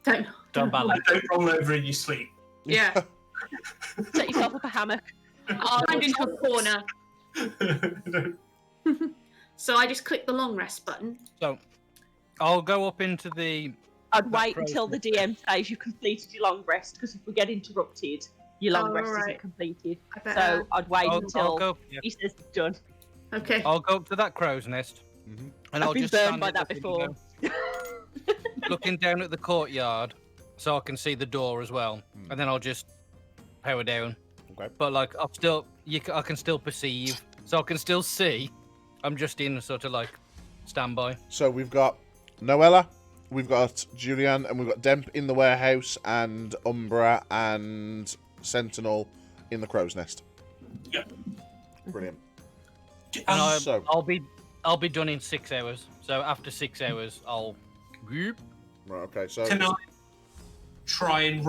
A: Don't
F: balance.
B: Don't roll over in your sleep.
A: Yeah.
D: Set yourself up a hammock.
A: I'll find into a corner. So I just click the long rest button.
F: So I'll go up into the.
D: I'd wait until the DM says you've completed your long rest, because if we get interrupted, your long rest isn't completed. So I'd wait until he says it's done.
A: Okay.
F: I'll go up to that crow's nest, and I'll
D: been
F: just
D: burned
F: stand
D: by that before.
F: Looking down at the courtyard, so I can see the door as well, and then I'll just power down.
E: Okay.
F: But I can still perceive, so I can still see. I'm just in sort of standby.
E: So we've got Noella, we've got Julyan, and we've got Demp in the warehouse, and Umbraa and Sentinel in the crow's nest.
B: Yep.
E: Brilliant.
F: And I'll be done in 6 hours. So after 6 hours, I'll.
E: Right. Okay. So.
B: Can I try and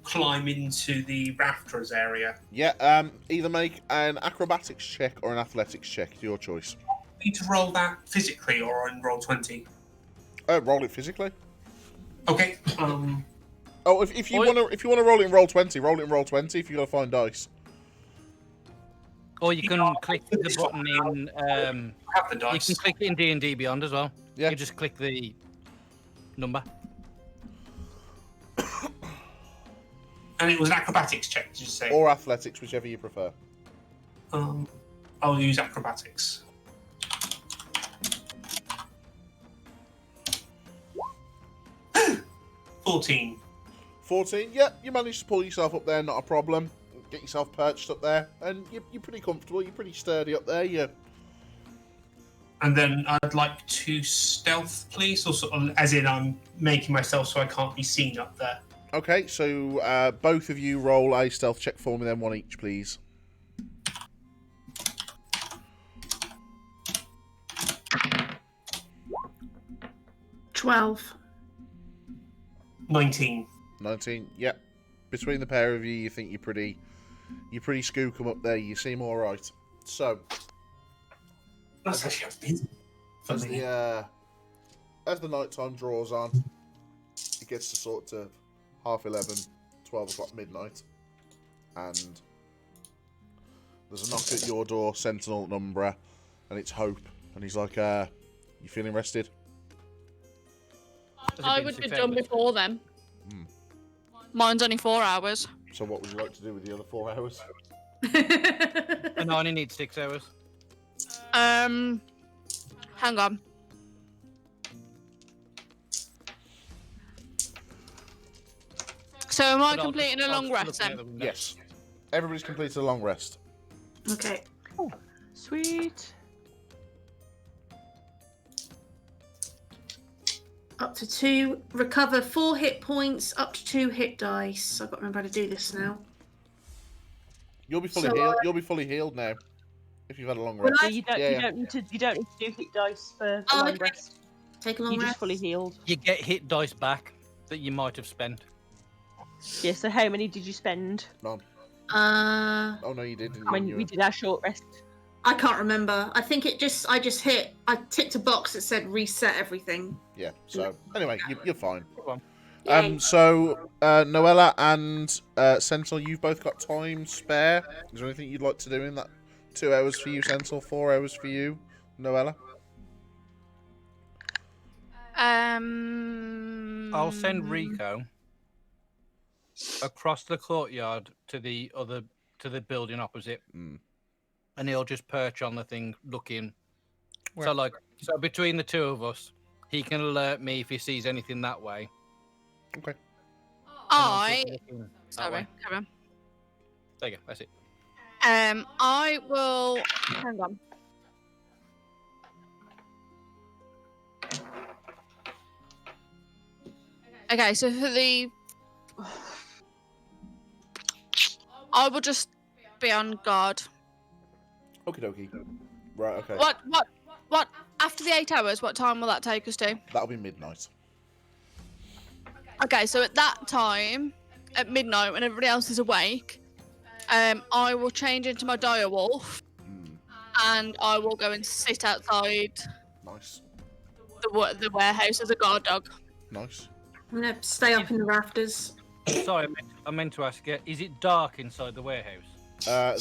B: climb into the rafters area?
E: Yeah. Either make an acrobatics check or an athletics check. Your choice.
B: Need to roll that physically or on roll 20?
E: Roll it physically.
B: Okay.
E: Oh, if you want to roll it in roll 20, roll it in roll 20. If you got to find dice.
F: Or you can click the button in.
B: Have the dice.
F: You can click it in D&D Beyond as well.
E: Yeah.
F: You just click the number.
B: And it was an acrobatics check, did you say?
E: Or athletics, whichever you prefer.
B: I'll use acrobatics. $14.
E: 14. Yeah, you managed to pull yourself up there, not a problem. Get yourself perched up there, and you're pretty comfortable. You're pretty sturdy up there. Yeah.
B: And then I'd like to stealth, please, or sort of as in I'm making myself so I can't be seen up there.
E: Okay, so both of you roll a stealth check for me, then one each, please.
A: $12.
B: 19.
E: 19. Yep. Between the pair of you, you think you're pretty skookum up there. You seem all right. So.
B: That's actually busy for me.
E: As the night time draws on, it gets to sort of 11:30, 12 o'clock midnight, and there's a knock at your door, Sentinel and Umbraa, and it's Hope, and he's like, "You feeling rested?"
C: I would be done before then. Mine's only 4 hours.
E: So what would you like to do with the other 4 hours?
F: And I only need 6 hours.
C: Hang on. So am I completing a long rest then?
E: Yes. Everybody's completed a long rest.
A: Okay.
D: Oh, sweet.
A: Up to 2. Recover 4 hit points, up to 2 hit dice. I've got to remember how to do this now.
E: You'll be fully healed. You'll be fully healed now, if you've had a long rest.
D: You don't need to do hit dice for a long rest.
A: Take a long rest.
D: You're just fully healed.
F: You get hit dice back that you might have spent.
D: Yeah. So how many did you spend?
E: None. Oh no, you did.
D: When we did our short rest.
A: I can't remember. I think I ticked a box that said reset everything.
E: Yeah. So anyway, you're fine. So Noella and Sentinel, you've both got time spare. Is there anything you'd like to do in that 2 hours for you, Sentinel? 4 hours for you, Noella?
F: I'll send Rico across the courtyard to the building opposite, and he'll just perch on the thing looking.
E: Where?
F: So between the two of us, he can alert me if he sees anything that way.
E: Okay.
C: Sorry, carry on.
F: There you go. That's it.
C: I will. Hang on. Okay, so for the, I will just be on guard.
E: Okie dokie. Right. Okay.
C: What? After the 8 hours, what time will that take us to?
E: That'll be midnight.
C: Okay, so at that time, at midnight, when everybody else is awake, I will change into my dire wolf, and I will go and sit outside.
E: Nice.
C: The warehouse as a guard dog.
E: Nice.
A: I'm gonna stay up in the rafters.
F: Sorry, I meant to ask you. Is it dark inside the warehouse?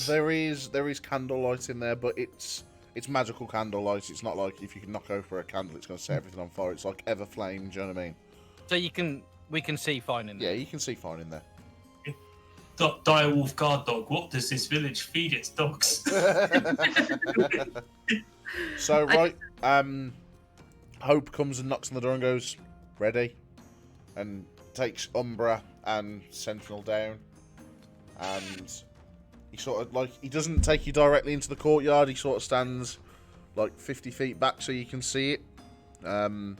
E: There is candlelight in there, but it's magical candlelight. It's not like if you can knock over a candle, it's going to set everything on fire. It's like ever flame. Do you know what I mean?
F: So we can see fine in there.
E: Yeah, you can see fine in there.
B: Direwolf guard dog. What does this village feed its dogs?
E: So right, Hope comes and knocks on the door and goes, "Ready," and takes Umbraa and Sentinel down, and he sort of he doesn't take you directly into the courtyard. He sort of stands like 50 feet back so you can see it, and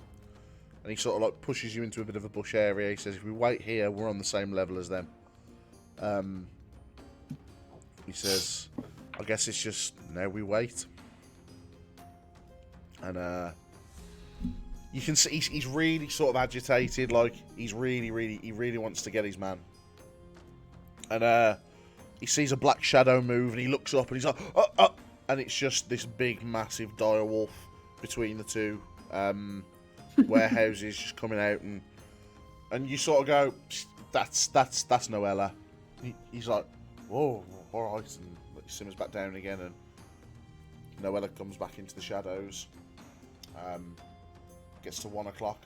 E: he sort of pushes you into a bit of a bush area. He says, "If we wait here, we're on the same level as them." He says, "I guess it's just now we wait." And you can see he's really sort of agitated, like he really wants to get his man. And he sees a black shadow move, and he looks up, and he's like, "Oh!" And it's just this big, massive dire wolf between the two warehouses, just coming out, and you sort of go, "That's Noella." He's like, "Whoa, all right," and he simmers back down again, and Noella comes back into the shadows. Gets to 1 o'clock,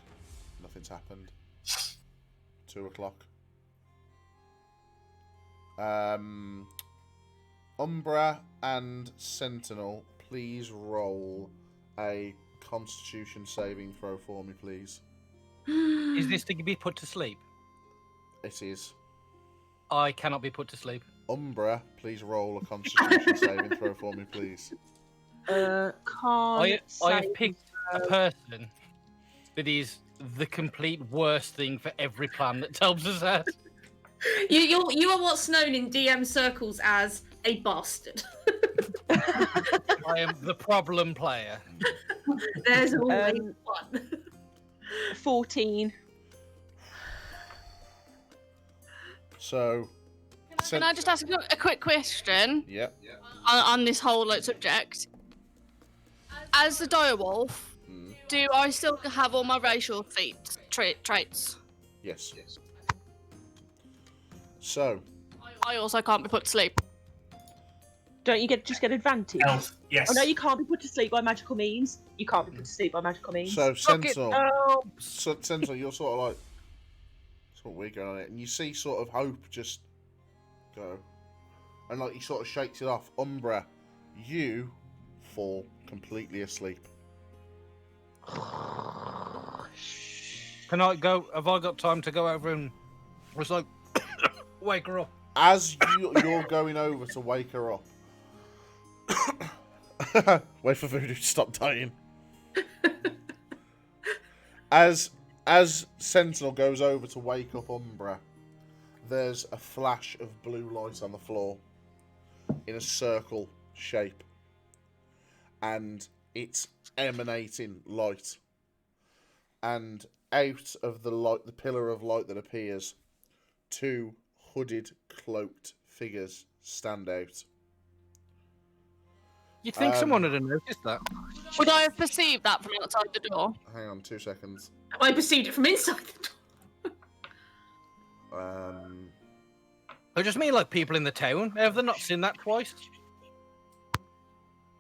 E: nothing's happened. 2 o'clock. Umbraa and Sentinel, please roll a Constitution saving throw for me, please.
F: Is this to be put to sleep?
E: It is.
F: I cannot be put to sleep.
E: Umbraa, please roll a Constitution saving throw for me, please.
F: I have picked a person that is the complete worst thing for every plan that Tubbs has had.
A: You are what's known in DM circles as a bastard.
F: I am the problem player.
A: There's always one.
D: 14.
E: So...
C: Can I just ask a quick question?
E: Yeah.
C: On this whole subject? As the direwolf, do I still have all my racial traits?
E: Yes. So...
C: I also can't be put to sleep.
D: Don't you just get advantage?
B: Elf, yes.
D: Oh no, you can't be put to sleep by magical means. You can't be put to sleep by magical means.
E: So Sentinel, you're sort of like, sort of weird going on it, and you see sort of Hope just go, and like he sort of shakes it off. Umbraa, you fall completely asleep.
F: Can I go? Have I got time to go over and just like wake her up?
E: As you're going over to wake her up, wait for Voodoo to stop dying. As Sentinel goes over to wake up Umbraa, there's a flash of blue light on the floor in a circle shape, and it's emanating light. And out of the light, the pillar of light that appears, two hooded, cloaked figures stand out.
F: You'd think someone would have noticed that.
C: Would I have perceived that from outside the door?
E: Hang on 2 seconds.
A: I perceived it from inside the door.
F: I just mean like people in the town. Have they not seen that twice?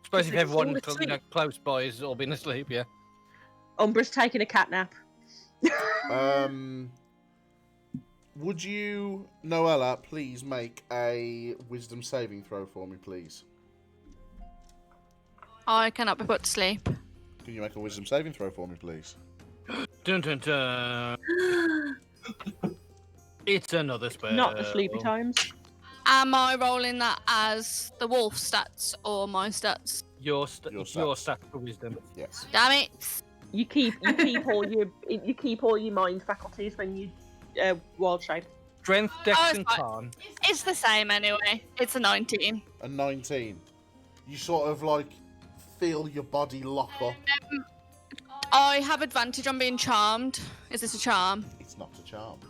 F: Suppose if everyone close by has all been asleep, yeah.
D: Umbra's taking a cat nap.
E: Would you, Noella, please make a wisdom saving throw for me, please?
C: I cannot be put to sleep.
E: Can you make a wisdom saving throw for me, please?
F: Dun dun dun. It's another spell.
D: Not the sleepy times.
C: Am I rolling that as the wolf stats or my stats?
F: Your stats for wisdom.
E: Yes.
C: Damn it!
D: You keep all your mind faculties when you wild shape.
F: Strength, dex, and con.
C: It's the same anyway. It's a 19.
E: A 19. You sort of like feel your body lock up.
C: I have advantage on being charmed. Is this a charm?
E: It's not a charm.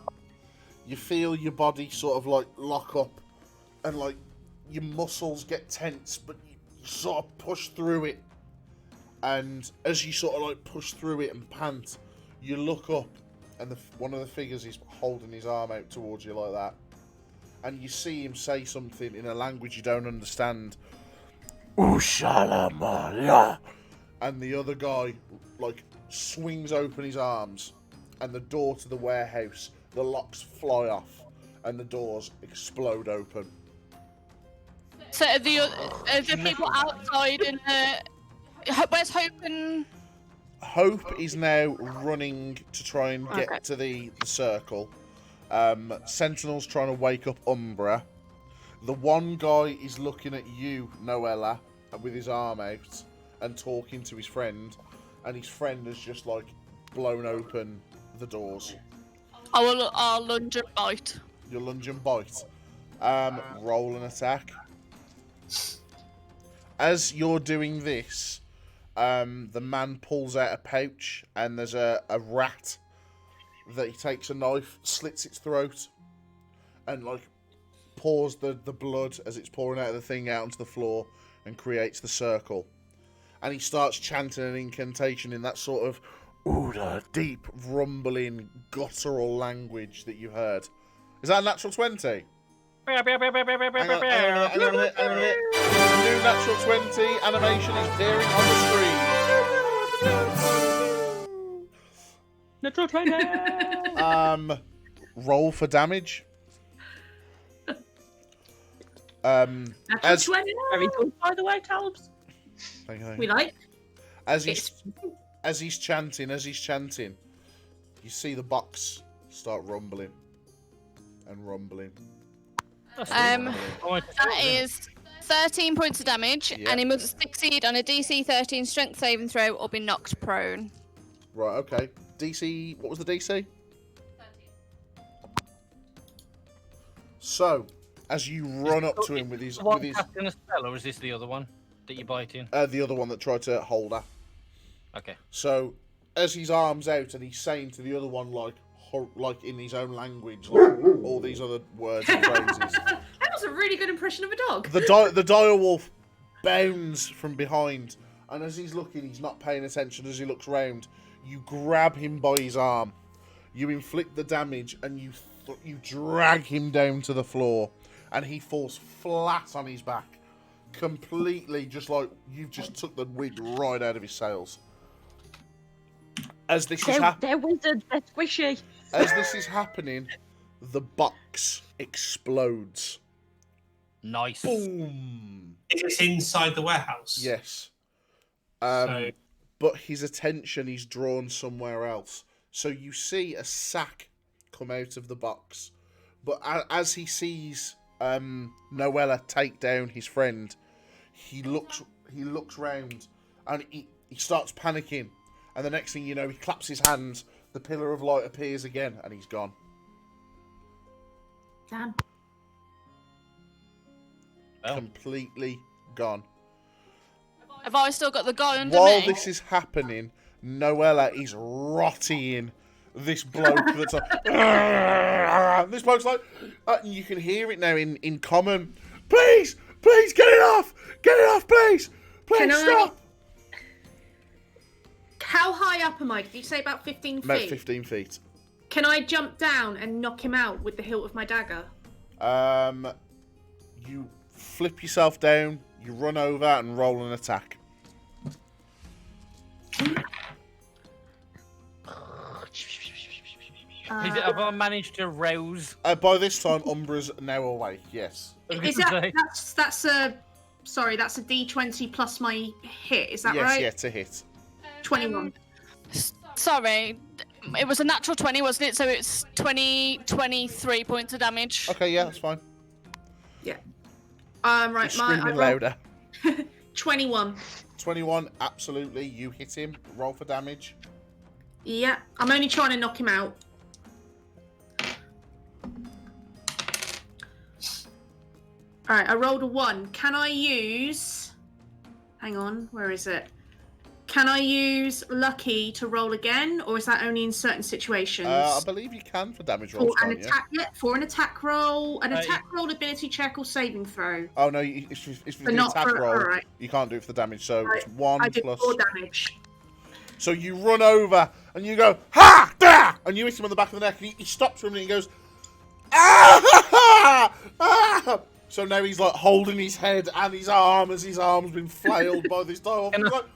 E: You feel your body sort of like lock up, and like your muscles get tense, but you sort of push through it. And as you sort of like push through it and pant, you look up, and one of the figures is holding his arm out towards you like that. And you see him say something in a language you don't understand. Ushalamala. And the other guy like swings open his arms, and the door to the warehouse, the locks fly off, and the doors explode open.
C: So are the people outside in the... Where's Hope and...
E: Hope is now running to try and get to the circle. Sentinel's trying to wake up Umbraa. The one guy is looking at you, Noella, with his arm out and talking to his friend, and his friend has just like blown open the doors.
C: I'll lunge and bite.
E: You'll lunge and bite. Roll an attack. As you're doing this, the man pulls out a pouch, and there's a rat that he takes a knife, slits its throat, and like pours the blood as it's pouring out of the thing out onto the floor and creates the circle. And he starts chanting an incantation in that sort of deep, rumbling, guttural language that you heard. Is that a natural 20? Hang on a minute. New natural 20 animation is appearing on the screen.
D: Natural 20!
E: Roll for damage.
A: Natural 20.
D: Very good, by the way, Talbs.
E: Thank you.
A: We like.
E: As he's chanting, you see the box start rumbling and rumbling.
C: That is 13 points of damage, and he must succeed on a DC 13 strength saving throw or be knocked prone.
E: Right, okay. DC, what was the DC? 13. So, as you run up to him with his...
F: casting a spell, or is this the other one that you're biting?
E: The other one that tried to hold her.
F: Okay.
E: So, as his arm's out and he's saying to the other one, like in his own language, like, all these other words and phrases.
A: That was a really good impression of a dog.
E: The direwolf bounds from behind, and as he's looking, he's not paying attention. As he looks round, you grab him by his arm, you inflict the damage, and you drag him down to the floor, and he falls flat on his back, completely just like you've just took the wind right out of his sails. As this is happening,
D: they're wizards, they're squishy.
E: As this is happening, the box explodes.
F: Nice.
E: Boom.
B: Is this inside the warehouse?
E: Yes.
B: So...
E: But his attention is drawn somewhere else. So you see a sack come out of the box. But as he sees Noella take down his friend, he looks round and he starts panicking. And the next thing you know, he claps his hands, the pillar of light appears again, and he's gone.
A: Damn.
F: Oh.
E: Completely gone.
C: Have I still got the guy under
E: While
C: me?
E: this is happening, Noella is rotting this bloke that's like... this bloke's like... and you can hear it now in common. Please, get it off! Get it off, please! Please, stop!
A: How high up am I? Did you say about 15 feet?
E: About 15 feet.
A: Can I jump down and knock him out with the hilt of my dagger?
E: You flip yourself down, you run over and roll an attack.
F: Have I managed to rouse?
E: By this time, Umbra's now awake. Yes.
A: Is that's a D20 plus my hit? Is that right?
E: Yes, a hit.
A: 21.
C: Sorry, it was a natural 20, wasn't it? So it's 23 points of damage.
E: Okay, yeah, that's fine.
A: Yeah. Right.
E: You're screaming louder.
A: 21.
E: 21, absolutely. You hit him. Roll for damage.
A: Yeah, I'm only trying to knock him out. Alright, I rolled a 1. Can I use... Hang on, where is it? Can I use Lucky to roll again, or is that only in certain situations?
E: I believe you can for damage rolls,
A: For an attack roll, attack roll, ability check, or saving throw.
E: Oh no, if it's an attack roll, right. You can't do it for the damage, so right. It's 1
A: I did
E: plus...
A: 4 damage.
E: So you run over, and you go, ha! Da! And you hit him on the back of the neck, and he stops for a minute, and he goes, ah! Ah! So now he's like holding his head and his arm as his arm's been flailed by this direwolf. He's like,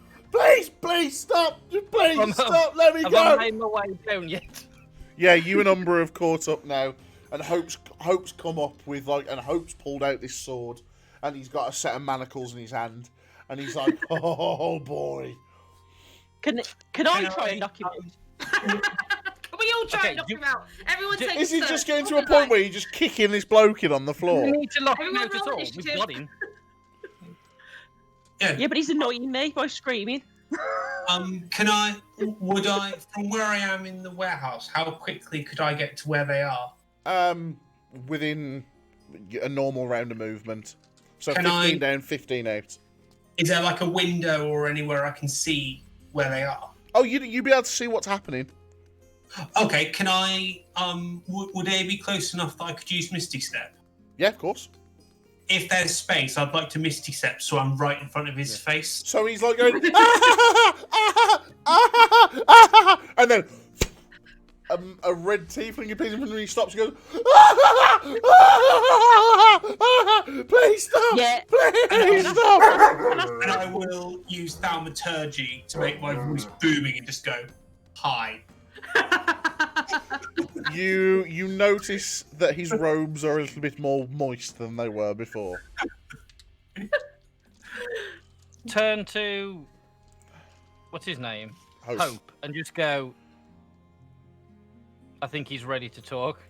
E: please stop! Please stop! Let me go!
F: Have I made my way down yet?
E: Yeah, you and Umbraa have caught up now, and Hope's come up with and Hope's pulled out this sword, and he's got a set of manacles in his hand, and he's like, oh boy.
D: Can I try and knock him out?
A: Can we all try and knock him out? Everyone take
E: Is he just getting to a point where you're just kicking this bloke in on the floor?
F: We need to lock him out at all. We've got him.
D: Yeah, but he's annoying me by screaming.
B: Would I, from where I am in the warehouse, how quickly could I get to where they are?
E: Within a normal round of movement. So
B: Can
E: 15 down, 15 out.
B: Is there like a window or anywhere I can see where they are?
E: Oh, you'd be able to see what's happening.
B: Okay, can I, would they be close enough that I could use Misty Step?
E: Yeah, of course.
B: If there's space, I'd like to Misty Step so I'm right in front of his face.
E: So he's like going, and then a red tiefling appears in front of him and he stops and goes, please stop!
D: Yeah.
E: Please stop!
B: And I will use thaumaturgy to make my voice booming and just go, hi.
E: You notice that his robes are a little bit more moist than they were before.
F: Turn to... What's his name? Hope. And just go... I think he's ready to talk.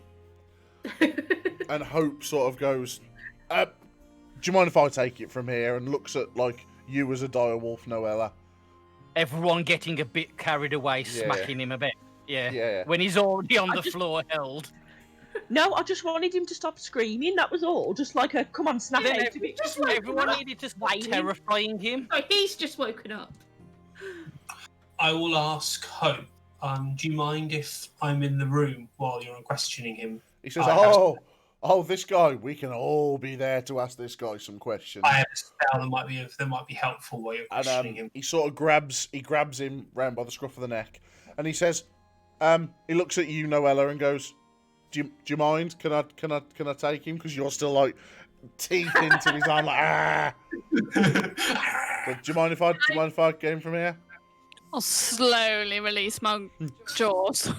E: And Hope sort of goes, do you mind if I take it from here? And looks at, you as a direwolf, Noella.
F: Everyone getting a bit carried away, smacking him a bit.
E: Yeah.
F: When he's already on the floor held.
D: No, I just wanted him to stop screaming, that was all. Just like a, come on, snap out of it.
F: Everyone needed to stop terrifying him.
A: Oh, he's just woken up.
B: I will ask Hope, do you mind if I'm in the room while you're questioning him?
E: He says, this guy, we can all be there to ask this guy some questions.
B: I have a spell that might be helpful while you're questioning him.
E: He sort of grabs him round by the scruff of the neck, and he says, he looks at you, Noella, and goes, do you mind? Can I take him? Because you're still teeth into his arm, But do you mind if I get him from here?
C: I'll slowly release my jaws.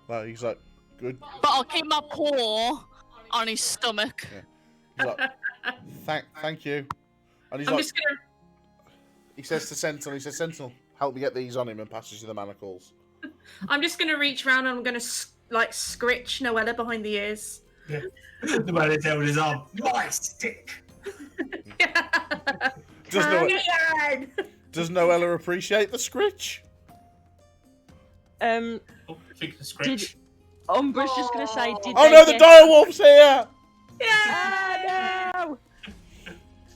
E: No, he's like, good.
C: But I'll keep my paw on his stomach.
E: Yeah. He's like, thank you. And he's he says to Sentinel, Sentinel, help me get these on him, and passes you the manacles.
A: I'm just going to reach around and I'm going to scritch Noella behind the ears.
B: Yeah. The man is there with his arm. My stick.
E: Does Noella appreciate the scritch?
D: Umbra's just going to say,
E: the direwolf's here!
A: Yeah!
D: No!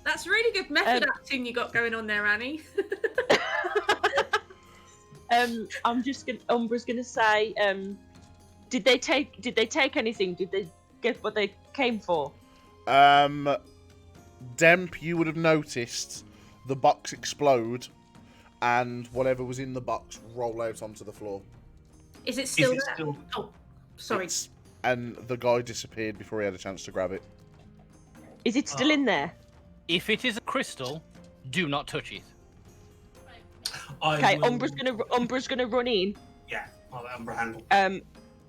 A: That's really good method acting you got going on there, Annie.
D: Umbra's gonna say, did they take anything? Did they get what they came for?
E: Demp, you would have noticed the box explode and whatever was in the box roll out onto the floor.
A: Is it still there? Oh, Sorry.
E: And the guy disappeared before he had a chance to grab it.
D: Is it still in there?
F: If it is a crystal, do not touch it.
D: Okay, Umbra's gonna run in.
B: Yeah, I'll let Umbra handle.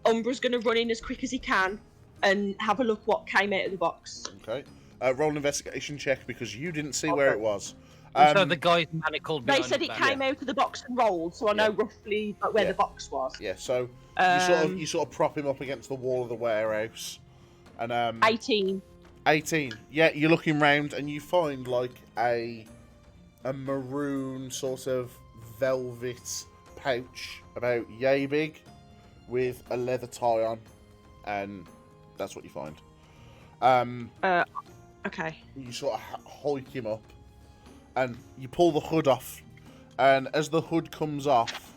D: Umbra's gonna run in as quick as he can and have a look what came out of the box.
E: Okay. Roll an investigation check because you didn't see where it was.
F: So the guy's manacled
D: They
F: behind
D: said
F: his
D: it
F: back.
D: came out of the box and rolled, so I know roughly where the box was.
E: Yeah, so you sort of prop him up against the wall of the warehouse, and
D: 18.
E: 18. Yeah, you're looking round and you find like a maroon sort of velvet pouch about yay big with a leather tie on, and that's what you find.
D: Okay.
E: You sort of hike him up, and you pull the hood off, and as the hood comes off,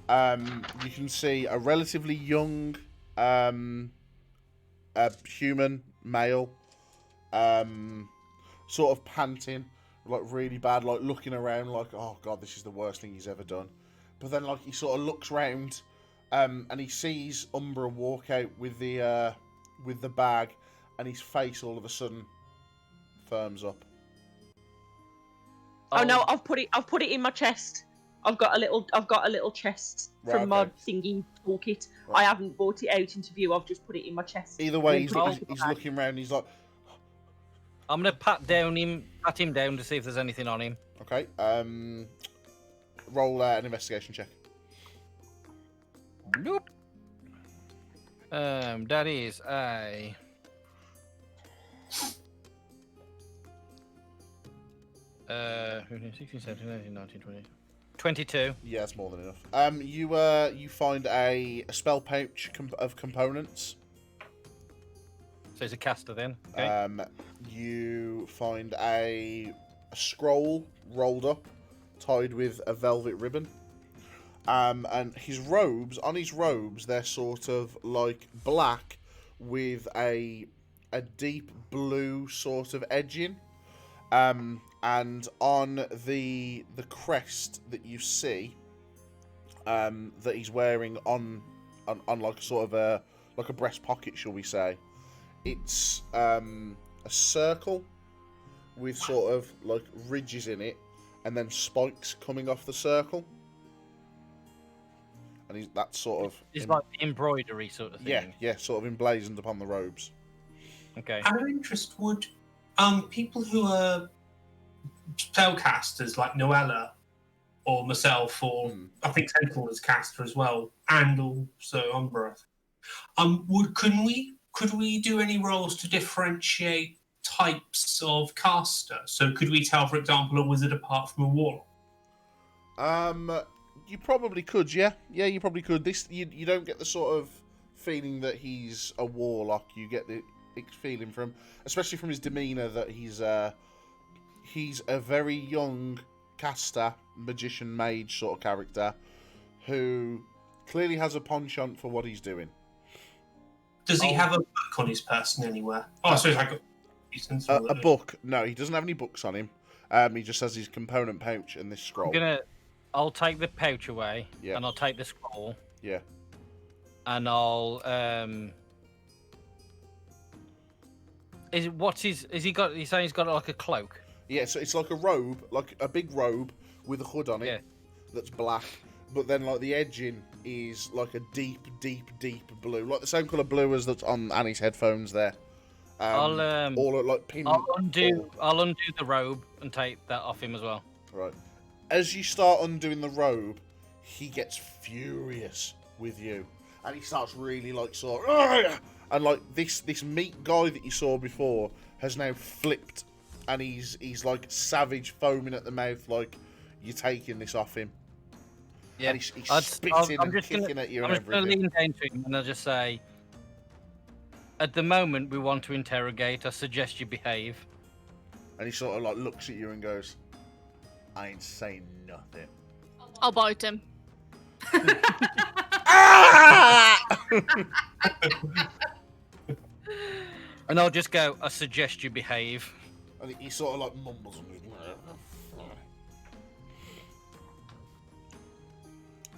E: you can see a relatively young human male, sort of panting, like really bad, like looking around like, oh god, this is the worst thing he's ever done. But then like he sort of looks round, and he sees Umbra walk out with the bag, and his face all of a sudden firms up.
D: Oh no, I've put it in my chest. I've got a little chest from my thingy toolkit. Right. I haven't brought it out into view. I've just put it in my chest.
E: Either way, he's looking around. He's like,
F: I'm gonna pat him down to see if there's anything on him.
E: Okay. Roll an investigation check.
F: Nope. That is a 16, 17, 18, 19, 20. 22.
E: Yeah, that's more than enough. You find a spell pouch of components.
F: So he's a caster then. Okay.
E: You find a scroll rolled up, tied with a velvet ribbon. And his robes, they're sort of like black with a deep blue sort of edging. And on the crest that you see, that he's wearing on like sort of a breast pocket, shall we say, it's a circle with sort of like ridges in it, and then spikes coming off the circle. And that's sort of...
F: It's like the embroidery sort of thing.
E: Yeah, sort of emblazoned upon the robes.
F: Okay.
B: Out of interest, would people who are spellcasters like Noella or myself, or I think Sentinel is caster as well, and also Umbraa, could we do any roles to differentiate types of caster? So could we tell, for example, a wizard apart from a warlock?
E: You probably could, yeah. Yeah, you probably could. You don't get the sort of feeling that he's a warlock. You get the feeling from, especially from his demeanour, that he's a very young caster, magician, mage sort of character who clearly has a penchant for what he's doing.
B: Does he have a book on his person anywhere? Oh, so I got
E: a book? No, he doesn't have any books on him. He just has his component pouch and this scroll.
F: I'll take the pouch away, and I'll take the scroll.
E: Yeah.
F: And I'll Is he got? He's saying he's got like a cloak.
E: Yeah, so it's like a robe, like a big robe with a hood on it that's black, but then like the edging is like a deep blue, like the same colour blue as that's on Annie's headphones there.
F: I'll undo the robe and take that off him as well.
E: Right. As you start undoing the robe, he gets furious with you, and he starts really like sort of, and like this meat guy that you saw before has now flipped, and he's like savage, foaming at the mouth, like you're taking this off him.
F: Yeah,
E: and he's spitting and kicking at you and everything. I'm just
F: going to lean down to him and I'll just say, at the moment we want to interrogate. I suggest you behave.
E: And he sort of like looks at you and goes, I ain't saying nothing.
C: I'll bite him.
F: And I'll just go, I suggest you behave.
E: And he sort of like mumbles.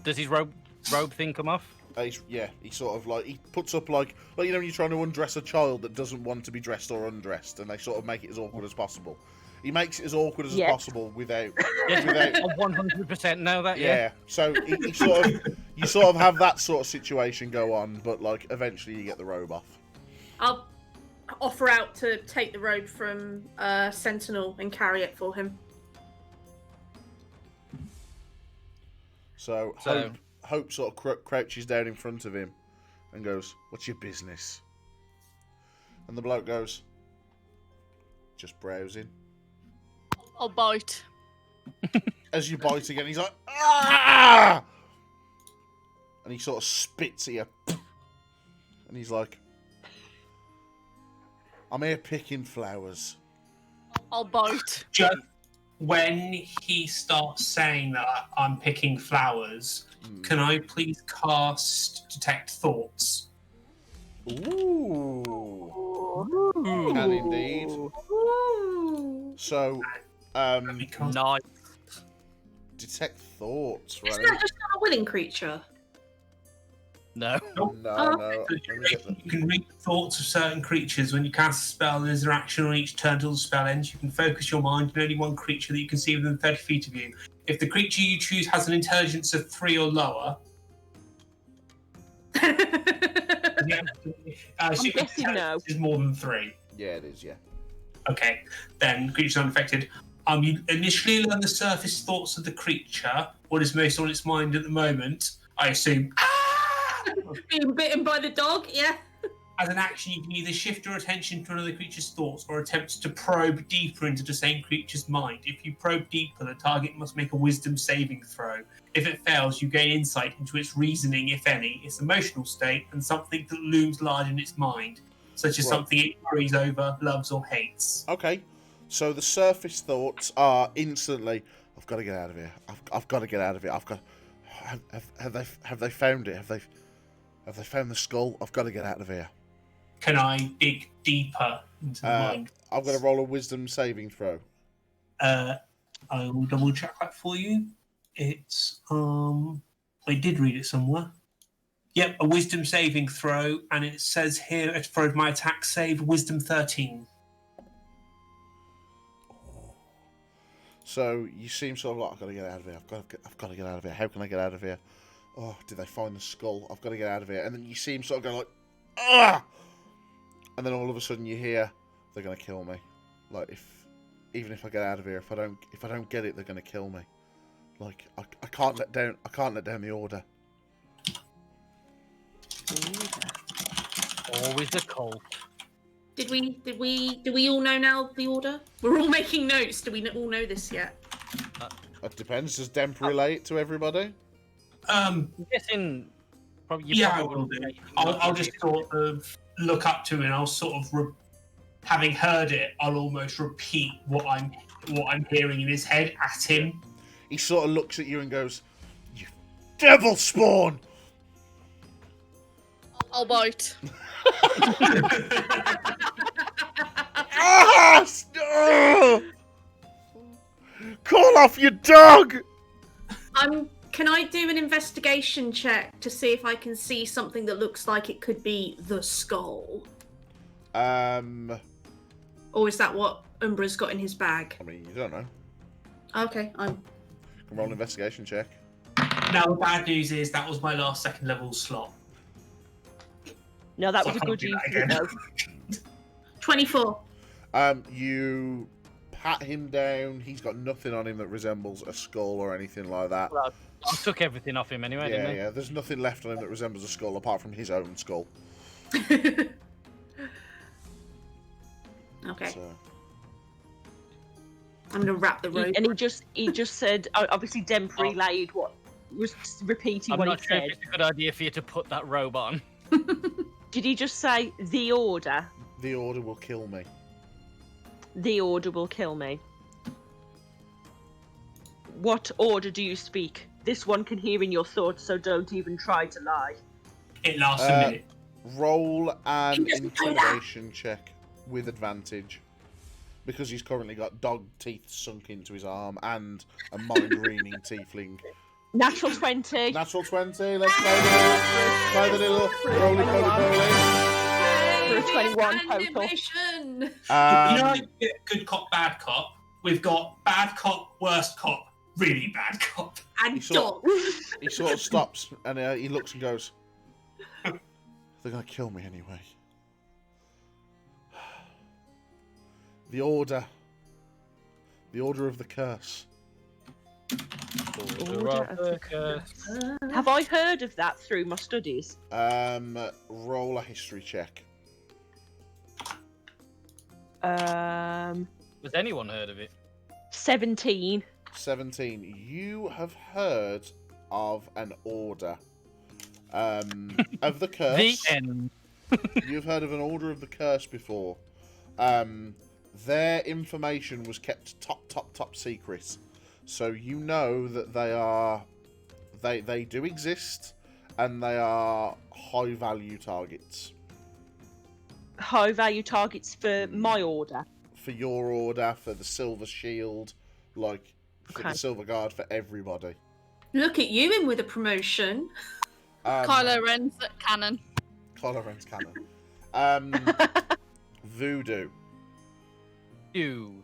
F: Does his robe thing come off?
E: He sort of like he puts up like you know when you're trying to undress a child that doesn't want to be dressed or undressed, and they sort of make it as awkward as possible. He makes it as awkward as possible without.
F: I 100% know that.
E: Yeah. So he sort of you sort of have that sort of situation go on, but like eventually you get the robe off.
A: I'll offer out to take the robe from Sentinel and carry it for him.
E: So Hope sort of crouches down in front of him and goes, "What's your business?" And the bloke goes, "Just browsing."
C: I'll bite.
E: As you bite again, he's like, "Ah!" And he sort of spits at you. And he's like, "I'm here picking flowers."
C: I'll bite.
B: Just when he starts saying that I'm picking flowers, can I please cast Detect Thoughts?
E: Ooh. Can indeed.
A: Ooh.
E: So,
F: Nice.
E: Detect Thoughts,
A: Isn't
E: right?
A: that just not a willing creature?
F: No.
E: No.
B: You can read the thoughts of certain creatures. When you cast a spell, there's an action on each turn till the spell ends. You can focus your mind on only one creature that you can see within 30 feet of you. If the creature you choose has an intelligence of 3 or lower,
D: I'm guessing no.
B: is more than 3.
E: Yeah, it is, yeah.
B: Okay, then creature's unaffected. You initially learn the surface thoughts of the creature, what is most on its mind at the moment. I assume.
A: Being bitten by the dog, yeah.
B: As an action, you can either shift your attention to another creature's thoughts or attempt to probe deeper into the same creature's mind. If you probe deeper, the target must make a wisdom saving throw. If it fails, you gain insight into its reasoning, if any, its emotional state, and something that looms large in its mind, such as something it worries over, loves, or hates.
E: Okay, so the surface thoughts are instantly, "I've got to get out of here. I've got to get out of here. I've got. Have they found it? Have they found the skull? I've got to get out of here."
B: Can I dig deeper into the mind?
E: I'm going to roll a wisdom saving throw.
B: I will double check that for you. It's I did read it somewhere. Yep, a wisdom saving throw, and it says here as far as my attack save, wisdom 13.
E: So you seem sort of like, "I've got to get out of here. I've got to get out of here. How can I get out of here? Oh, did they find the skull? I've got to get out of here." And then you see him sort of go like, "Ah!" And then all of a sudden you hear, "They're going to kill me. Like even if I get out of here, if I don't get it, they're going to kill me. Like I can't let down the order."
F: Always a cult.
A: Do we all know now the order? We're all making notes. Do we all know this yet?
E: It depends. Does Demp relate to everybody?
F: I'm guessing. Probably.
B: Yeah, I will do. I'll just sort of look up to him, and I'll sort of, having heard it, I'll almost repeat what I'm hearing in his head at him.
E: He sort of looks at you and goes, "You devil spawn!"
C: I'll bite.
E: Ah! No! Call off your dog!
A: Can I do an investigation check to see if I can see something that looks like it could be the skull? Or is that what Umbraa's got in his bag?
E: I mean, you don't know.
A: Okay,
E: You can roll an investigation check.
B: Now, the bad news is that was my last second level slot.
D: No, that
B: So
D: was a
B: I can't
D: good
B: do that
D: use.
B: again.
A: 24.
E: You pat him down. He's got nothing on him that resembles a skull or anything like that.
F: Well, I took everything off him anyway, didn't I?
E: Yeah. There's nothing left on him that resembles a skull apart from his own skull.
A: Okay.
E: So.
A: I'm gonna wrap the rope.
D: And he just said, obviously Demp relayed what was repeating
F: I'm
D: what he
F: not sure
D: said.
F: if it's a good idea for you to put that robe on.
D: Did he just say the order?
E: The order will kill me.
D: The order will kill me. What order do you speak? This one can hear in your thoughts, so don't even try to lie.
B: It lasts a minute.
E: Roll an
A: He doesn't know that.
E: intimidation check with advantage. Because he's currently got dog teeth sunk into his arm and a mind-reaming tiefling
D: Natural 20.
E: Natural 20. Let's play the little roly-poly-poly.
D: For a 21 total.
A: Animation.
B: You know, like good cop, bad cop. We've got bad cop, worst cop, really bad cop,
A: And dog.
E: He sort of stops and he looks and goes, "They're gonna kill me anyway." The order of the curse.
F: Order of the curse.
D: Have I heard of that through my studies?
E: Roll a history check.
F: Has anyone heard of it?
D: 17.
E: 17. You have heard of an order of the curse.
F: The end.
E: You've heard of an order of the curse before. Their information was kept top secret. So you know that they do exist, and they are high value targets.
D: High value targets for my order.
E: For your order, for the Silver Shield, like for
D: Okay.
E: the Silver Guard, for everybody.
A: Look at you in with a promotion.
C: Kylo Ren's at cannon.
E: Kylo Ren's canon. Voodoo.
F: You.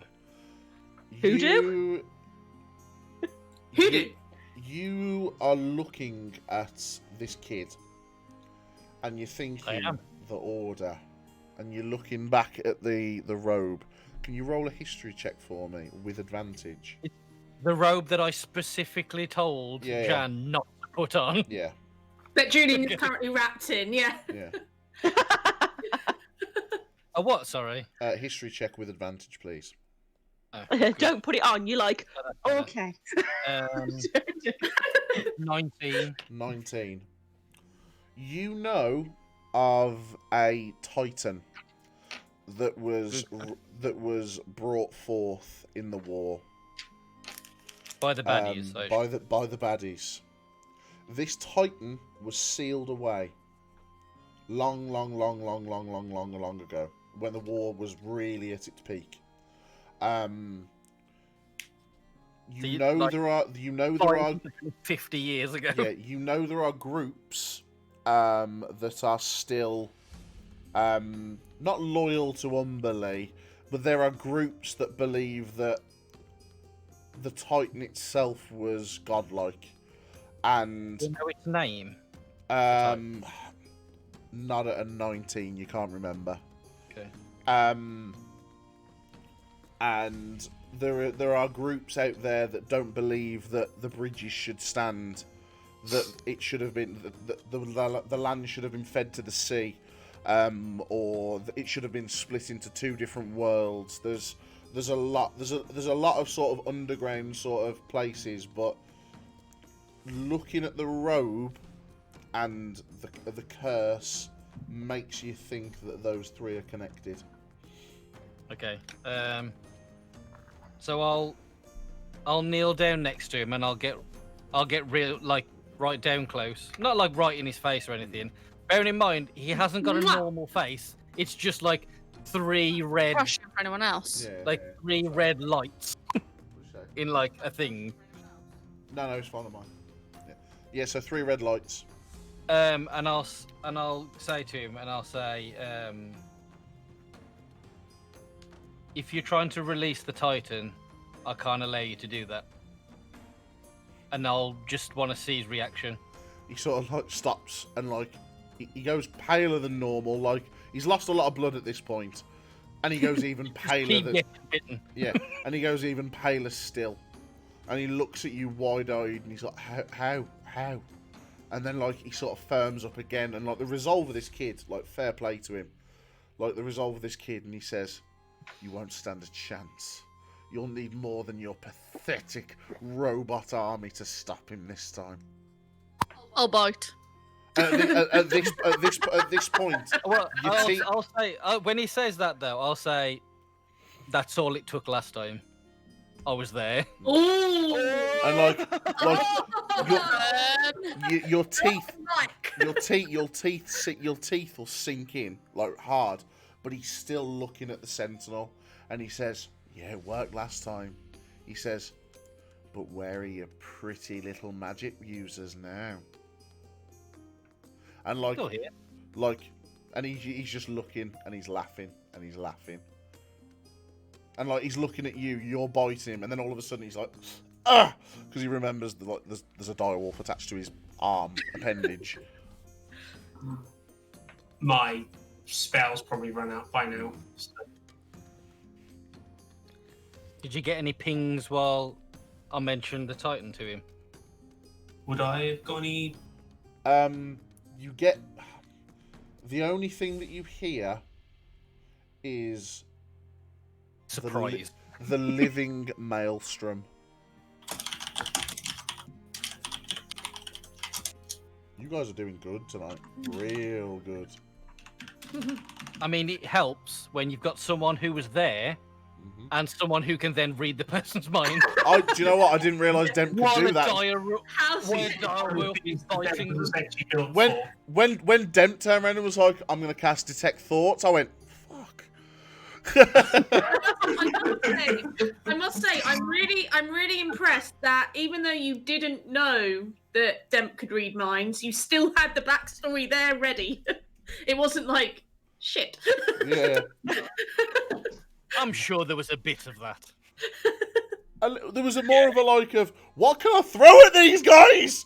D: Hoodoo?
A: Hoodoo.
E: You are looking at this kid, and you're
F: I
E: thinking
F: am.
E: the order, and you're looking back at the robe. Can you roll a history check for me with advantage?
F: The robe that I specifically told
E: Yeah.
F: Jan not to put on.
E: Yeah,
A: That Julian is currently wrapped in, yeah.
E: yeah.
F: A what? Sorry.
E: History check with advantage, please.
F: Oh, good.
D: Don't put it on. You're like,
F: Uh,
D: okay.
F: 19.
E: 19. You know of a Titan that was brought forth in the war.
F: By the baddies. I
E: By the baddies. This Titan was sealed away long ago, when the war was really at its peak. There are
F: 50 years ago.
E: yeah, you know there are groups that are still not loyal to Umberlee, but there are groups that believe that the Titan itself was godlike, and
F: Do you know its name?
E: not at a 19, you can't remember.
F: Okay.
E: And there are groups out there that don't believe that the bridges should stand, that it should have been the land should have been fed to the sea, or it should have been split into two different worlds. There's a lot of sort of underground sort of places, but looking at the robe and the curse makes you think that those three are connected.
F: Okay. So I'll kneel down next to him and I'll get real, like, right down close. Not like right in his face or anything. Bearing in mind he hasn't got a normal face. It's just like three red,
C: Question for anyone else.
F: three red lights in like a thing.
E: No, it's fine of mine. Yeah, so three red lights.
F: And I'll say to him, and I'll say, if you're trying to release the Titan, I can't allow you to do that. And I'll just want to see his reaction.
E: He sort of like stops and like he goes paler than normal. Like he's lost a lot of blood at this point, and he goes even paler.
F: Keep getting bitten.
E: Yeah, and he goes even paler still, and he looks at you wide-eyed, and he's like, "How?" And then like he sort of firms up again, and like the resolve of this kid, like fair play to him, like the resolve of this kid, and he says, "You won't stand a chance. You'll need more than your pathetic robot army to stop him this time."
C: I'll bite.
E: At this point,
F: Well,
E: your team-
F: I'll say when he says that though, I'll say, "That's all it took last time. I was there."
A: Ooh.
E: and your teeth will sink in like hard, but he's still looking at the Sentinel, and he says, "Yeah, it worked last time." He says, But where are your pretty little magic users now? And like,
F: Still here.
E: and he's just looking, and he's laughing, and he's laughing. And like, he's looking at you, you're biting him, and then all of a sudden he's like, ah! Because he remembers that there's a direwolf attached to his arm appendage.
B: My spells probably run out by now. So.
F: Did you get any pings while I mentioned the Titan to him?
B: Would I have got any?
E: You get... The only thing that you hear is...
F: Surprise.
E: The living maelstrom. You guys are doing good tonight. Real good.
F: I mean, it helps when you've got someone who was there and someone who can then read the person's mind.
E: Do you know what? I didn't realise Demp could do that. When Demp turned around and was like, I'm going to cast Detect Thoughts, I went, fuck.
A: I must say, I'm really impressed that even though you didn't know that Demp could read minds, you still had the backstory there ready. It wasn't like, shit.
E: Yeah.
F: I'm sure there was a bit of that.
E: There was more of a like of, what can I throw at these guys?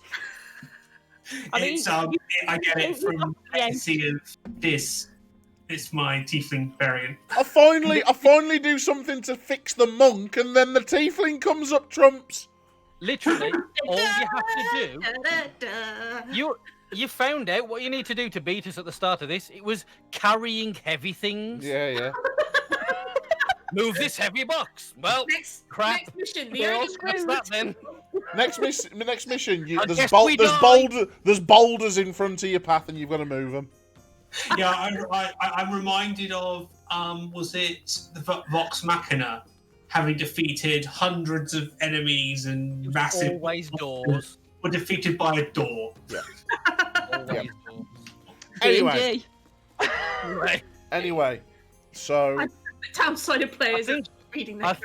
B: I get it from legacy of this. It's my tiefling variant.
E: I finally do something to fix the monk, and then the tiefling comes up trumps.
F: Literally, all you have to do. You found out what you need to do to beat us at the start of this. It was carrying heavy things.
E: Yeah.
F: Move this heavy box. Well, crap.
A: Next mission.
E: Next mission. There's boulders in front of your path, and you've got to move them.
B: Yeah, I'm reminded of was it the Vox Machina having defeated hundreds of enemies and massive
F: always doors
B: were defeated by a door.
E: Yeah.
F: Always
E: Anyway.
F: doors.
E: Anyway, so
A: the townside of players are reading that.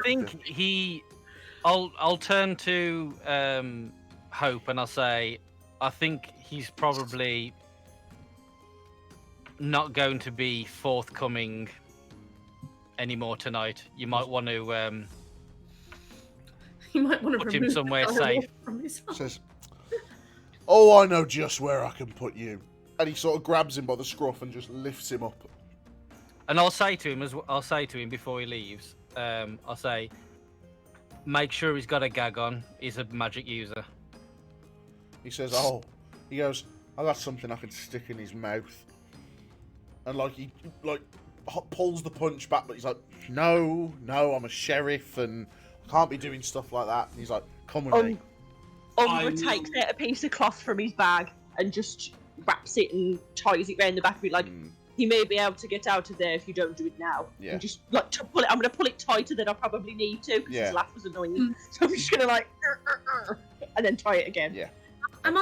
F: I'll turn to Hope and I'll say, I think he's probably not going to be forthcoming anymore tonight. You might want to put him somewhere safe.
E: Says, "Oh, I know just where I can put you," and he sort of grabs him by the scruff and just lifts him up.
F: And I'll say to him before he leaves, I'll say, make sure he's got a gag on. He's a magic user.
E: He says, "Oh," he goes, "I got something I can stick in his mouth." And he pulls the punch back, but he's like, no, I'm a sheriff and I can't be doing stuff like that. And he's like, come with me.
D: Umbraa takes out a piece of cloth from his bag and just wraps it and ties it around the back of it. He may be able to get out of there if you don't do it now.
E: Yeah.
D: And just to pull it. I'm going to pull it tighter than I probably need to because his laugh was annoying. So I'm just going to and then tie it again.
E: Yeah.
A: Am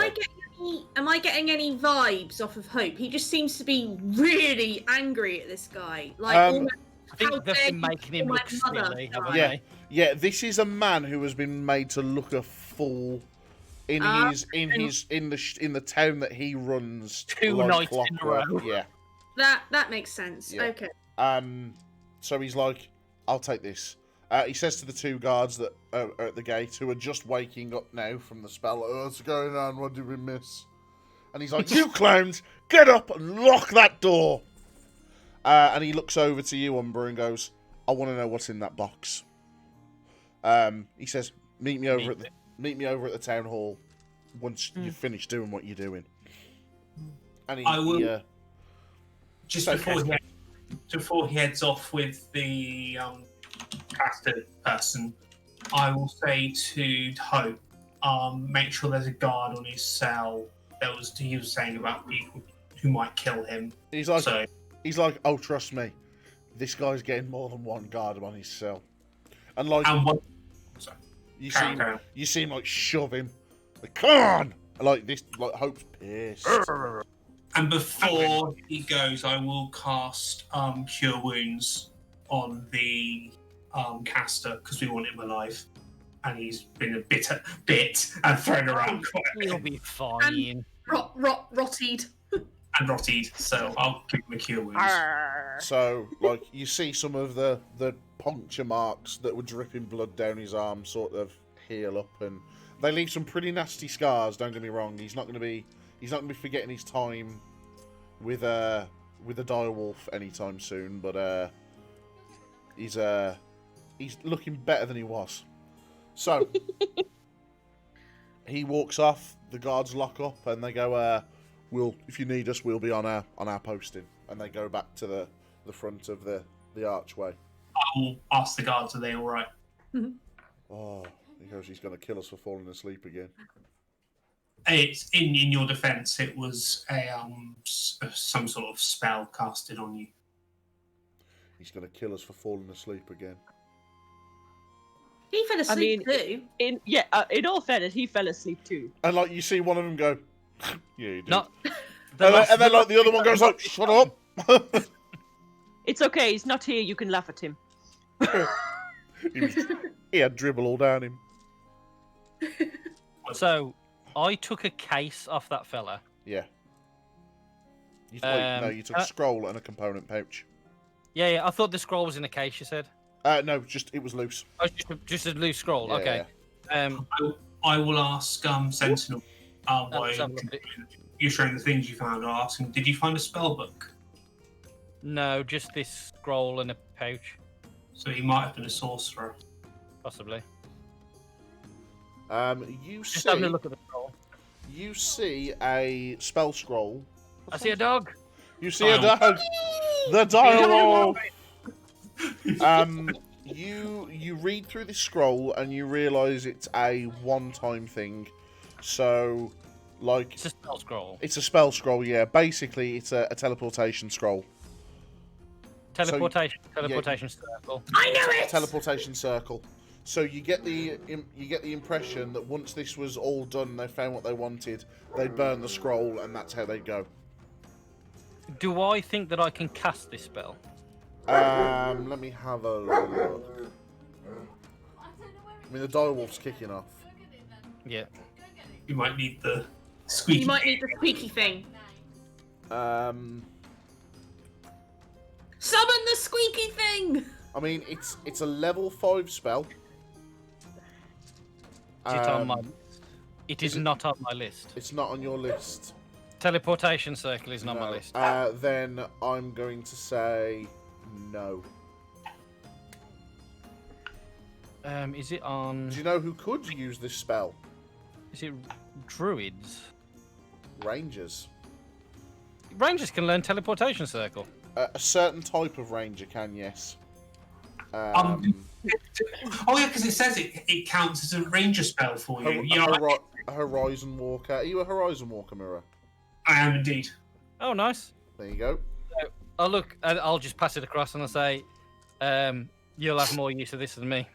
A: I getting any vibes off of Hope? He just seems to be really angry at this guy.
F: I think they've been making him look silly, haven't they?
E: Yeah, this is a man who has been made to look a fool in the town that he runs.
F: 2 nights in a row.
E: Yeah.
A: That makes sense. Yeah. Okay.
E: So he's like, I'll take this. He says to the 2 guards that are at the gate, who are just waking up now from the spell, "Oh, what's going on? What did we miss?" And he's like, "You clowns, get up and lock that door!" And he looks over to you, Umbraa, and goes, "I want to know what's in that box." He says, meet me over at the town hall once you've finished doing what you're doing." And
B: I will. Before he heads off with the caster person, I will say to Hope, make sure there's a guard on his cell. He was saying about people who might kill him.
E: He's like, "Oh, trust me, this guy's getting more than 1 guard on his cell." And you see him shove him. Come on! Hope's pissed.
B: And before he goes, I will cast Cure Wounds on the caster because we want him alive. and he's been a bit and thrown around quite a
F: He'll
B: bit
F: be fine.
A: Rotted.
B: and rotted. So I'll give him a cure wounds.
E: So, like, you see some of the puncture marks that were dripping blood down his arm sort of heal up, and they leave some pretty nasty scars. Don't get me wrong. He's not going to be forgetting his time with a direwolf anytime soon. But he's looking better than he was. So he walks off. The guards lock up, and they go, if you need us, we'll be on our posting." And they go back to the front of the archway.
B: I will ask the guards, are they all right?
E: Oh, he goes, he's going to kill us for falling asleep again.
B: It's in your defence. It was some sort of spell casted on you.
E: He's going to kill us for falling asleep again.
A: He fell asleep too.
D: In all fairness, he fell asleep too.
E: And like you see one of them go, "Yeah, you did."
F: Not.
E: And then like the other one goes like, "Shut up."
D: It's okay. He's not here. You can laugh at him.
E: He had dribble all down him.
F: So, I took a case off that fella.
E: Yeah. You took a scroll and a component pouch.
F: Yeah, I thought the scroll was in a case, you said?
E: No, it was loose.
F: Oh, just a loose scroll,
E: Yeah,
F: okay.
E: yeah.
B: I will ask Sentinel.
F: Let's have a look at it.
B: You're showing the things you found. I'll ask him, did you find a spell book?
F: No, just this scroll and a pouch,
B: So he might have been a sorcerer.
F: possibly.
E: You
F: Just
E: see,
F: having a look at the scroll.
E: you see a spell scroll.
F: I see a dog.
E: You see a dog. The direwolf. You read through this scroll and you realise it's a one-time thing. So, like,
F: It's a spell scroll.
E: it's a spell scroll. Yeah, basically, it's a teleportation scroll.
F: Teleportation circle.
A: I know it.
E: Teleportation circle. So you get the impression that once this was all done, they found what they wanted, they'd burn the scroll, and that's how they'd go.
F: Do I think that I can cast this spell?
E: Let me have a look. I mean, the direwolf's kicking off.
F: Yeah.
B: You might need the squeaky.
A: You might need the squeaky thing. Summon the squeaky thing.
E: I mean, it's a level 5 spell.
F: Is it on my list? It is not on my list.
E: It's not on your list.
F: Teleportation circle is not on my
E: No.
F: list.
E: Then I'm going to say no.
F: Is it on...
E: Do you know who could use this spell?
F: Is it druids?
E: Rangers.
F: Rangers can learn teleportation circle.
E: A certain type of ranger can, yes.
B: Oh yeah, because it says it counts as a ranger spell for you.
E: A Horizon Walker. Are you a Horizon Walker, Mura?
B: I am indeed.
F: Oh, nice.
E: There you go.
F: Oh, look, I'll just pass it across and I'll say, you'll have more use of this than me.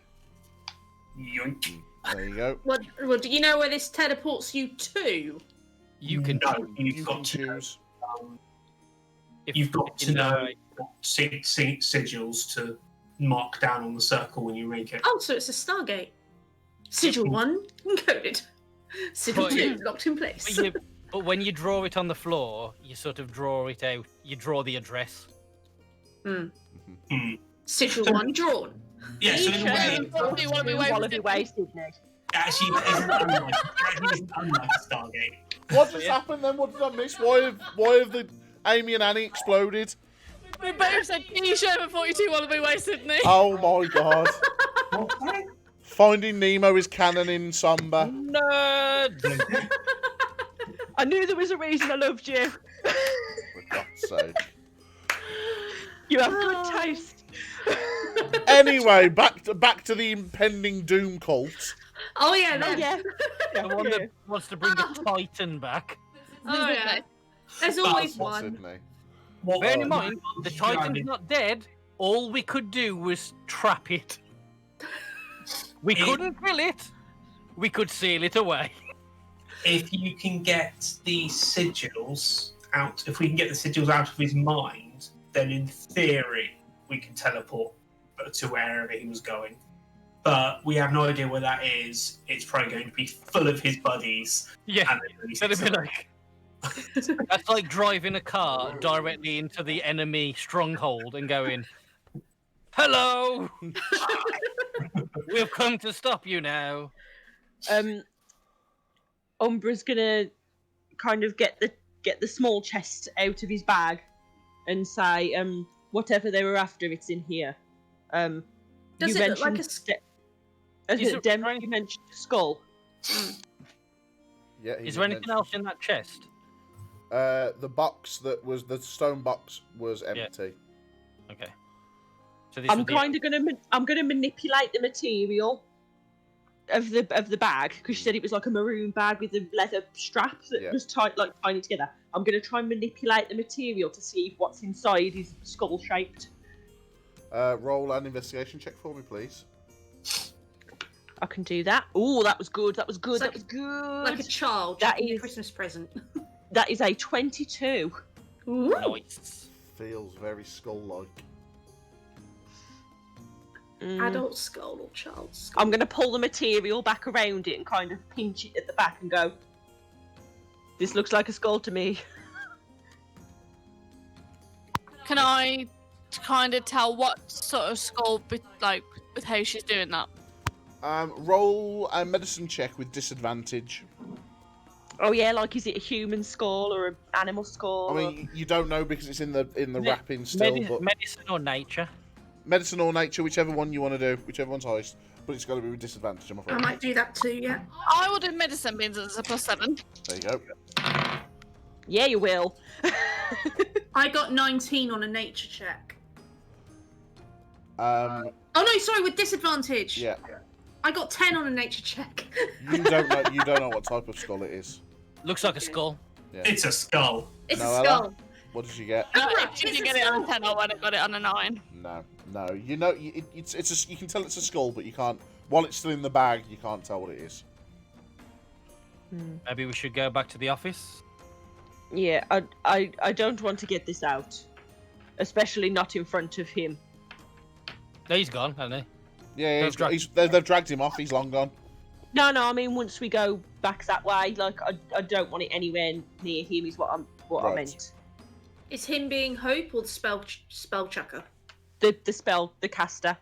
B: Yoink.
E: There you go.
A: Well, do you know where this teleports you to?
F: You can
B: No,
E: You can choose.
B: You've got to know sigils to mark down on the circle when you make it.
A: Oh, so it's a Stargate. Sigil 1 encoded. Sigil 2 locked in place.
F: But when you draw it on the floor, you sort of draw it out. You draw the address.
A: Sigil 1 drawn.
B: Yeah, so in a way,
D: Wallaby Way, Sydney.
B: actually isn't unlike a Stargate.
E: What just happened then? What did I miss? Why have the Amy and Annie exploded?
C: We both said, can you show him 42 Wallaby Way, Sydney?
E: Oh my god.
B: What?
E: Finding Nemo is canon in Samba.
F: Nerd!
D: I knew there was a reason I loved you.
E: For God's sake.
D: You have good taste.
E: Anyway, back to the impending Doom cult.
A: Oh yeah,
D: Oh,
A: then.
D: yeah.
F: The one that wants to bring the Titan back.
A: Oh yeah. There's always one.
E: Sydney.
F: Bearing in mind, the Titan's not dead. All we could do was trap it. We couldn't kill it. We could seal it away.
B: If you can get the sigils out, if we can get the sigils out of his mind, then in theory we can teleport to wherever he was going. but we have no idea where that is. It's probably going to be full of his buddies.
F: Yeah,
B: and they really
F: that'd be
B: succeed.
F: like that's like driving a car directly into the enemy stronghold and going, "Hello, we've come to stop you now."
D: Umbra's gonna kind of get the small chest out of his bag and say, whatever they were after, it's in here.
A: Does it look like a
D: You mentioned a skull.
E: Yeah.
F: Is there anything else in that chest?
E: The box the stone box was empty.
F: Okay. So this
D: I'm
F: would be-
D: kind of gonna manipulate the material of the bag because she said it was like a maroon bag with a leather strap that was tight, like tying it together. I'm gonna try and manipulate the material to see if what's inside is skull shaped.
E: Roll an investigation check for me, please.
D: I can do that. Oh, that was good. That was good.
A: Like-
D: That was good.
A: Like a child.
D: That
A: That is a
D: is-
A: Christmas present.
D: That is a 22.
A: Ooh.
F: Nice.
E: Feels very skull-like.
A: Adult skull or child skull?
D: I'm going to pull the material back around it and kind of pinch it at the back and go, this looks like a skull to me.
C: Can I kind of tell what sort of skull, with how she's doing that?
E: Roll a medicine check with disadvantage.
D: Oh yeah, like is it a human skull or an animal skull?
E: I mean, you don't know because it's in the wrapping still, but
F: Medicine or nature?
E: medicine or nature, whichever one you want to do, whichever one's highest. But it's got to be with disadvantage, I'm
A: I
E: afraid.
A: might do that too, yeah.
C: I will do medicine means it's a +7.
E: There you go.
D: Yeah, you will.
A: I got 19 on a nature check.
E: Um,
A: Oh no, sorry, with disadvantage.
E: yeah.
A: I got 10 on a nature check.
E: You don't know. You don't know what type of skull it is.
F: Looks like a skull.
E: Yeah.
B: It's a skull.
A: It's
E: Noella?
A: a skull.
E: What did you get?
C: If she didn't get it on a 10, I would have got it on a 9.
E: No. You know, it's you can tell it's a skull, but you can't. While it's still in the bag, you can't tell what it is.
F: Maybe we should go back to the office.
D: Yeah, I don't want to get this out, especially not in front of him.
F: No, he's gone, hasn't he?
E: Yeah, they've dragged him off. He's long gone.
D: No, I mean once we go back that way, like I don't want it anywhere near him. Is what I
E: Right.
D: meant.
A: Is him being Hope or the spell chucker?
D: The caster.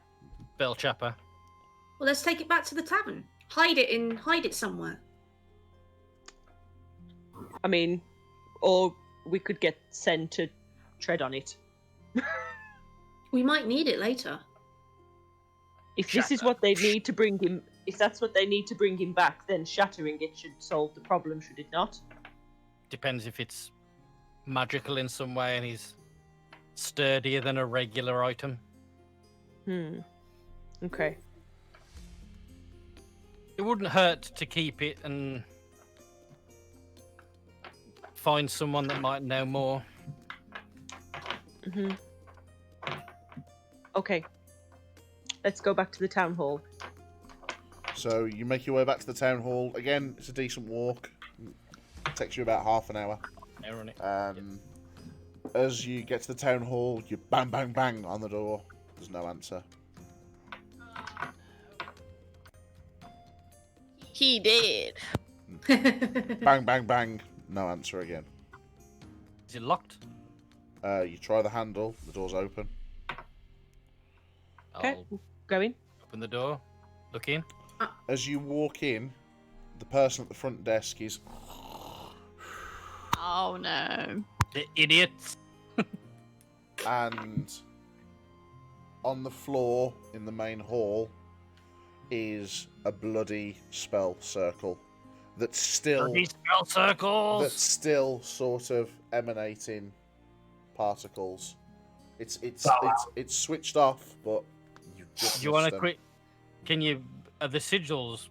F: Bell chapper.
A: Well, let's take it back to the tavern. Hide it somewhere.
D: I mean, or we could get Sen to tread on it.
A: We might need it later.
D: If this is what they need to bring him, if that's what they need to bring him back, then shattering it should solve the problem, should it not?
F: Depends if it's magical in some way and he's sturdier than a regular item.
D: Okay.
F: It wouldn't hurt to keep it and find someone that might know more.
D: Okay. Let's go back to the town hall.
E: So you make your way back to the town hall. Again, it's a decent walk. It takes you about half an hour. As you get to the town hall, you bang, bang, bang on the door. There's no answer.
C: He did.
E: Bang, bang, bang. No answer again.
F: Is it locked?
E: You try the handle. The door's open.
D: Okay.
F: I'll
D: Go in.
F: open the door. Look in.
E: As you walk in, the person at the front desk is...
C: Oh no.
F: The idiots.
E: And on the floor in the main hall is a bloody spell circle that's still
F: Bloody spell circles.
E: that's still sort of emanating particles. It's switched off, but you just
F: You want
E: missed
F: to
E: them.
F: quick? Can you? Are the sigils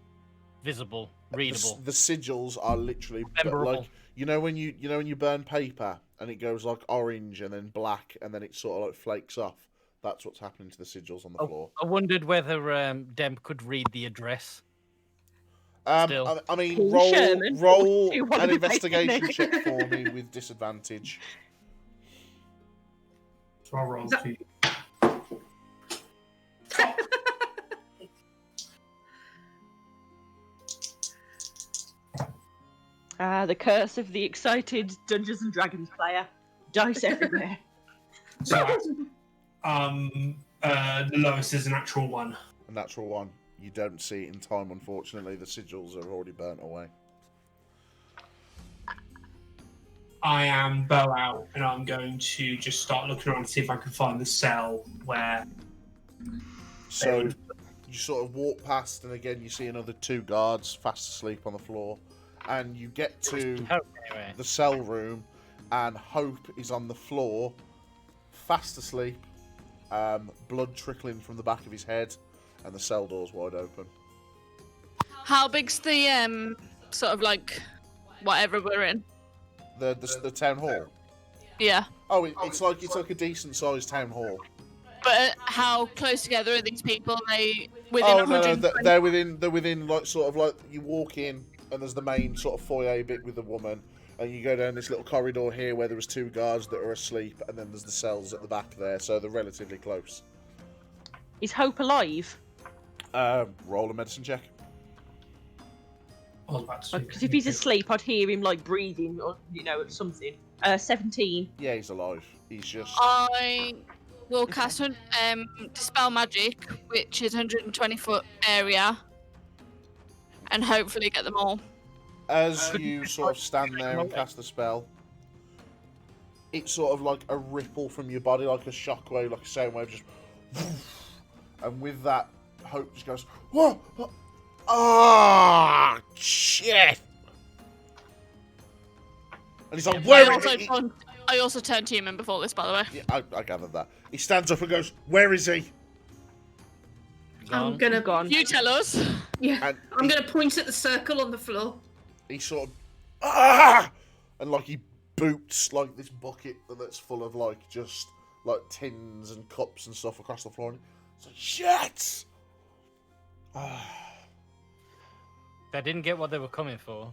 F: visible, readable?
E: The sigils are literally
F: Memorable.
E: like you know when you burn paper and it goes like orange and then black and then it sort of like flakes off. That's what's happening to the sigils on the floor.
F: I wondered whether Demp could read the address. Still.
E: I mean,
D: King
E: roll
D: Sherman,
E: roll
D: 42,
E: an
D: be
E: investigation
D: making
E: check for me with disadvantage.
B: So I'll roll
A: Is that-
B: 2.
D: The curse of the excited Dungeons and Dragons player. Dice everywhere.
B: So, the lowest is a natural 1.
E: A natural 1. You don't see it in time, unfortunately. The sigils are already burnt away.
B: I am bow out, and I'm going to just start looking around to see if I can find the cell where.
E: So you sort of walk past, and again you see another 2 guards fast asleep on the floor, and you get to the cell room, and Hope is on the floor, fast asleep, blood trickling from the back of his head, and the cell door's wide open.
C: How big's the sort of like whatever we're in?
E: The town hall.
C: Yeah.
E: Oh, it's like a decent sized town hall.
C: But how close together are these people? Are they within
E: Oh no,
C: 120?
E: they're within like sort of like you walk in and there's the main sort of foyer bit with the woman, and you go down this little corridor here where there was 2 guards that are asleep, and then there's the cells at the back there, so they're relatively close.
D: Is Hope alive?
E: Roll a medicine check.
D: Because if he's asleep, I'd hear him like breathing or something. 17.
E: Yeah, he's alive. He's just.
C: I will cast Dispel Magic, which is 120-foot area, and hopefully get them all.
E: As you sort of stand there and cast the spell, it's sort of like a ripple from your body, like a shockwave, like a sound wave, just. And with that, Hope just goes, "Whoa! Ah, shit!" And he's like, "Where is he?"
C: I also turned human before this, by the way.
E: Yeah, I gathered that. He stands up and goes, "Where is he?"
A: I'm gonna
C: You tell us.
A: Yeah.
E: And
A: I'm gonna point at the circle on the floor.
E: He sort of, and like he boots like this bucket that's full of like just like tins and cups and stuff across the floor. And it's like, shit!
F: They didn't get what they were coming for.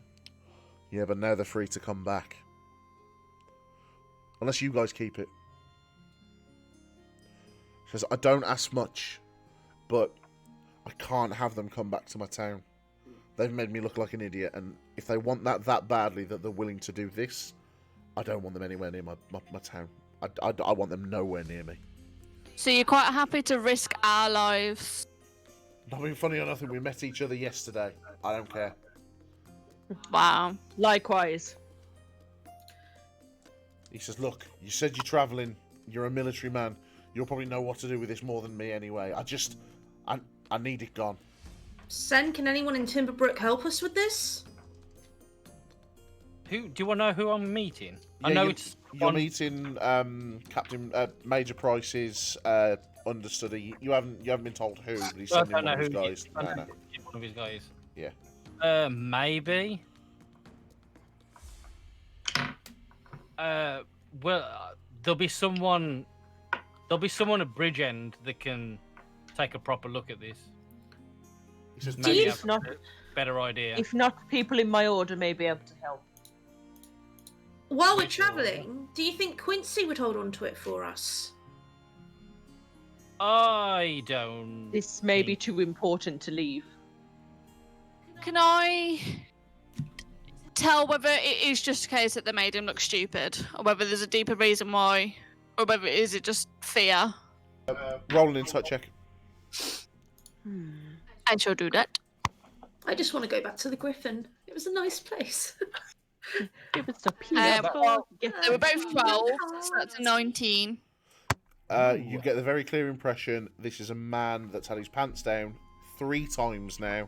E: Yeah, but now they're free to come back. Unless you guys keep it. Because I don't ask much, but I can't have them come back to my town. They've made me look like an idiot, and if they want that badly that they're willing to do this, I don't want them anywhere near my town. I want them nowhere near me.
C: So you're quite happy to risk our lives?
E: Not being funny or nothing, we met each other yesterday. I don't care.
C: Wow.
D: Likewise.
E: He says, "Look, you said you're travelling. You're a military man. You'll probably know what to do with this more than me anyway. I need it gone."
A: Sen, can anyone in Timberbrook help us with this?
F: Who do you want to know who I'm meeting?
E: Yeah,
F: I know
E: you're meeting Captain Major Price's understudy. You haven't been told who, but he's sending one of his guys. No.
F: One of his guys.
E: Yeah.
F: Maybe. Well, there'll be someone at Bridgend that can take a proper look at this.
E: He says,
F: Maybe
D: if not,
F: better idea.
D: If not, people in my order may be able to help.
A: While we're travelling, do you think Quincy would hold on to it for us?
F: I don't.
D: This may be too important to leave.
C: Can I tell whether it is just a case that they made him look stupid, or whether there's a deeper reason why, or whether is it just fear?
E: Roll an insight check.
C: I shall do that.
A: I just want to go back to the Griffin. It was a nice place.
D: Give us a peanut.
C: They were both 12, so that's a 19.
E: You get the very clear impression this is a man that's had his pants down 3 times now.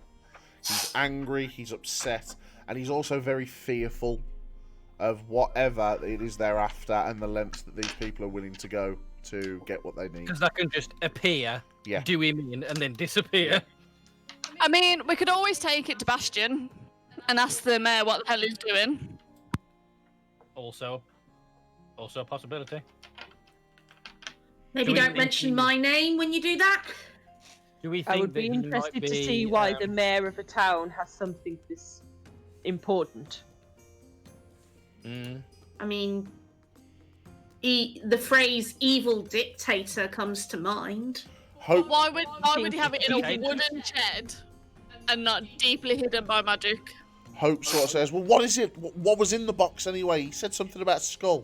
E: He's angry, he's upset, and he's also very fearful of whatever it is they're after and the lengths that these people are willing to go to get what they need.
F: Because that can just appear, do him in, and then disappear.
C: I mean, we could always take it to Bastion and ask the mayor what the hell he's doing.
F: Also a possibility.
A: Maybe don't mention my name when you do that.
F: Do we think
D: I would be interested to see why the mayor of a town has something this important.
A: I mean, the phrase "evil dictator" comes to mind.
E: Hope.
C: Why would he have it in a wooden shed and not deeply hidden by magic?
E: Hope sort of says, well, what is it? What was in the box anyway? He said something about a skull.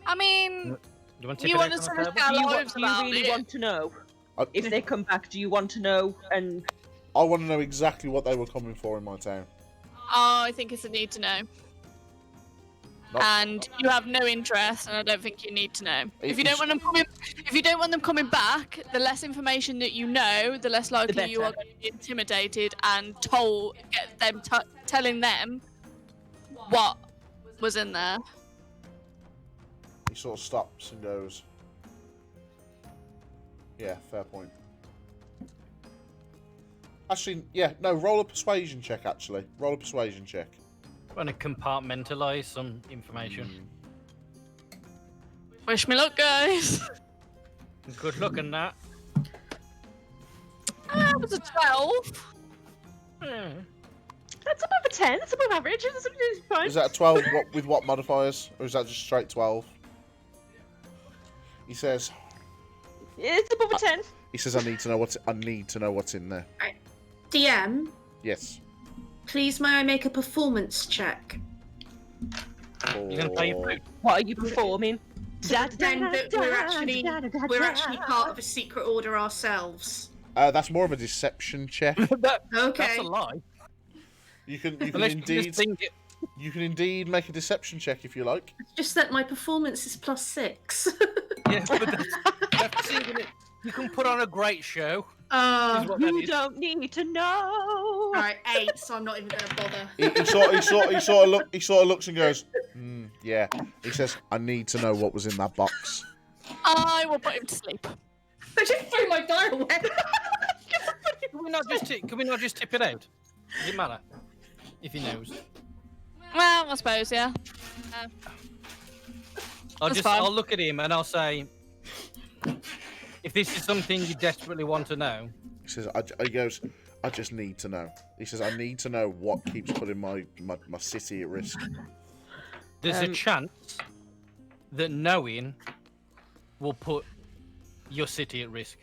C: I mean,
F: You want
C: you want to sort of
D: Do you,
C: lives
D: do you
C: about
D: really
C: it.
D: want to know?
E: I,
D: If they come back, do you want to know? And
E: I want to know exactly what they were coming for in my town.
C: I think it's a need to know.
E: Not-
C: And you have no interest, and I don't think you need to know. If you
E: It's-
C: don't want them coming back, the less information that you know, the less likely you are
D: better.
C: going to be intimidated and get them telling them what was in there.
E: He sort of stops and goes, yeah, fair point. Actually, yeah, no, roll a persuasion check, actually. Roll a persuasion check.
F: Want to compartmentalise some information.
C: Wish me luck, guys.
F: Good luck on that.
C: That was a 12.
D: that's above a 10. That's above average. It's fine.
E: Is that a 12 with what modifiers? Or is that just straight 12? He says,
D: It's above a 10.
E: he says, I need to know what's in there.
A: DM,
E: Yes.
A: please may I make a performance check?
F: You're gonna pay your food.
D: What are you performing?
A: Pretend that we're actually part of a secret order ourselves.
E: That's more of a deception check.
F: That's
A: Okay.
F: a lie.
E: You can
F: Unless you just think it.
E: you can indeed make a deception check if you like.
A: It's just that my performance is +6.
F: Yeah, but that's thinking it. You can put on a great show.
A: Oh,
F: Is what that
D: You
F: is.
D: don't need to know.
A: right, 8, so I'm not even going to bother.
E: He sort of looks and goes, yeah. He says, I need to know what was in that box.
C: I will put him to sleep.
A: I just threw my die away.
F: Can we not just tip it out? Does it matter if he knows?
C: Well, I suppose, yeah. That's fine.
F: I'll look at him and I'll say, if this is something you desperately want to know.
E: He says, he goes, I just need to know. He says, I need to know what keeps putting my city at risk.
F: There's a chance that knowing will put your city at risk.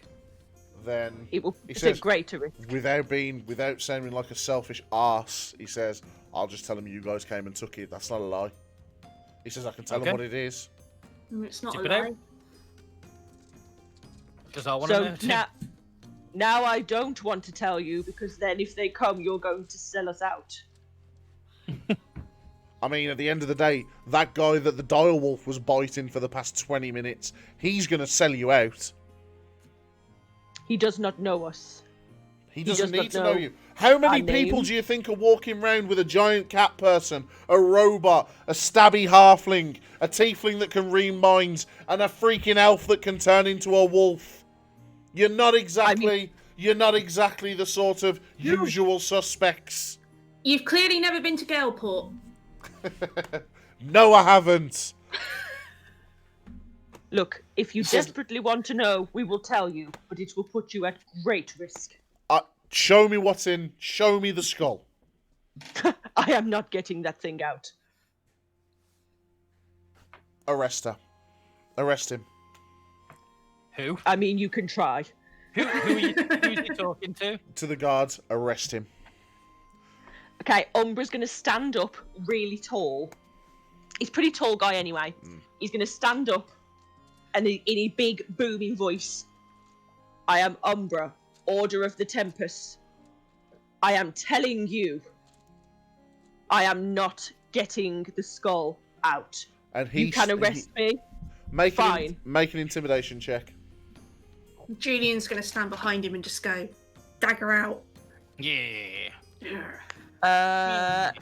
E: Then
D: It will
E: he
D: be
E: says,
D: greater risk.
E: without sounding like a selfish arse, he says, I'll just tell him you guys came and took it. That's not a lie. He says, I can tell him what it is.
A: It's not
F: Tip
A: a
F: it
A: lie.
F: out. Because I want to know.
D: So now I don't want to tell you because then if they come, you're going to sell us out.
E: I mean, at the end of the day, that guy that the direwolf was biting for the past 20 minutes, he's going to sell you out.
D: He does not know us.
E: He doesn't
D: does not
E: need to know
D: know
E: you. How many
D: our
E: people
D: name.
E: do you think are walking around with a giant cat person, a robot, a stabby halfling, a tiefling that can read minds, and a freaking elf that can turn into a wolf? You're not exactly the sort of usual suspects.
A: You've clearly never been to Galeport.
E: No, I haven't.
D: Look, if you desperately want to know, we will tell you, but it will put you at great risk.
E: Show me what's in. Show me the skull.
D: I am not getting that thing out.
E: Arrest her. Arrest him.
F: Who?
D: I mean, you can try.
F: Who's he talking to?
E: To the guards, arrest him.
D: Okay, Umbra's going to stand up really tall. He's a pretty tall guy anyway. He's going to stand up and in a big booming voice, I am Umbraa, Order of the Tempest. I am telling you, I am not getting the skull out.
E: And
D: You can arrest me.
E: Make
D: Fine.
E: Make an intimidation check.
A: Julian's going to stand behind him and just go, dagger out.
F: Yeah.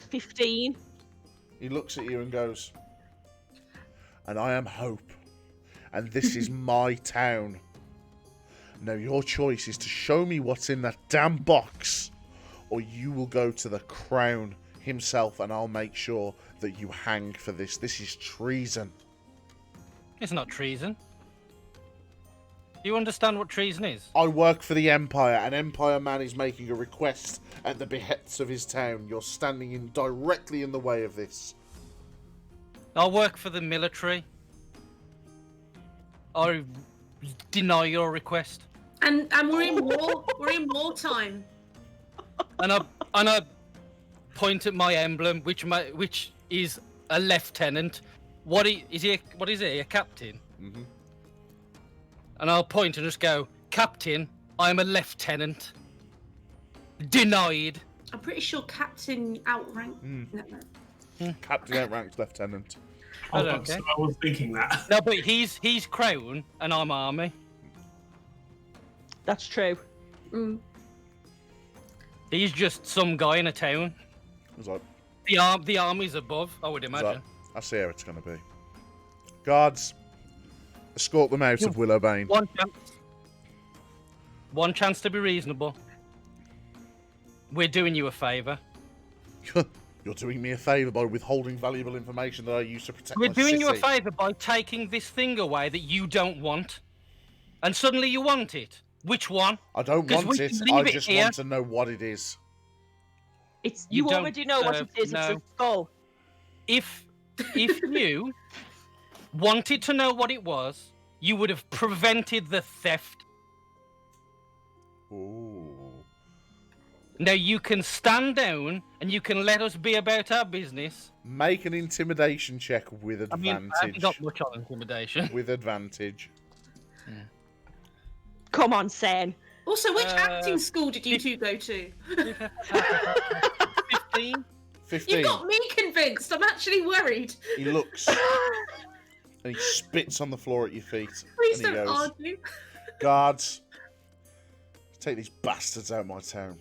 D: 15.
E: He looks at you and goes, and I am Hope, and this is my town. Now your choice is to show me what's in that damn box, or you will go to the crown himself and I'll make sure that you hang for this. This is treason.
F: It's not treason. Do you understand what treason is?
E: I work for the Empire. An Empire man is making a request at the behests of his town. You're standing directly in the way of this.
F: I'll work for the military. I'll deny your request.
A: And we're in war. We're in wartime.
F: And I point at my emblem, which is a lieutenant. What is he? A captain?
E: Mm-hmm.
F: And I'll point and just go, Captain, I'm a lieutenant. Denied.
A: I'm pretty sure Captain outranked. No.
E: Captain outranks lieutenant.
F: I don't care.
B: I was thinking that.
F: No, but he's Crown and I'm Army.
D: That's true.
A: Mm.
F: He's just some guy in a town.
E: It's like,
F: The army's above, I would imagine.
E: I see how it's going to be. Guards, escort them out of Willowbane.
F: One chance to be reasonable. We're doing you a favour.
E: You're doing me a favour by withholding valuable information that I use to protect
F: We're
E: my
F: doing you a
E: city.
F: favour by taking this thing away that you don't want. And suddenly you want it. Which one?
E: I don't
F: 'Cause
E: want
F: we
E: it.
F: can leave
E: I
F: it
E: just
F: here.
E: want to know what it is.
D: You
F: don't
D: already know what it is.
F: no.
D: It's a skull.
F: If you wanted to know what it was, you would have prevented the theft.
E: Ooh.
F: Now you can stand down and you can let us be about our business.
E: Make an intimidation check with
F: I
E: advantage.
F: mean, I haven't got much on intimidation.
E: With advantage.
D: Come on, Sen.
A: Also, which acting school did you two go to?
F: 15.
E: 15.
A: You got me convinced. I'm actually worried.
E: He looks and he spits on the floor at your feet.
A: Please
E: and he
A: don't
E: goes,
A: argue.
E: Guards, take these bastards out of my town.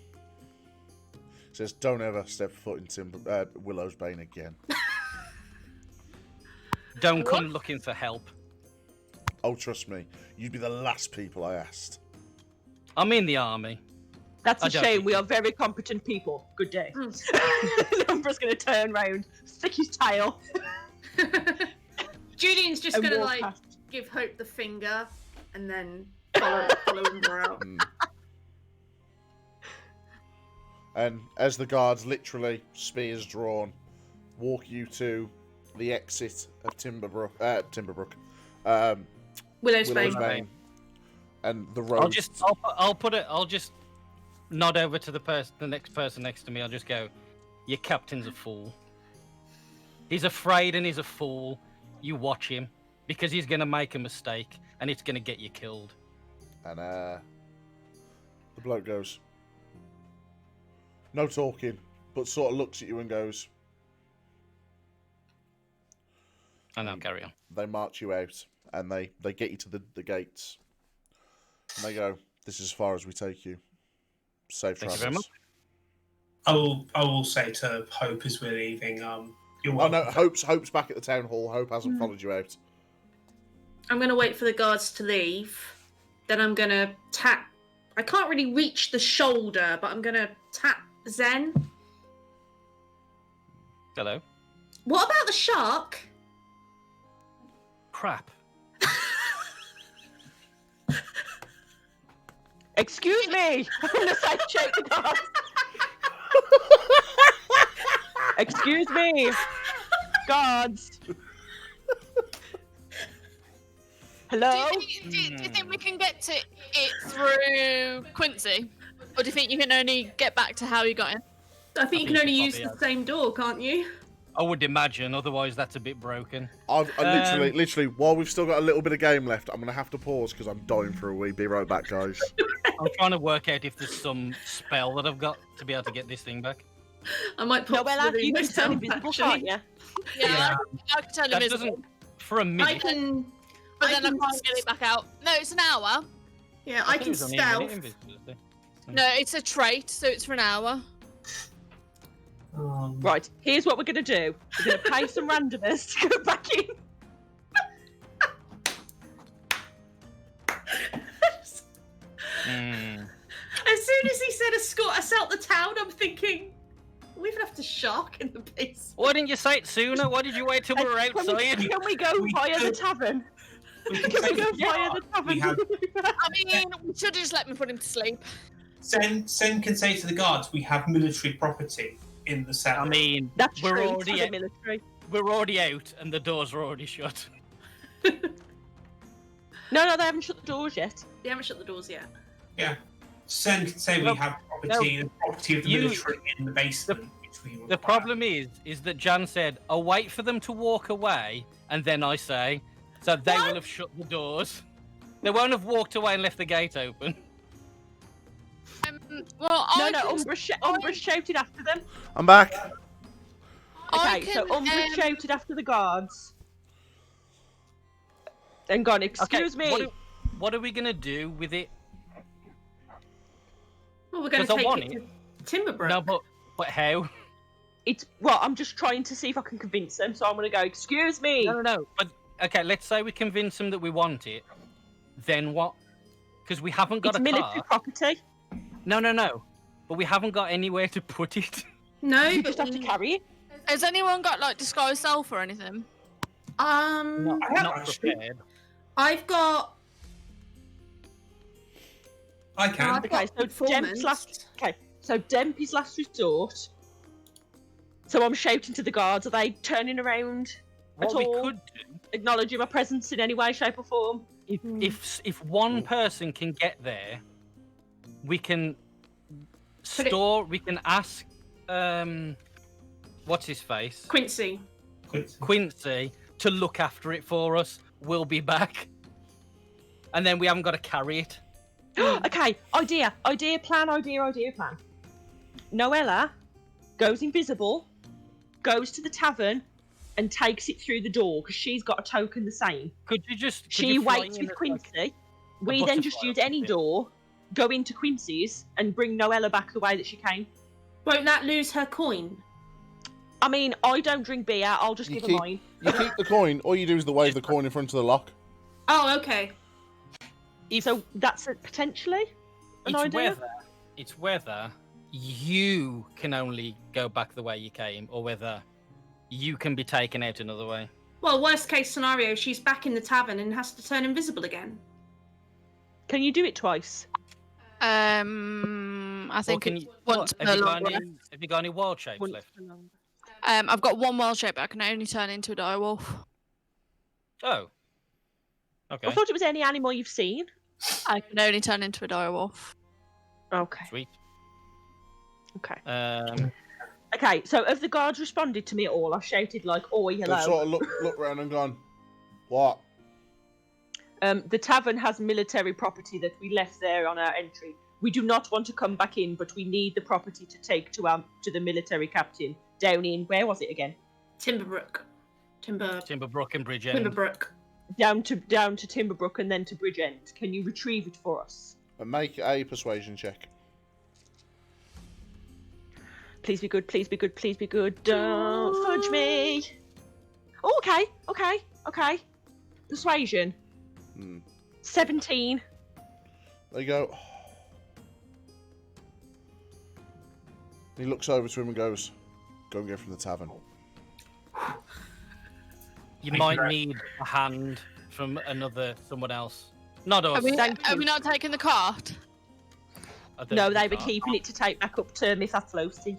E: He says, don't ever step foot in Willowbane again.
F: Don't come looking for help.
E: Oh, trust me, you'd be the last people I asked.
F: I'm in the army.
D: That's
F: I
D: a
F: don't
D: shame.
F: think
D: We
F: you-
D: are very competent people. Good day. Umbra's going to turn round, stick his tail,
A: Julian's just
D: and
A: gonna
D: walk
A: like
D: past.
A: give Hope the finger and then follow Umbraa out.
E: And as the guards, literally spears drawn, walk you to the exit of Timberbrook.
A: Willowbane.
E: And the road.
F: I'll just nod over to the next person next to me. I'll just go, your captain's a fool. He's afraid and he's a fool. You watch him because he's gonna make a mistake and it's gonna get you killed.
E: And the bloke goes, no talking, but sort of looks at you and goes,
F: And I'll carry on.
E: they march you out and they get you to the gates. And they go, this is as far as we take you. Safe
F: Thank
E: travels.
F: you very much.
B: I will say to Hope as we're leaving, you're
E: Oh
B: welcome.
E: no, Hope's back at the town hall. Hope hasn't followed you out.
A: I'm gonna wait for the guards to leave. Then I'm gonna tap. I can't really reach the shoulder, but I'm gonna tap Zen.
F: Hello.
A: What about the shark?
F: Crap.
D: Excuse me. I'm going to say shake the guards. Excuse me. Guards. Hello?
C: Do you think we can get to it through Quincy? Or do you think you can only get back to how you got in?
A: I think you can
F: think
A: only
F: you
A: use
F: probably
A: the same door, can't you?
F: I would imagine, otherwise that's a bit broken.
E: I literally, while we've still got a little bit of game left, I'm going to have to pause because I'm dying for a wee. Be right back, guys.
F: I'm trying to work out if there's some spell that I've got to be able to get this thing back.
A: I might pop
D: Noella,
A: the
D: you can
A: myself,
D: turn invisible,
A: actually.
D: can't you?
C: Yeah, I can turn
F: That
C: invisible,
F: doesn't, for a
A: I
F: minute.
A: can.
C: but then I
A: can
C: can't get it back out. No, it's an hour.
A: Yeah, I
F: think
A: can
F: it's only a minute
A: stealth.
F: invisibility.
C: No, it's a trait, so it's for an hour.
D: Right, here's what we're going to do. We're going to pay some randomers to go back in.
A: As soon as he said escort us out the town, I'm thinking we've left a shark in the basement.
F: Why didn't you say it sooner? Why did you wait till we were outside?
D: Can we go via the tavern?
B: We
D: Can we go via the
B: we have-
D: tavern?
C: I mean, we should have just let me put him to sleep.
B: Sen can say to the guards, we have military property in the cellar.
F: I mean,
D: That's
F: we're
D: true.
F: already
D: For the
F: out,
D: military.
F: we're already out and the doors are already shut.
D: No, they haven't shut the doors yet.
A: They haven't shut the doors yet.
B: yeah. Sen can say
F: No,
B: we have property, the property of the
F: you-
B: military in the basement.
F: The problem is that Jan said, "I'll wait for them to walk away," and then I say, "So they will have shut the doors. They won't have walked away and left the gate open."
C: Well,
D: Umbra shouted after them.
E: I'm back.
D: Okay, so Umbra shouted after the guards. And gone, excuse me.
F: What are we going to do with it?
A: Well, we're going to take it to Timberbrook.
F: No, but how?
D: I'm just trying to see if I can convince them, so I'm going to go, excuse me.
F: No. But, okay, let's say we convince them that we want it. Then what? Because we haven't got
D: it's military property.
F: No. But we haven't got anywhere to put it.
A: No,
D: you
A: but
D: just have to carry it.
C: Has anyone got, like, disguised self or anything?
F: Not prepared.
A: I've got...
B: I can.
D: Okay, so Demp is last resort. So I'm shouting to the guards. Are they turning around at all?
F: What we could do,
D: acknowledging my presence in any way, shape, or form?
F: if one person can get there, we can we can ask what's his face?
A: Quincy
F: to look after it for us. We'll be back. And then we haven't got to carry it.
D: Okay, idea plan. Noella goes invisible, goes to the tavern, and takes it through the door because she's got a token the same.
F: She
D: waits with Quincy. We then just use any door, go into Quincy's, and bring Noella back the way that she came.
A: Won't that lose her coin?
D: I mean, I don't drink beer. I'll just give her mine.
E: You keep the coin. All you do is wave the coin in front of the lock.
A: Oh, okay.
D: So that's potentially an idea.
F: It's whether you can only go back the way you came, or whether you can be taken out another way.
A: Well, worst case scenario, she's back in the tavern and has to turn invisible again.
D: Can you do it twice?
C: I think once per
F: have you got any wild shapes left?
C: I've got one wild shape, but I can only turn into a direwolf.
F: Oh. Okay.
D: I thought it was any animal you've seen.
C: I can only turn into a direwolf.
D: Okay.
F: Sweet.
D: Okay. Okay, so have the guards responded to me at all? I shouted like, "Oi, hello."
E: They've sort of look around and gone, "What?"
D: The tavern has military property that we left there on our entry. We do not want to come back in, but we need the property to take to the military captain down in, where was it again?
A: Timberbrook and Bridgend. Timberbrook.
D: Down to Timberbrook and then to Bridgend. Can you retrieve it for us?
E: And make a persuasion check.
D: Please be good, please be good, please be good. Don't fudge me. Oh, okay. Persuasion. 17.
E: There you go. He looks over to him and goes, "Go and get from the tavern."
F: You might need a hand from someone else. Not us.
C: Are we not taking the cart?
D: No, they were keeping it to take back up to Miss Athlosy.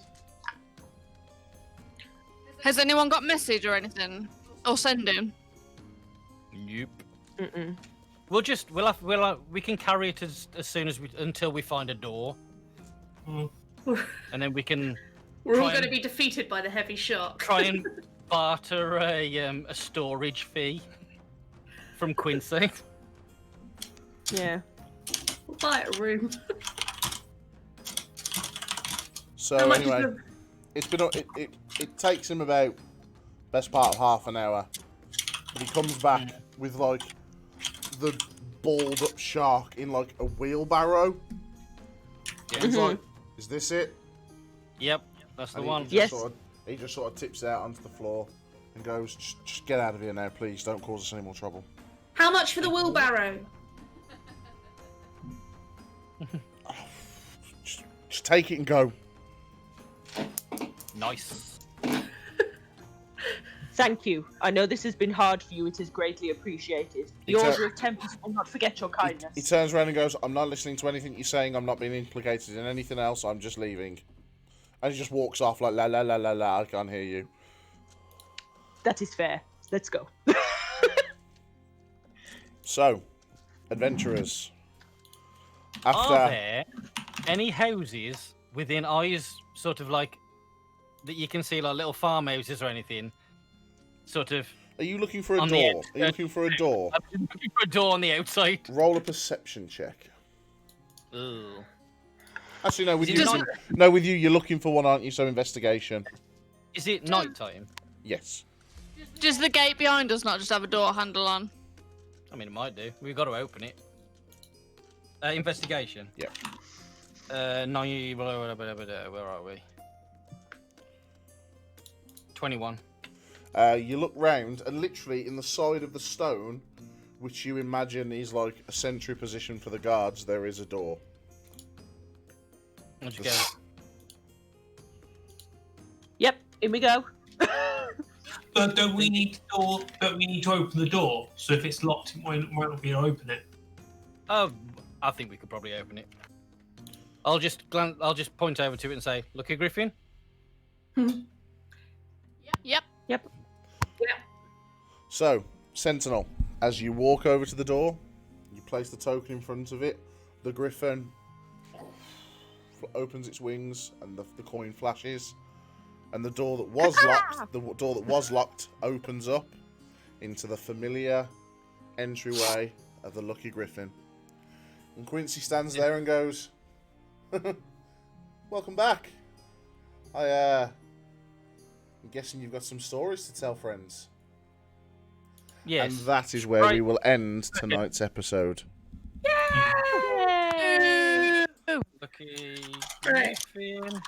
C: Has anyone got message or anything? Or send him?
F: Nope.
D: Mm-mm.
F: We can carry it as soon as until we find a door. And then we can...
A: We're all going to be defeated by the heavy shock.
F: Try and barter a storage fee from Quincy.
D: Yeah.
A: We'll buy a room.
E: So anyway, it takes him about best part of half an hour. But he comes back with like the balled up shark in like a wheelbarrow.
F: Yeah.
E: He's like, "Is this it?"
F: Yep, that's the one.
E: He just sort of tips it out onto the floor and goes, just get out of here now, please. Don't cause us any more trouble."
A: How much for the wheelbarrow?
E: Just take it and go.
F: Nice.
D: Thank you. I know this has been hard for you. It is greatly appreciated. The Order of Tempest will not forget your kindness.
E: He turns around and goes, "I'm not listening to anything you're saying. I'm not being implicated in anything else. I'm just leaving." And he just walks off like, "La la la la la, I can't hear you."
D: That is fair. Let's go.
E: So, adventurers.
F: Are there any houses within eyes, sort of like that you can see like little farmhouses or anything, sort of.
E: Are you looking for a
F: On the
E: door? Are you looking for a door?
F: I'm looking for a door on the outside.
E: Roll a perception check.
F: Ooh.
E: Actually, no. With
F: Is it
E: you,
F: night-
E: no, with you, you're looking for one, aren't you? So investigation.
F: Is it night time?
E: Yes.
C: Does the gate behind us not just have a door handle on?
F: I mean, it might do. We've got to open it. Investigation.
E: Yep.
F: Where are we? 21.
E: You look round, and literally in the side of the stone, which you imagine is like a sentry position for the guards, there is a door.
F: Where'd you go?
D: Yep, in we go.
B: But don't we need to open the door? So if it's locked, it might not be able to open it.
F: Oh, I think we could probably open it. I'll just point over to it and say, "Look at Griffin."
C: Yep.
E: So, Sentinel, as you walk over to the door, you place the token in front of it. The griffin opens its wings, and the coin flashes, and the door that was locked, opens up into the familiar entryway of the Lucky Griffin. And Quincy stands there and goes, "Welcome back. I'm guessing you've got some stories to tell, friends."
F: Yes.
E: And that is where we will end tonight's episode.
F: Lucky
A: Right.
F: Griffin.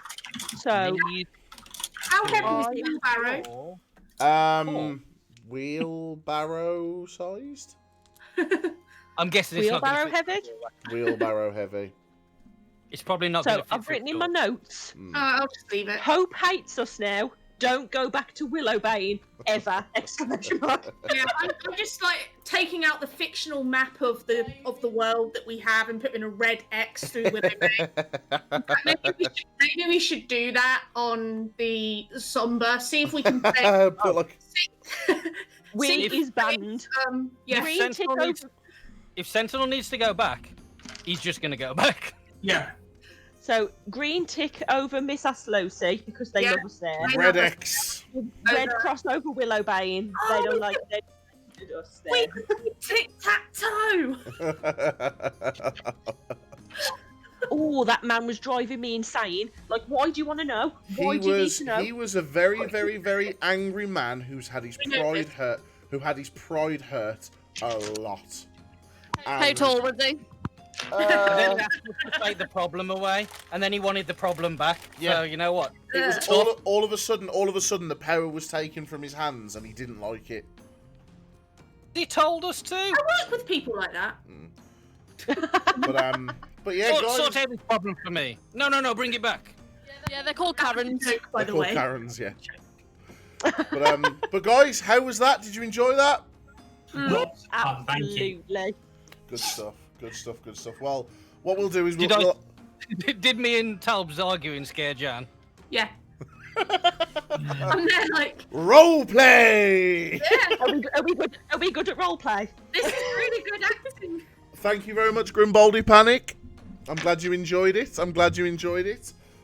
D: So,
A: How heavy is the wheelbarrow?
E: Wheelbarrow sized?
F: I'm guessing it's not gonna
D: wheelbarrow
F: fit-
D: heavy?
E: Wheelbarrow heavy.
F: It's probably not
D: So,
F: going to fit.
D: I've written in my notes.
A: I'll just leave it.
D: Hope hates us now. Don't go back to Willowbane ever! Exclamation mark.
A: Yeah, I'm just like taking out the fictional map of the world that we have and putting a red X through Willowbane. Maybe we should do that on the somber. See if we can.
E: But like,
D: Wing
A: if-
D: is banned.
A: Yeah.
D: Green tick
F: Sentinel needs-
D: over.
F: If Sentinel needs to go back, he's just going to go back.
B: Yeah.
D: So green tick over Miss Aslosi because they
A: Yeah.
D: love us there.
E: Red X.
D: Red cross over Willowbane. They don't like us there.
A: We tic tac toe.
D: Oh, that man was driving me insane. Like, why do you want to know? Why do you need to know?
E: He was a very, very, very angry man who's had his pride hurt. Who had his pride hurt a lot.
C: How tall was he?
F: And then that's to take the problem away, and then he wanted the problem back.
E: Yeah.
F: So you know what?
E: It was all of a sudden, the power was taken from his hands, and he didn't like it.
F: He told us to.
A: I work with people like that.
E: But yeah, guys.
F: Sort out this problem for me. No, bring it back.
C: Yeah, they're called Karens.
A: Joke, by
E: They're
A: the
E: called
A: way.
E: Karens, yeah. But guys, how was that? Did you enjoy that?
B: Lots of fun, thank you.
D: Absolutely.
E: Good stuff. Well, what we'll do is
F: Did
E: we'll.
F: Did me and Talbs arguing scare Jan?
A: Yeah. I'm there like,
E: Role play!
A: yeah,
D: Are we good at roleplay?
A: this is really good acting.
E: Thank you very much, Grimbaldi Panic. I'm glad you enjoyed it.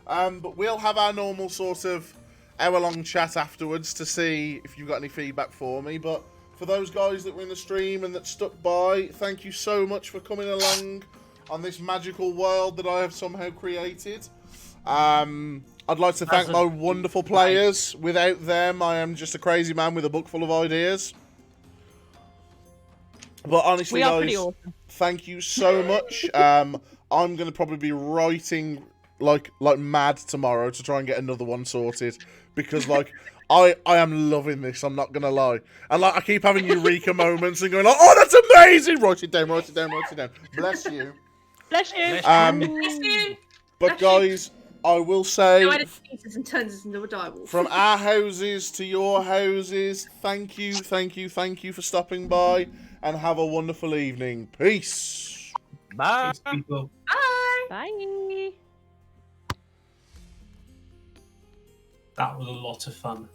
E: But we'll have our normal sort of hour-long chat afterwards to see if you've got any feedback for me. But for those guys that were in the stream and that stuck by, thank you so much for coming along on this magical world that I have somehow created. I'd like to thank my wonderful players. Without them, I am just a crazy man with a book full of ideas. But honestly,
D: We are
E: guys,
D: pretty awesome.
E: thank you so much. I'm going to probably be writing like mad tomorrow to try and get another one sorted. Because, I am loving this, I'm not going to lie. And, I keep having Eureka moments and going, oh, that's amazing! Write it down. Bless you.
D: Bless you.
A: Bless you.
E: But, guys, I will say,
A: Noella sneezes and turns us into a direwolf.
E: from our houses to your houses, thank you for stopping by, and have a wonderful evening. Peace!
F: Bye.
B: Thanks, people.
A: Bye.
D: Bye.
B: That was a lot of fun.